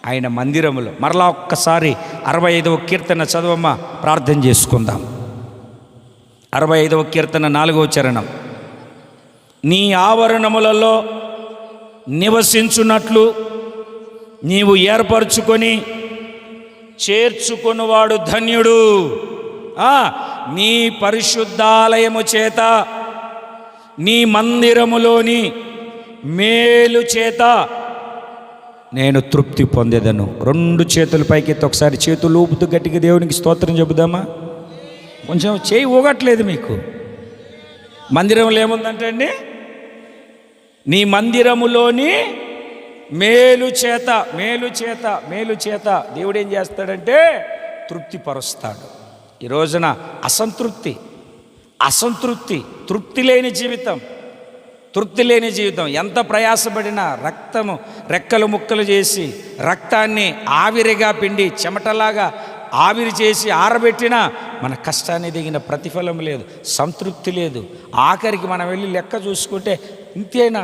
ఆయన మందిరములో. మరలా ఒక్కసారి 65వ కీర్తన చదవమ్మా, ప్రార్థన చేసుకుందాం. 65వ కీర్తన 4వ చరణం. నీ ఆవరణములలో నివసించున్నట్లు నీవు ఏర్పరచుకొని చేర్చుకొనువాడు ధన్యుడు. నీ పరిశుద్ధాలయము చేత, నీ మందిరములోని మేలు చేత నేను తృప్తి పొందేదను. 2 చేతుల పైకెత్తి ఒకసారి చేతులు ఊపుతూ గట్టిగా దేవునికి స్తోత్రం చెబుదామా? కొంచెం చేయి ఊగట్లేదు మీకు. మందిరంలో ఏముందంటే అండి, నీ మందిరములోని మేలు చేత దేవుడు ఏం చేస్తాడంటే తృప్తిపరుస్తాడు. ఈ రోజున అసంతృప్తి, తృప్తి లేని జీవితం, ఎంత ప్రయాసపడినా రెక్కలు ముక్కలు చేసి రక్తాన్ని ఆవిరిగా పిండి చెమటలాగా ఆవిరి చేసి ఆరబెట్టినా మన కష్టాన్ని దిగిన ప్రతిఫలం లేదు, సంతృప్తి లేదు. ఆఖరికి మనం వెళ్ళి లెక్క చూసుకుంటే ఇంతేనా?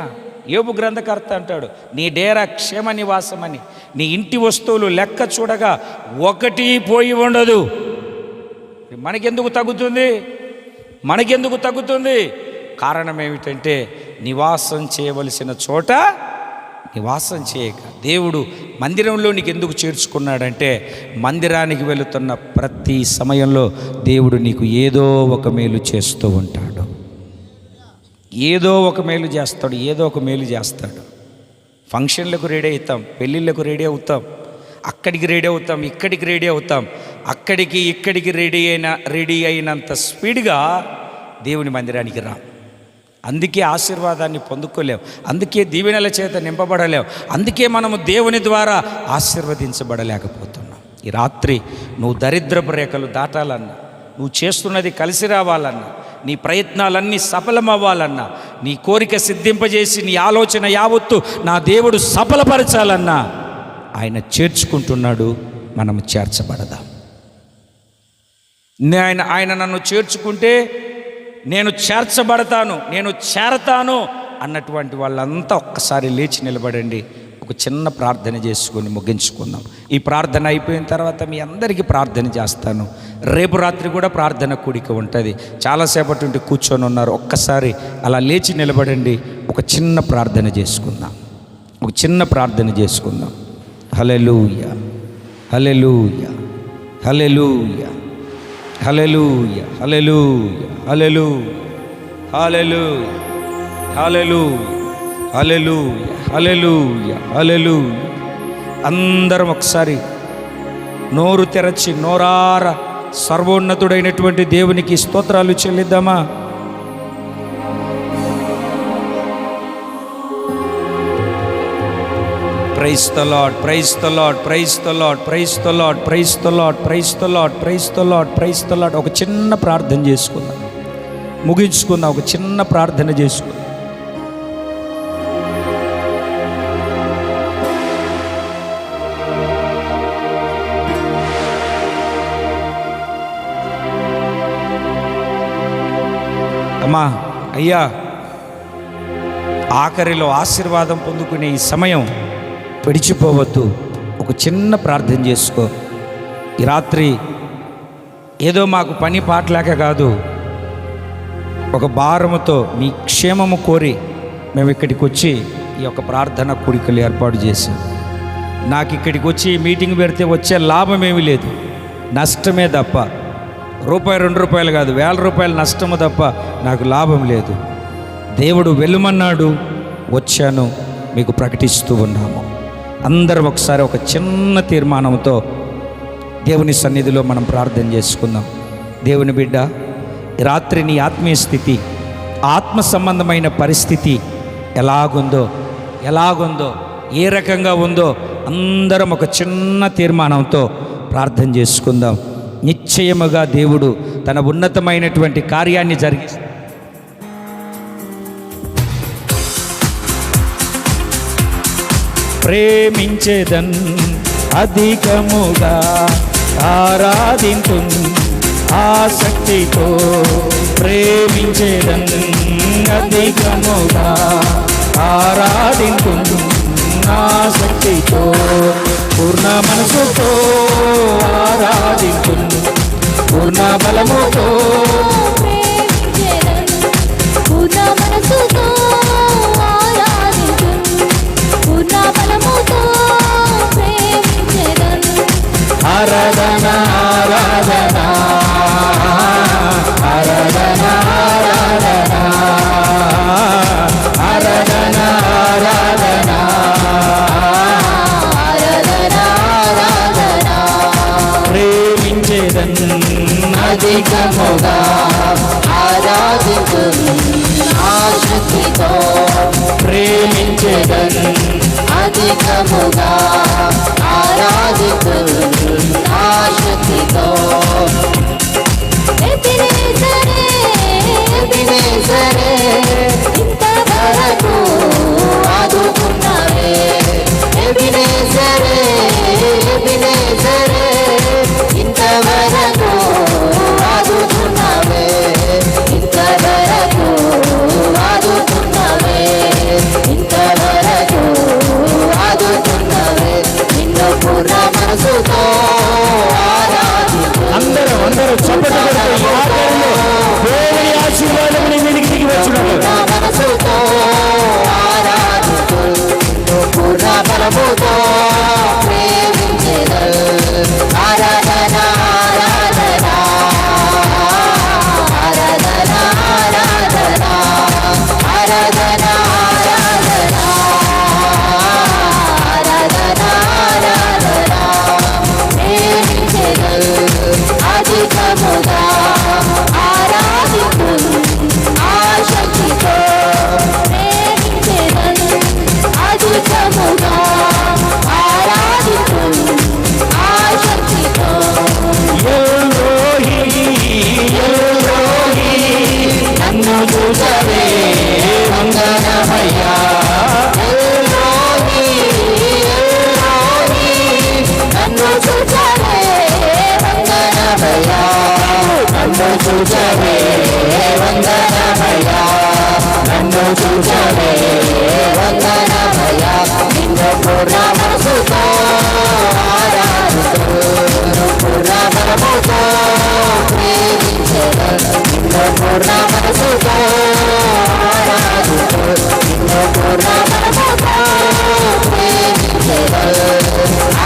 యోబు గ్రంథకర్త అంటాడు, నీ డేరా క్షేమ నివాసమని. నీ ఇంటి వస్తువులు లెక్క చూడగా ఒకటి పోయి ఉండదు. మనకెందుకు తగ్గుతుంది? కారణం ఏమిటంటే నివాసం చేయవలసిన చోట నివాసం చేయక దేవుడు మందిరంలో నీకు ఎందుకు చేర్చుకున్నాడంటే, మందిరానికి వెళుతున్న ప్రతి సమయంలో దేవుడు నీకు ఏదో ఒక మేలు చేస్తూ ఉంటాడు. ఏదో ఒక మేలు చేస్తాడు. ఫంక్షన్లకు రెడీ అవుతాం, పెళ్ళిళ్ళకు రెడీ అవుతాం, అక్కడికి రెడీ అవుతాం, ఇక్కడికి రెడీ అవుతాం. అక్కడికి ఇక్కడికి రెడీ అయినంత స్పీడ్గా దేవుని మందిరానికి రా. అందుకే ఆశీర్వాదాన్ని పొందుకోలేవు, అందుకే దీవెనల చేత నింపబడలేవు, అందుకే మనము దేవుని ద్వారా ఆశీర్వదించబడలేకపోతున్నాం. ఈ రాత్రి నువ్వు దరిద్రపు రేఖలు దాటాలన్నా, నువ్వు చేస్తున్నది కలిసి రావాలన్నా, నీ ప్రయత్నాలన్నీ సఫలమవ్వాలన్నా, నీ కోరిక సిద్ధింపజేసి నీ ఆలోచన యావత్తు నా దేవుడు సఫలపరచాలన్నా ఆయన చేర్చుకుంటున్నాడు. మనం చేర్చబడదాం. ఆయన నన్ను చేర్చుకుంటే నేను చేర్చబడతాను, నేను చేరతాను అన్నటువంటి వాళ్ళంతా ఒక్కసారి లేచి నిలబడండి. ఒక చిన్న ప్రార్థన చేసుకొని ముగించుకుందాం. ఈ ప్రార్థన అయిపోయిన తర్వాత మీ అందరికీ ప్రార్థన చేస్తాను. రేపు రాత్రి కూడా ప్రార్థన కూడిక ఉంటుంది. చాలాసేపటి నుండి కూర్చొని ఉన్నారు. ఒక్కసారి అలా లేచి నిలబడండి. ఒక చిన్న ప్రార్థన చేసుకుందాం. హల్లెలూయా, హల్లెలూయా, హల్లెలూయా, హల్లెలూయా, హల్లెలూయా, హల్లెలూయా, హల్లెలూయా, హల్లెలూయా, హల్లెలూయా, హల్లెలూయా, హల్లెలూయా. అందరం ఒకసారి నోరు తెరచి నోరార సర్వోన్నతుడైనటువంటి దేవునికి స్తోత్రాలు చెల్లిద్దామా? Praise the Lord, praise the Lord, praise the Lord, praise the Lord, praise the Lord, praise the Lord, praise the Lord, praise the Lord. ఒక చిన్న ప్రార్థన చేసుకుందాం, ముగించుకుందాం. ఒక చిన్న ప్రార్థన చేసుకుందాం. అమ్మా, అయ్యా, ఆఖరిలో ఆశీర్వాదం పొందుకునే ఈ సమయం విడిచిపోవద్దు. ఒక చిన్న ప్రార్థన చేసుకో. ఈ రాత్రి ఏదో మాకు పని పాటలేక కాదు, ఒక భారముతో మీ క్షేమము కోరి మేము ఇక్కడికి వచ్చి ఈ యొక్క ప్రార్థన కూడికలు ఏర్పాటు చేశాం. నాకు ఇక్కడికి వచ్చి మీటింగ్ పెడితే వచ్చే లాభం ఏమీ లేదు, నష్టమే తప్ప. రూపాయి 2 రూపాయలు కాదు, 1000 రూపాయల నష్టము తప్ప నాకు లాభం లేదు. దేవుడు వెళ్ళమన్నాడు, వచ్చాను, మీకు ప్రకటిస్తూ ఉన్నాము. అందరం ఒకసారి ఒక చిన్న తీర్మానంతో దేవుని సన్నిధిలో మనం ప్రార్థన చేసుకుందాం. దేవుని బిడ్డ, రాత్రి నీ ఆత్మీయ స్థితి, ఆత్మ సంబంధమైన పరిస్థితి ఎలాగుందో, ఏ రకంగా ఉందో అందరం ఒక చిన్న తీర్మానంతో ప్రార్థన చేసుకుందాం. నిశ్చయముగా దేవుడు తన ఉన్నతమైనటువంటి కార్యాన్ని జరిగిస్తాడు. ప్రేమించేదన్ అధికముగా ఆరాధింతున్ ఆసక్తితో, ప్రేమించేదన్ అధికముగా ఆరాధింతున్ ఆసక్తితో, పూర్ణ మనసుతో ఆరాధింతున్ పూర్ణ బలముతో, పూర్ణ మనసుతో ఆరాధింతున్ పూర్ణ బలముతో ప్రేమించెదన్. ఆరాధన ఆరాధన ఆరాధన ఆరాధన ఆరాధన ఆరాధన ఆరాధన ఆరాధన ప్రేమించేదన్ అధికముగా ఆరాధింతున్ ఆసక్తితో, ప్రేమించేదన్ అధికముగా ఆరాధింతున్ ఆసక్తితో. ఎబినేజరే ఎబినేజరే ఇంతవరకు ఆదుకున్నావే, ఎబినేజరే ఎబినేజరే ఇంతవరకు ఆదుకున్నావే, ఇంతవరకు ఆదుకున్నావే, ఇంతవరకు ఆదుకున్నావే. నిన్ను పూర్ణ మనసుతో ఆరాధింతున్. అందరూ చప్పట్లు కొడుతూ ఈ ఆరాధనలో దేవుని ఆశీర్వాదం నీ మీదికి దిగి వచ్చును. మనసుతో ఆరాధింతున్ పూర్ణ బలముతో ప్రేమించెదన్. ఆరాధన ఆరాధన ఆరాధన ఆరాధన ఆరాధన ఆరాధన ఆరాధన ప్రేమించెదన్ అధికముగా ఆరాధింతున్ ఆసక్తితో, ప్రేమించెదన్ అధికముగా ఆరాధింతున్ ఆసక్తితో. ఎల్రోహి ఎల్రోహి నన్ను చూసవే వందనమయ్యా, ఎల్రోహి ఎల్రోహి నన్ను చూచవే వందనమయ్యా, నన్ను చూసవే వందనమయ్యా, నన్ను చూసవే వందనమయ్యా. నిన్ను పూర్ణ మనసుతో ఆరాధింతున్ పూర్ణ బలముతో ప్రేమించెదన్. నిన్ను పూర్ణ మనసుతో ఆరాధింతున్ నిన్ను పూర్ణ బలముతో ప్రేమించెదన్.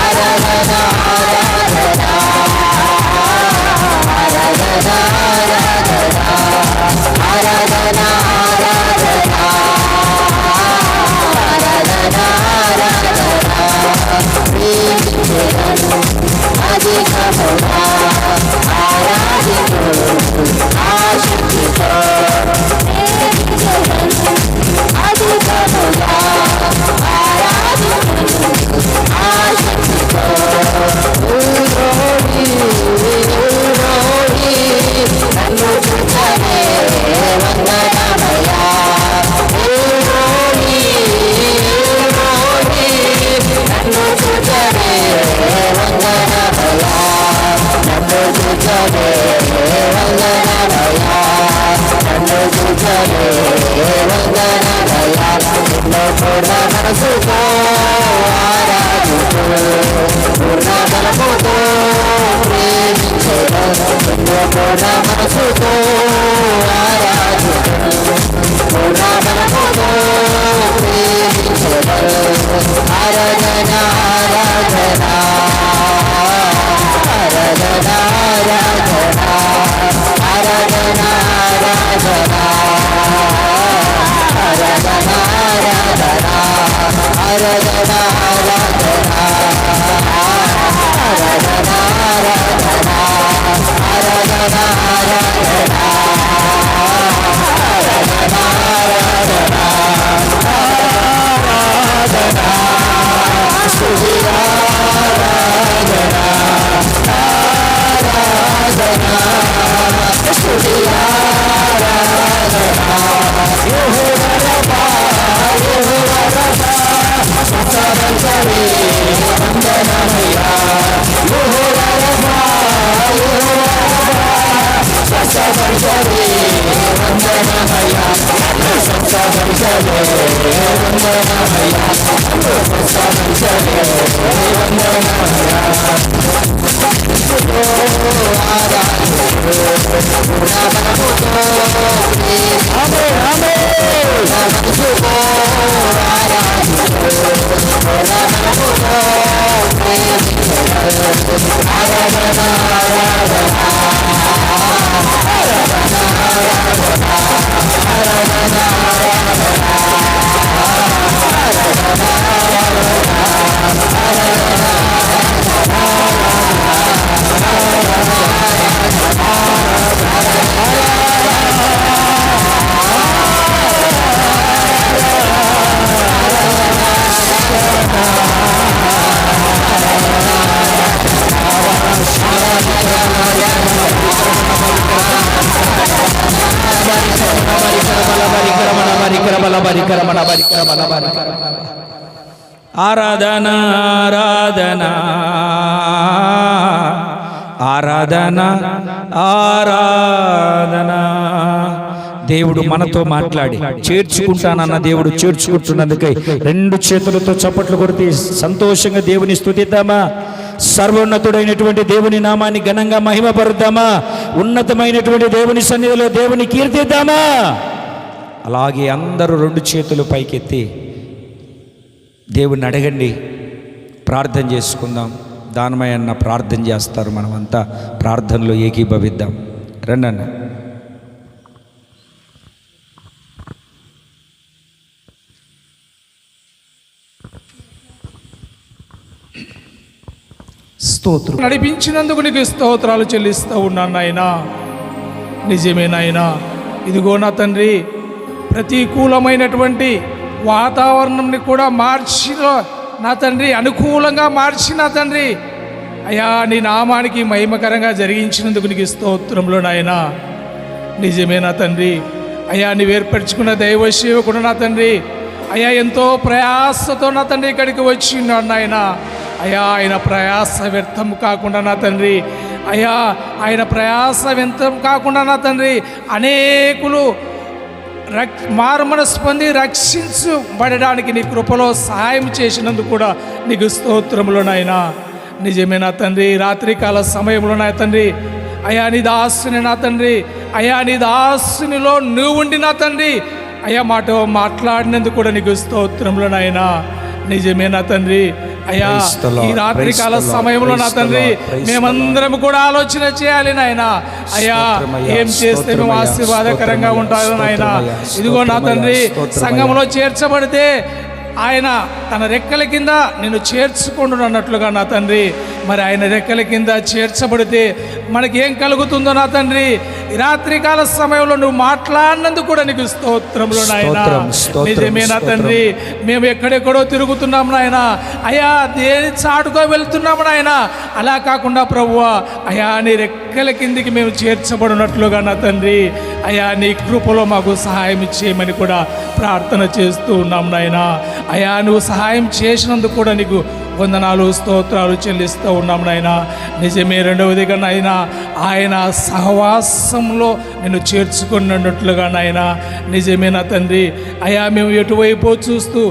ఆరాధన ఆరాధన ఆరాధన ఆరాధన ఆరాధన ఆరాధన ఆరాధన ప్రేమించెదన్ అధికముగా ఆరాధింతున్ ఆసక్తితో, ప్రేమించెదన్ అధికముగా ఆరాధింతున్ ఆసక్తితో. ఎల్రోహి ఎల్రోహి నన్ను చూచవే వందనమయ్యా, ఎల్రోహి ఎల్రోహి నన్ను చూచవే వందనమయ్యా, నన్ను చూచవే వందనమయ్యా, నన్ను చూచవే వందనమయ్యా. నిన్ను పూర్ణ మనసుతో ఆరాధింతున్ పూర్ణ బలముతో ప్రేమించెదన్. నిన్ను పూర్ణ మనసుతో ఆరాధింతున్ పూర్ణ బలముతో ప్రేమించెదన్. ఆరాధన ఆరాధన ఆరాధన ఆరాధన ఆరాధన ఆరాధన ఆరాధన ఆరాధన ఆరాధన ఆరాధన ఆరాధన ఆరాధన స్తుతి ఆరాధన యెహోవా రబ్బా యెహోవా రబ్బా స్వస్థపరచవే వందనమయ్యా యెహోవా రబ్బా యెహోవా రబ్బా స్వస్థపరచవే వందనమయ్యా స్వస్థపరచవే వందనమయ్యా స్వస్థపరచవే వందనమయ్యా ఆరాధన ఆరాధన ఆరాధన ఆరాధన. దేవుడు మనతో మాట్లాడి చేర్చుకుంటానన్న దేవుడు చేర్చుకుంటున్నందుకై రెండు చేతులతో చప్పట్లు కొడితే సంతోషంగా దేవుని స్తుతిద్దామా. సర్వోన్నతుడైనటువంటి దేవుని నామాన్ని ఘనంగా మహిమపరుద్దామా. ఉన్నతమైనటువంటి దేవుని సన్నిధిలో దేవుని కీర్తిద్దామా. అలాగే అందరూ రెండు చేతులు పైకెత్తి దేవుణ్ణి అడగండి, ప్రార్థన చేసుకుందాం. దానమయ్య అన్న ప్రార్థన చేస్తారు, మనమంతా ప్రార్థనలో ఏకీభవిద్దాం. రండన్న. స్తోత్రం. నడిపించినందుకు నీకు స్తోత్రాలు చెల్లిస్తూ ఉన్నాను నాయనా. నిజమే నాయనా. ఇదిగో నా తండ్రి, ప్రతికూలమైనటువంటి వాతావరణంని కూడా మార్చిన నా తండ్రి, అనుకూలంగా మార్చిన తండ్రి అయ్యా, నీ నామానికి మహిమకరంగా జరిగించినందుకు నీకు స్తోత్రంలో నాయనా. నిజమే నా తండ్రి. అయ్యా, నీవు ఏర్పరచుకున్న దైవ సేవకుడు నా తండ్రి, అయ్యా ఎంతో ప్రయాసతో నా తండ్రి ఇక్కడికి వచ్చిన్నాడు నాయన. అయ్యా, ఆయన ప్రయాస వ్యర్థం కాకుండా నా తండ్రి, అయ్యా ఆయన ప్రయాస వ్యర్థం కాకుండా నా తండ్రి అనేకులు మారుమనసు పొంది రక్షించబడడానికి నీ కృపలో సహాయం చేసినందుకు కూడా నీకు స్తోత్రములు నాయనా. నిజమే నా తండ్రి. రాత్రికాల సమయంలో నా తండ్రి, అయ్యా నీ దాసుని నా తండ్రి, అయ్యా నీ దాసునిలో నువ్వు ఉండి నా తండ్రి, అయ్యా మాతో మాట్లాడినందుకు కూడా నీకు స్తోత్రములు నాయనా. నిజమే నా తండ్రి. అయ్యా ఈ రాత్రికాల సమయంలో నా తండ్రి మేమందరం కూడా ఆలోచన చేయాలి నాయన. అయ్యా ఏం చేస్తే మేము ఆశీర్వాదకరంగా ఉంటారు నాయన. ఇదిగో నా తండ్రి, సంఘంలో చేర్చబడితే ఆయన తన రెక్కల కింద నేను చేర్చుకుంటున్నట్లుగా నా తండ్రి, మరి ఆయన రెక్కల కింద చేర్చబడితే మనకేం కలుగుతుందో నా తండ్రి, ఈ రాత్రికాల సమయంలో నువ్వు మాట్లాడినందుకు కూడా నీకు స్తోత్రములు నాయన. నిజమే నా తండ్రి. మేము ఎక్కడెక్కడో తిరుగుతున్నాం నాయన, అయ్యా దేని చాటుకో వెళ్తున్నాము నాయన. అలా కాకుండా ప్రభువా, అయ్యా నీ రెక్కల కిందికి మేము చేర్చబడినట్లుగా నా తండ్రి, అయ్యా నీ కృపలో మాకు సహాయం చేయమని కూడా ప్రార్థన చేస్తూ ఉన్నాం నాయన. అయ్యా నువ్వు సహాయం చేసినందుకు కూడా నీకు వందనాలు స్తోత్రాలు చెల్లిస్తూ ఉన్నాం నాయన. నిజమే. రెండవదిగా నాయన, ఆయన సహవాసంలో నేను చేర్చుకున్నట్లుగా నాయన. నిజమే నా తండ్రి. అయ్యా మేము ఎటువైపో చూస్తూ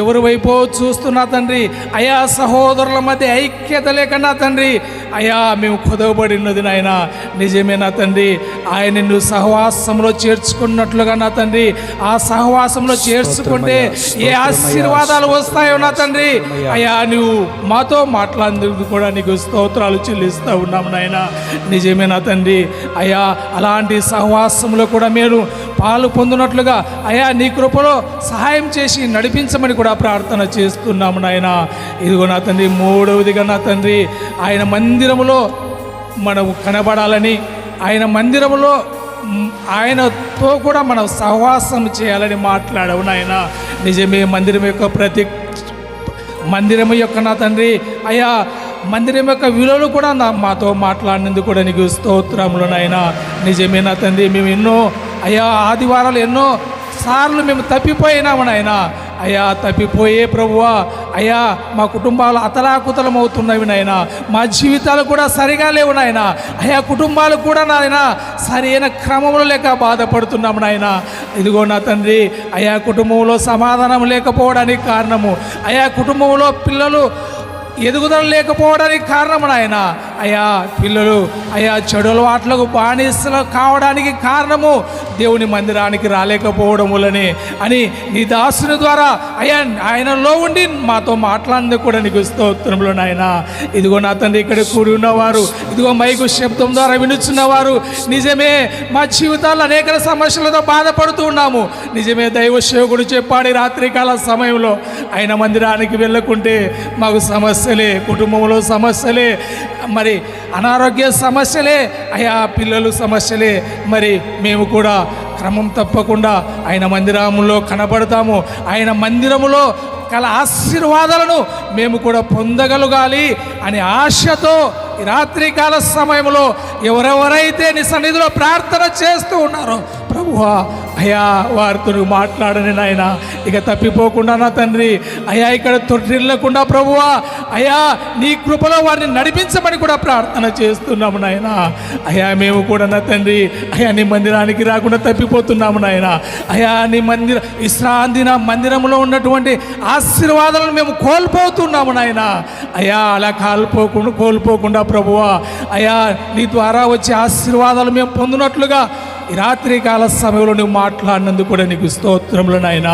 ఎవరి వైపో చూస్తూ నా తండ్రి, అయ్యా సహోదరుల మధ్య ఐక్యత లేక నా తండ్రి, అయ్యా మేము కుదవబడినది నాయన. నిజమే నా తండ్రి. ఆయన నిన్ను సహవాసంలో చేర్చుకున్నట్లుగా నా తండ్రి, ఆ సహవాసంలో చేర్చుకుంటే ఏ ఆశీర్వాదాలు వస్తాయో నా తండ్రి, అయ్యా నువ్వు మాతో మాట్లాడేందుకు కూడా నీకు స్తోత్రాలు చెల్లిస్తూ ఉన్నాం నాయన. నిజమే నా తండ్రి. అయ్యా అలాంటి సహవాసంలో కూడా మేము పాలు పొందినట్లుగా అయ్యా నీ కృపలో సహాయం చేసి నడిపించమని కూడా ప్రార్థన చేస్తున్నాము నాయన. ఇదిగో నా తండ్రి, మూడవదిగా నా తండ్రి, ఆయన మందిరములో మనము కనబడాలని, ఆయన మందిరములో ఆయనతో కూడా మనం సహవాసం చేయాలని మాట్లాడవు నాయన. నిజమే. మందిరం యొక్క నా తండ్రి, అయ్యా మందిరం యొక్క విలువలు కూడా మాతో మాట్లాడినందుకు కూడా నీకు స్తోత్రములు నాయనా. నిజమే నా తండ్రి, మేము ఎన్నో అయ్యా ఆదివారాలు ఎన్నో సార్లు మేము తప్పిపోయినాము నాయనా. అయ్యా తప్పిపోయే ప్రభువా, అయ్యా మా కుటుంబాలు అతలాకుతలం అవుతున్నవి నాయన, మా జీవితాలు కూడా సరిగా లేవు నాయన. అయ్యా కుటుంబాలు కూడా నాయన సరైన క్రమంలో లేక బాధపడుతున్నాము నాయన. ఇదిగో నా తండ్రి, అయ్యా కుటుంబంలో సమాధానం లేకపోవడానికి కారణము, అయ్యా కుటుంబంలో పిల్లలు ఎదుగుదల లేకపోవడానికి కారణం నాయన. అయ్యా పిల్లలు అయ్యా చెడు అలవాట్లకు బానిసలు కావడానికి కారణము దేవుని మందిరానికి రాలేకపోవడం వల్లనే అని నీ దాసుని ద్వారా అయ్యా ఆయనలో ఉండి మాతో మాట్లాడినందుకు కూడా నీకు స్తోత్రములు నాయన. ఇదిగో నా తండ్రి, ఇక్కడ కూడి ఉన్నవారు, ఇదిగో మైకు శబ్దం ద్వారా వినుచున్నవారు, నిజమే మా జీవితాల్లో అనేక సమస్యలతో బాధపడుతూ ఉన్నాము. నిజమే దైవ సేవకుడు చెప్పాడు, రాత్రికాల సమయంలో ఆయన మందిరానికి వెళ్ళకుంటే మాకు సమస్యలే, కుటుంబంలో సమస్యలే, మరి అనారోగ్య సమస్యలే, అయా పిల్లలు సమస్యలే. మరి మేము కూడా క్రమం తప్పకుండా ఆయన మందిరములో కనబడతాము. ఆయన మందిరములో కల ఆశీర్వాదాలను మేము కూడా పొందగలగాలి అనే ఆశతో ఈ రాత్రికాల సమయంలో ఎవరెవరైతే నీ సన్నిధిలో ప్రార్థన చేస్తూ ఉన్నారో ప్రభువా, అయ్యా వారితో మాట్లాడని నాయన. ఇక తప్పిపోకుండా నా తండ్రి, అయ్యా ఇక్కడ తొట్టిల్లకుండా ప్రభువా, అయ్యా నీ కృపలో వారిని నడిపించమని కూడా ప్రార్థన చేస్తున్నాము నాయన. అయ్యా మేము కూడా నా తండ్రి, అయ్యా నీ మందిరానికి రాకుండా తప్పిపోతున్నాము నాయన. అయ్యా నీ విశ్రాంతి నా మందిరంలో ఉన్నటువంటి ఆశీర్వాదాలను మేము కోల్పోతున్నాము నాయన. అయ్యా అలా కోల్పోకుండా ప్రభువా, అయ్యా నీ ద్వారా వచ్చే ఆశీర్వాదాలు మేము పొందినట్లుగా ఈ రాత్రికాల సమయంలో నువ్వు మాట్లాడినందుకు కూడా నీకు స్తోత్రములు నాయన.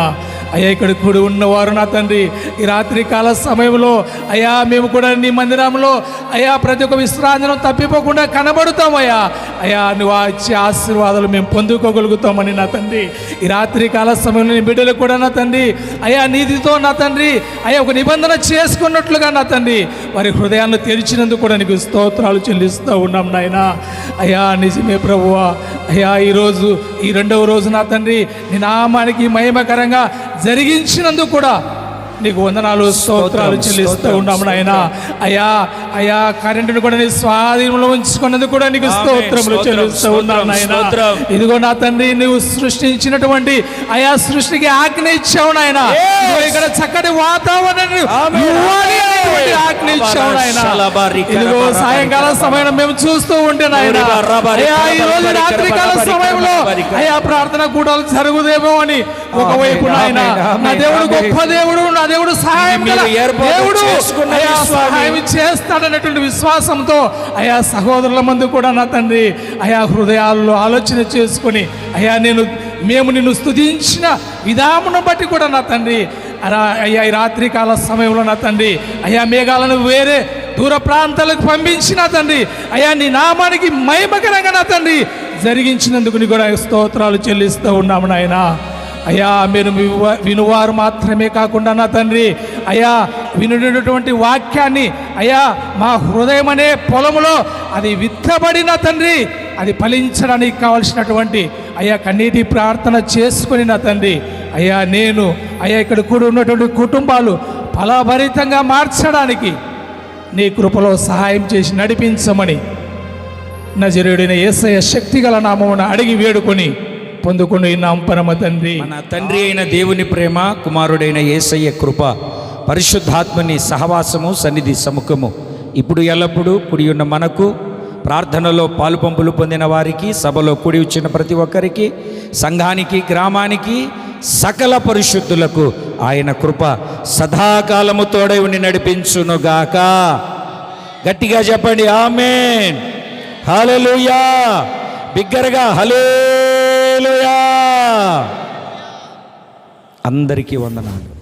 అయ్యా ఇక్కడ కూడి ఉన్నవారు నా తండ్రి, ఈ రాత్రికాల సమయంలో అయ్యా మేము కూడా నీ మందిరంలో అయ్యా ప్రతి ఒక్క విశ్రాంతిని తప్పిపోకుండా కనబడుతామయ్యా. అయ్యా నువ్వు వచ్చే ఆశీర్వాదాలు మేము పొందుకోగలుగుతామని నా తండ్రి, ఈ రాత్రికాల సమయంలో నీ బిడ్డలు కూడా నా తండ్రి, అయ్యా నీతితో నా తండ్రి, అయ్యా ఒక నిబంధన చేసుకున్నట్లుగా నా తండ్రి వారి హృదయాన్ని తెరిచినందుకు కూడా నీకు స్తోత్రాలు చెల్లిస్తూ ఉన్నాం నాయన. అయ్యా నిజమే ప్రభువా, అయ్యా ఈరోజు ఈ రెండవ రోజు నా తండ్రి నీ నామానికి మహిమకరంగా జరిగించినందుకు కూడా నీకు వందనాలు స్తోత్రాలు చెల్లిస్తూ ఉన్నాము నాయన. అయ్యా అయ్యా కరెంటును కూడా నీ స్వాధీనంలో ఉంచుకున్నందుకు కూడా నీకు స్తోత్రములు చెల్లిస్తూ ఉన్నాను నాయన. ఇదిగో నా తండ్రి, నువ్వు సృష్టించినటువంటి అయా సృష్టికి ఆజ్ఞ ఇచ్చావు నాయన. ఇక్కడ చక్కటి వాతావరణాన్ని ఆజ్ఞ ఇచ్చావు నాయన. ఇదిగో సాయంకాల సమయం మేము చూస్తూ ఉంటే నాయన, అయ్యా ఈ రోజు రాత్రికాల సమయంలో అయ్యా ప్రార్థన కూడాలు జరుగుదేమో అని ఒకవైపు నాయన, నా దేవుడు గొప్ప దేవుడు, నా దేవుడు సహాయం దేవుడు, సహాయం చేస్తాడనేటువంటి విశ్వాసంతో అయా సహోదరుల మందు కూడా నా తండ్రి అయా హృదయాల్లో ఆలోచన చేసుకొని అయ్యా మేము నిన్ను స్తుతించిన విధానం బట్టి కూడా నా తండ్రి అయ్యా ఈ రాత్రికాల సమయంలో నా తండ్రి అయ్యా మేఘాలను వేరే దూర ప్రాంతాలకు పంపించిన తండ్రి అయ్యా నీ నామానికి మహిమకరంగా నా తండ్రి జరిగించినందుకు నీ కూడా స్తోత్రాలు చెల్లిస్తూ ఉన్నాము నాయన. అయ్యా మీరు వినువారు మాత్రమే కాకుండా నా తండ్రి అయ్యా వినున్నటువంటి వాక్యాన్ని అయ్యా మా హృదయం అనే పొలములో అది విత్తబడిన తండ్రి అది ఫలించడానికి కావలసినటువంటి అయ్యా కన్నీటి ప్రార్థన చేసుకుని నా తండ్రి అయ్యా అయ్యా ఇక్కడ కూడా ఉన్నటువంటి కుటుంబాలు ఫలభరితంగా మార్చడానికి నీ కృపలో సహాయం చేసి నడిపించమని నజరేయుడైన యేసయ్య శక్తిగల నామమున అడిగి వేడుకొని పొందుకుని నామ పరమ తండ్రి. మన తండ్రి అయిన దేవుని ప్రేమ, కుమారుడైన యేసయ్య కృప, పరిశుద్ధాత్మని సహవాసము, సన్నిధి సముఖము ఇప్పుడు ఎల్లప్పుడూ కుడి ఉన్న మనకు, ప్రార్థనలో పాలుపంపులు పొందిన వారికి, సభలో కూడి వచ్చిన ప్రతి ఒక్కరికి, సంఘానికి, గ్రామానికి, సకల పరిశుద్ధులకు ఆయన కృప సదాకాలము తోడై ఉండి నడిపించునుగాక. గట్టిగా చెప్పండి ఆమేన్. హల్లెలూయా. బిగ్గరగా హల్లెలూయా. అందరికీ వందనాలు.